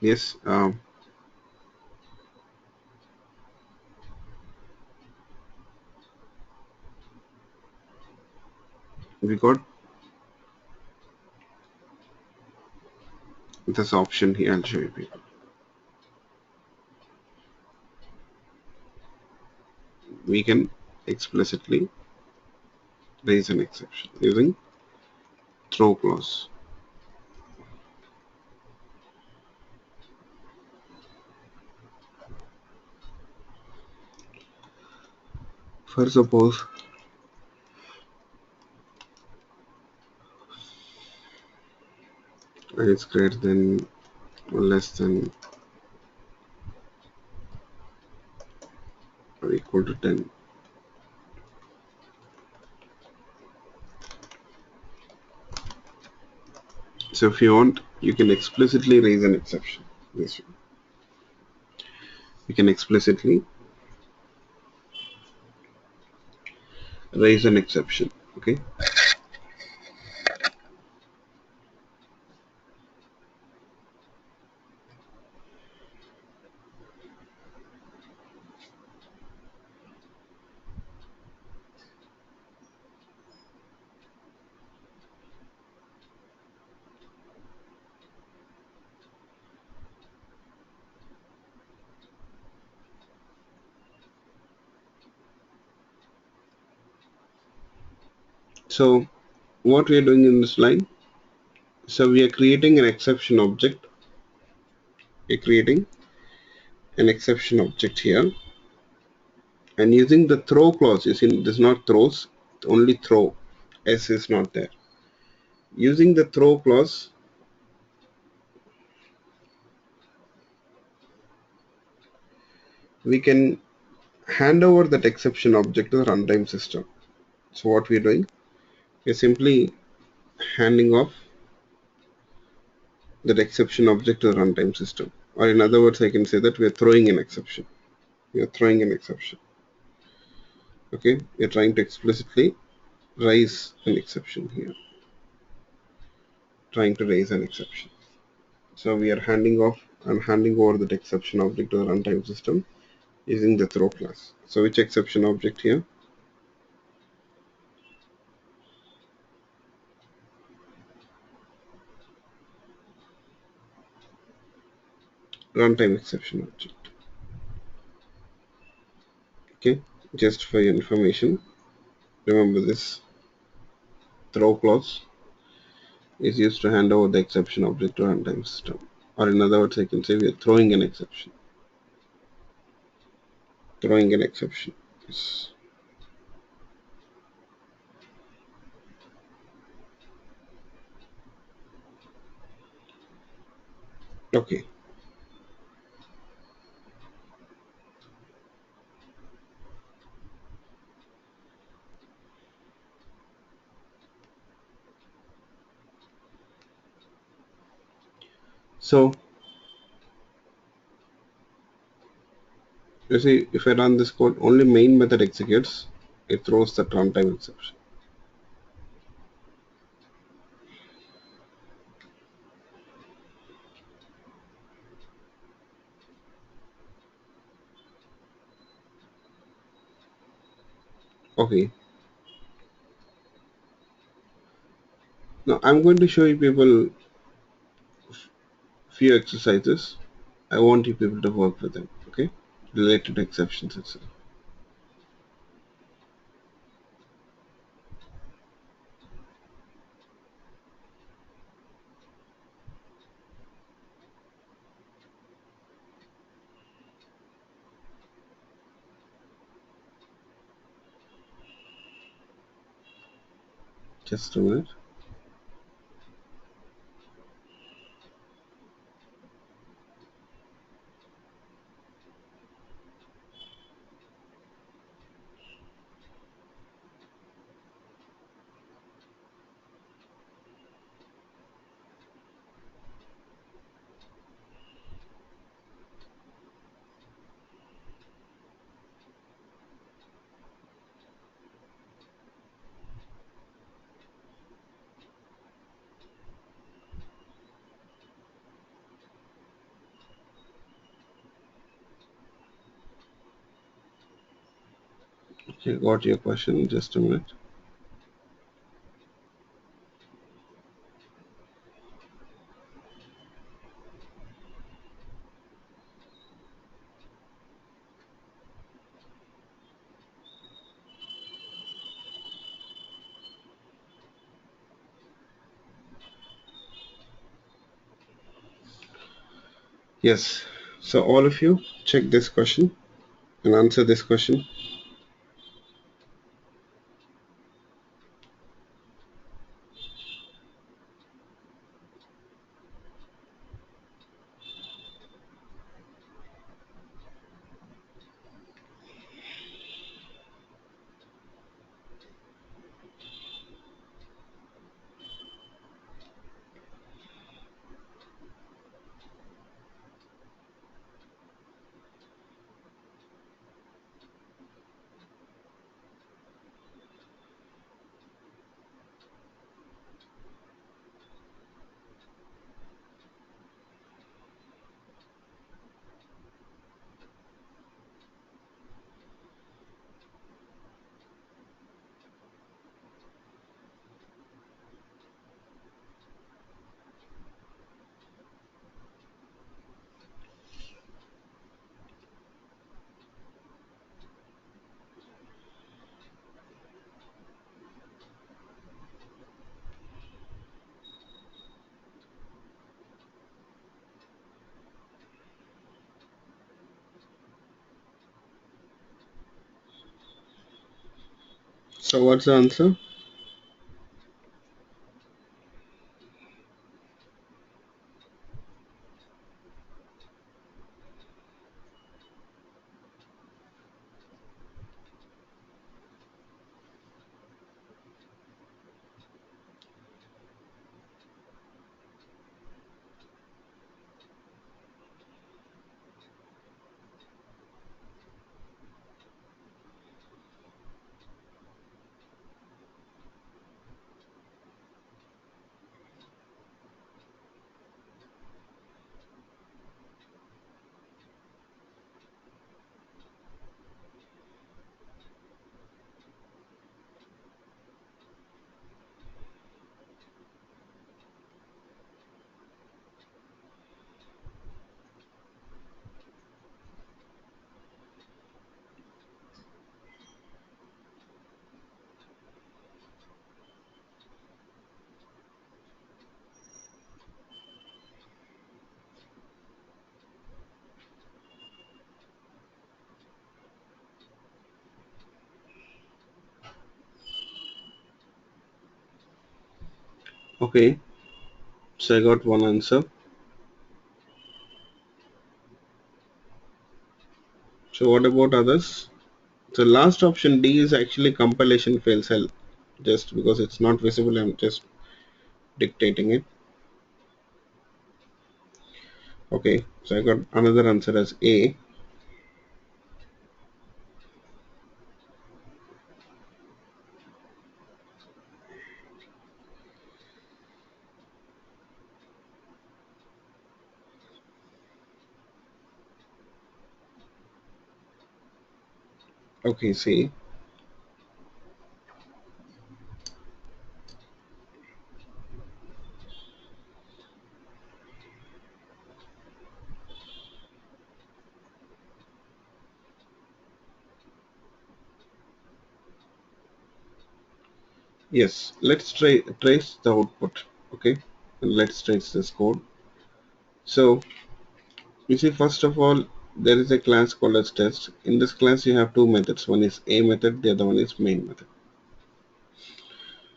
Yes, we got this option here. I'll show you people. We can explicitly raise an exception using throw clause. For suppose it's greater than or less than or equal to 10. So if you want, you can explicitly raise an exception. This way. You can explicitly raise an exception. Okay. So what we are doing in this line, so we are creating an exception object. We're creating an exception object here and using the throw clause. You see, this is not throws, only throw. S is not there. Using the throw clause, we can hand over that exception object to the runtime system. So what we're doing, we're simply handing off that exception object to the runtime system. Or in other words, I can say that we're throwing an exception. We're throwing an exception. Okay, we're trying to explicitly raise an exception here. Trying to raise an exception. So we are handing off and handing over that exception object to the runtime system using the throw class. So which exception object here? Runtime exception object. Okay, just for your information, remember this throw clause is used to hand over the exception object to runtime system. Or in other words, I can say we are throwing an exception. Throwing an exception. Yes. Okay. So You see, if I run this code, only main method executes, it throws that runtime exception. Okay, now I'm going to show you people few exercises. I want you people to work with them, okay? Related to exceptions itself. Just a minute. Okay, got your question. Just a minute. Yes. So all of you check this question and answer this question. So what's the answer? Okay, so I got one answer. So what about others? So last option D is actually compilation fails hell. Just because it's not visible, I'm just dictating it. Okay, so I got another answer as A. Okay, see. Yes, let's trace the output. Okay, and let's trace this code. So you see, first of all, there is a class called as test. In this class, you have two methods. One is a method, the other one is main method.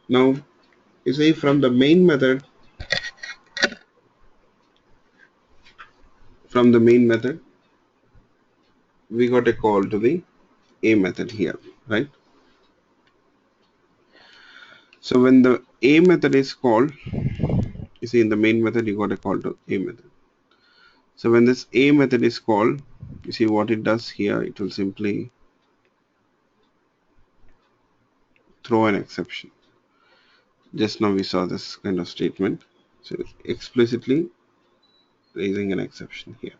Now, you see, from the main method, we got a call to the a method here, right? So when the a method is called, you see, in the main method, you got a call to a method. So when this a method is called, you see what it does here, it will simply throw an exception. Just now we saw this kind of statement. So explicitly raising an exception here.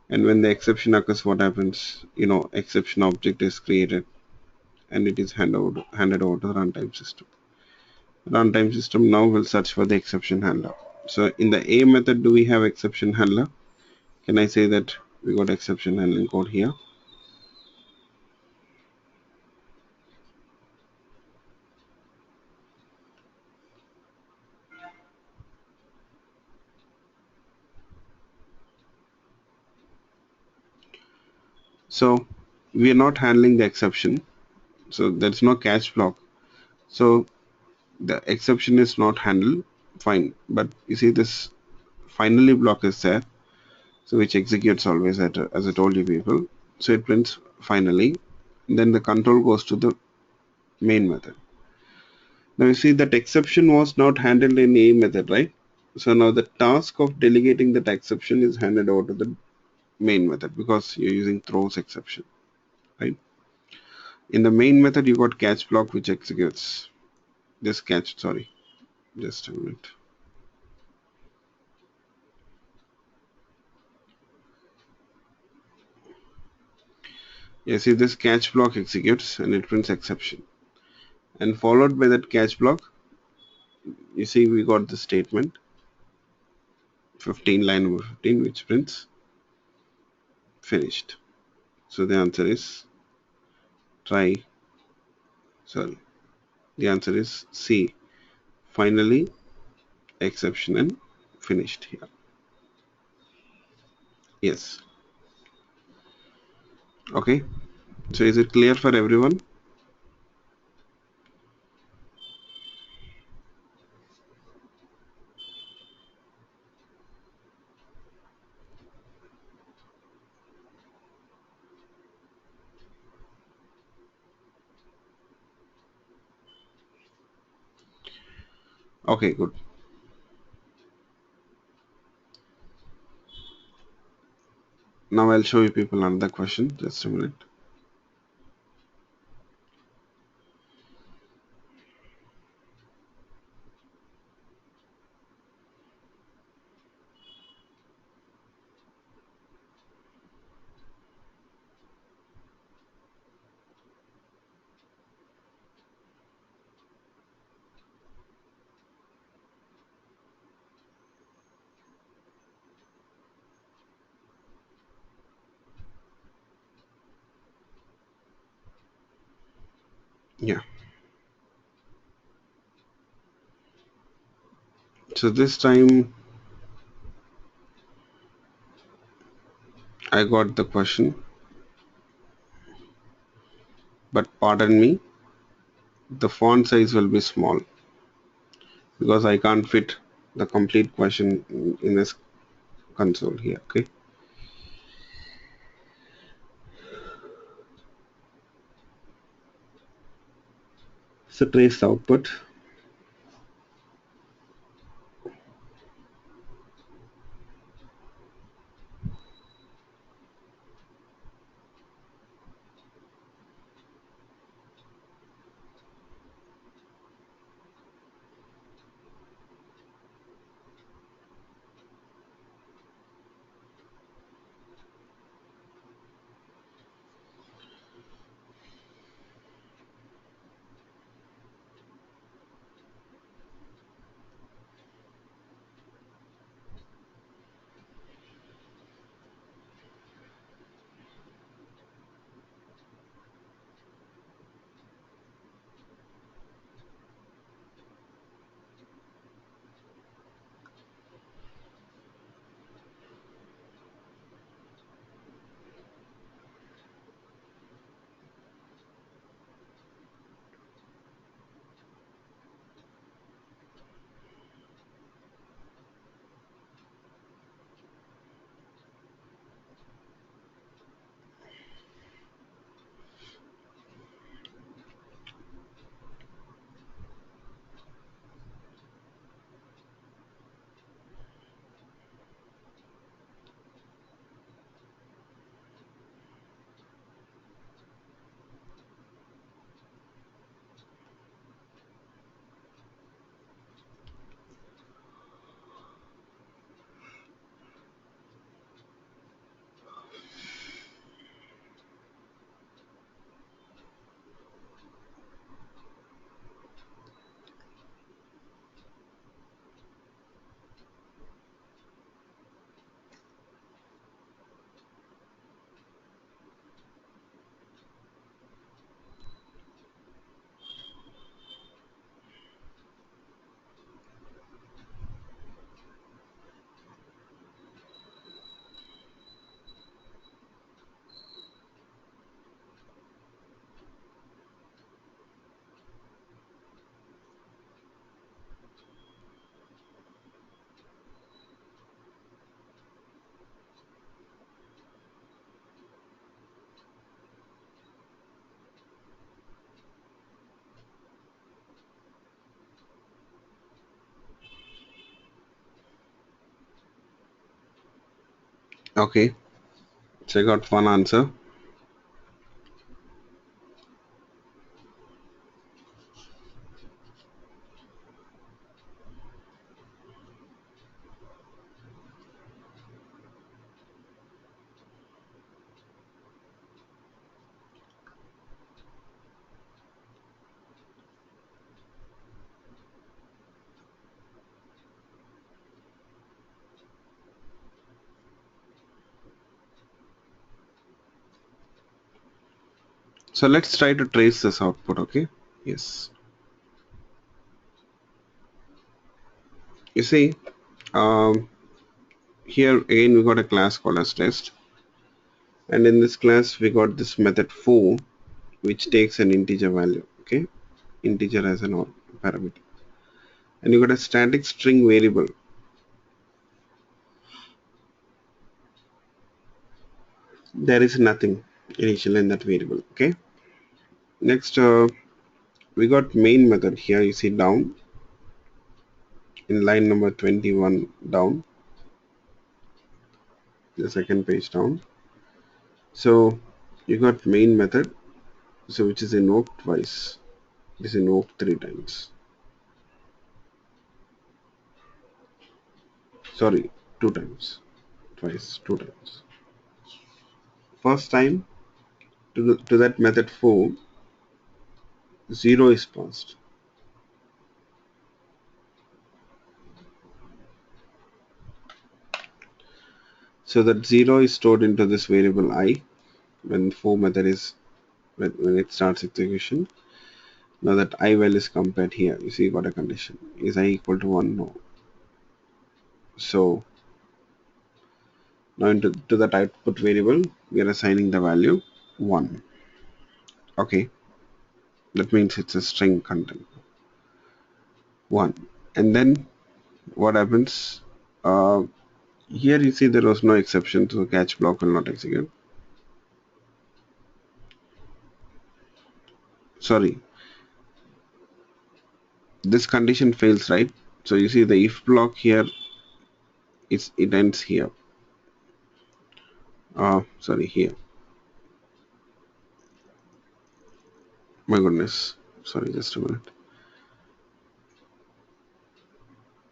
And when the exception occurs, what happens? Exception object is created and it is handed over to the runtime system. Runtime system now will search for the exception handler. So in the A method, do we have exception handler? Can I say that we got exception handling code here? So we are not handling the exception. So there's no catch block. So the exception is not handled. Fine. But you see this finally block is there. So which executes always as I told you people. So it prints finally. Then the control goes to the main method. Now you see that exception was not handled in A method, right? So now the task of delegating that exception is handed over to the main method because you're using throws exception, right? In the main method, you got catch block which executes this catch. Sorry, just a minute. Yeah, see this catch block executes and it prints exception. And followed by that catch block, you see we got the statement 15 line number 15 which prints finished. So the answer is try. Sorry, the answer is C. Finally, exception and finished here. Yes. Okay. So is it clear for everyone? Okay, good. Now I'll show you people another question. Just a minute. Yeah. So this time I got the question, but pardon me, the font size will be small because I can't fit the complete question in this console here. Okay. So trace the output. Okay, so I got one answer. So let's try to trace this output. Okay, yes. You see, um, here again we got a class called as test, and in this class we got this method foo, which takes an integer value. Okay, integer as an parameter, and you got a static string variable. There is nothing initial in that variable. Okay, next we got main method here. You see down in line number 21 down, the second page down. So you got main method, so which is invoked twice. It is invoked 3 times. Sorry, 2 times. Twice, 2 times. First time to that method 4, 0 is passed. So that 0 is stored into this variable I when 4 method is when it starts execution. Now that I value is compared here. You see, you got a condition. Is I equal to 1? No. So now into to that output variable, we are assigning the value 1. Okay, that means it's a string content 1. And then what happens? Here you see there was no exception, so catch block will not execute. Sorry, this condition fails, right? So you see the if block here, it ends here. Sorry, here. My goodness. Sorry, just a minute.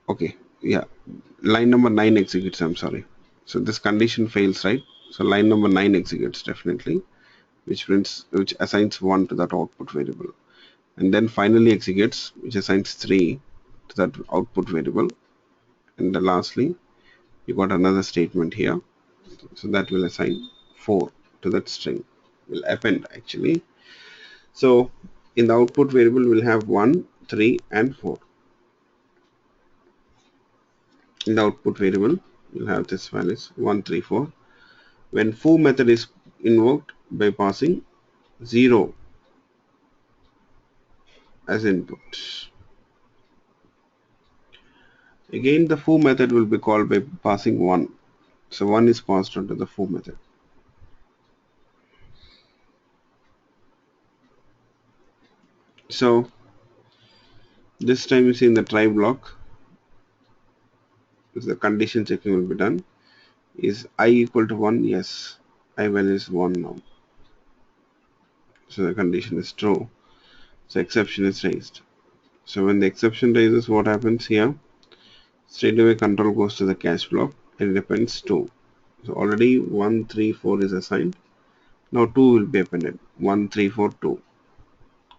Okay, yeah. Line number 9 executes, I'm sorry. So this condition fails, right? So line number 9 executes definitely, which assigns 1 to that output variable. And then finally executes, which assigns 3 to that output variable. And then lastly, you got another statement here. So that will assign 4 to that string. Will append actually. So in the output variable, we'll have 1, 3, and 4. In the output variable, you'll have this values 1, 3, 4. When foo method is invoked by passing 0 as input. Again, the foo method will be called by passing 1. So 1 is passed onto the foo method. So this time you see in the try block, the condition checking will be done. Is I equal to 1? Yes. I value is 1 now. So the condition is true. So exception is raised. So when the exception raises, what happens here? Straight away control goes to the cache block and it appends 2. So already 1, 3, 4 is assigned. Now 2 will be appended. 1, 3, 4, 2.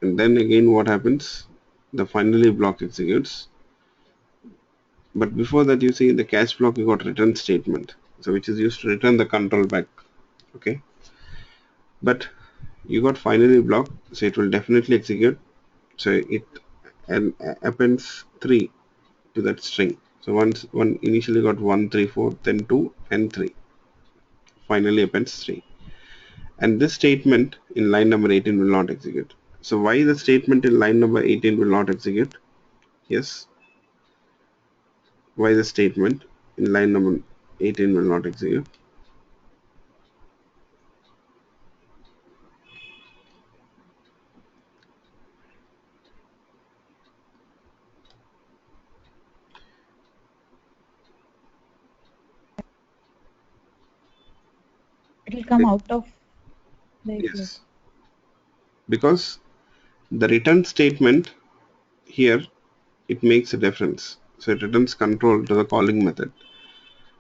And then again what happens? The finally block executes. But before that, you see in the cache block you got return statement. So which is used to return the control back. Okay. But you got finally block, so it will definitely execute. So it appends 3 to that string. So once one initially got 1, 3, 4, then 2 and 3. Finally appends 3. And this statement in line number 18 will not execute. So why the statement in line number 18 will not execute? Yes. Why the statement in line number 18 will not execute? will come out of the if loop. Yes. Because the return statement here, it makes a difference. So it returns control to the calling method.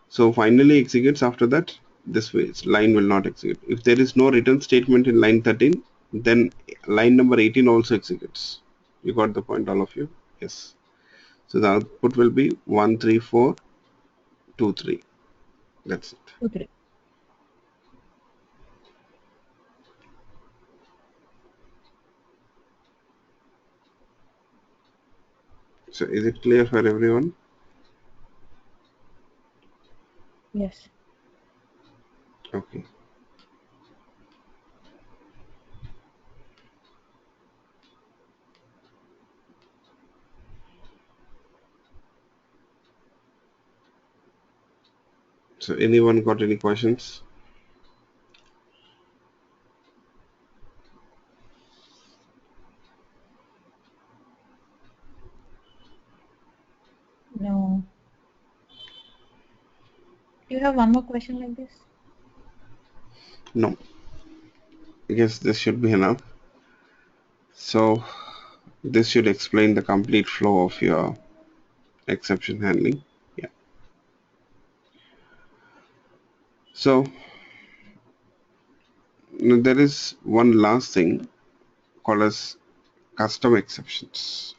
So finally executes after that. This way, line will not execute. If there is no return statement in line 13, then line number 18 also executes. You got the point, all of you? Yes. So the output will be 13423. That's it. 2, 3. So is it clear for everyone? Yes. Okay. So anyone got any questions? No. Do you have one more question like this? No. I guess this should be enough. So this should explain the complete flow of your exception handling. Yeah. So there is one last thing called as custom exceptions.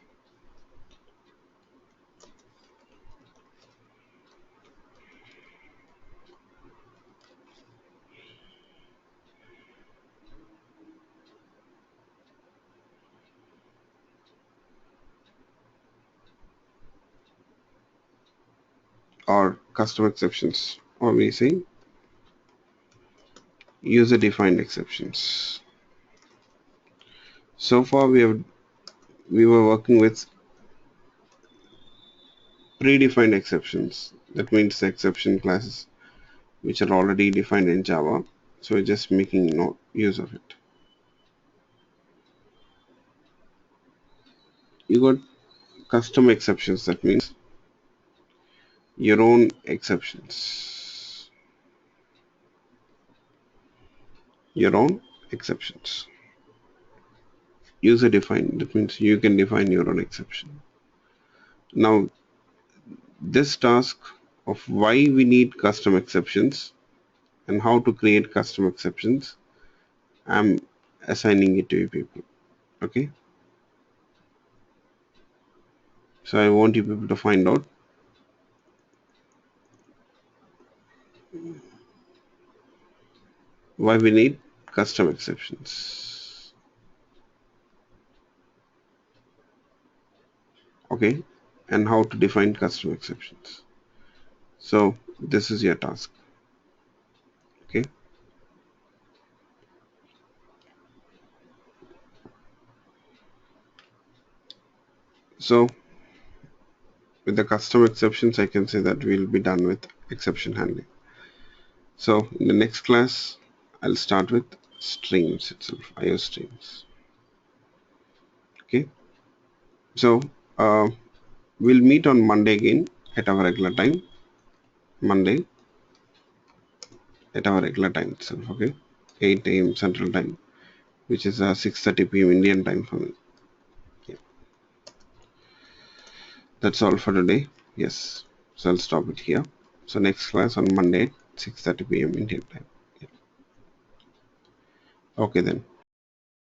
Or custom exceptions, or we say user defined exceptions. So far we were working with predefined exceptions. That means the exception classes which are already defined in Java. So we're just making no use of it. You got custom exceptions. That means your own exceptions. Your own exceptions. User defined. That means you can define your own exception. Now, this task of why we need custom exceptions and how to create custom exceptions, I'm assigning it to you people. Okay. So I want you people to find out why we need custom exceptions. Okay. And how to define custom exceptions. So this is your task. Okay. So with the custom exceptions, I can say that we'll be done with exception handling. So in the next class, I'll start with streams itself, IO streams. Okay. So we'll meet on Monday again at our regular time. Monday at our regular time itself. Okay. 8 a.m. Central Time, which is 6:30 p.m. Indian time for me. Yeah. That's all for today. Yes. So I'll stop it here. So next class on Monday at 6:30 p.m. Indian time. Yeah. Okay then.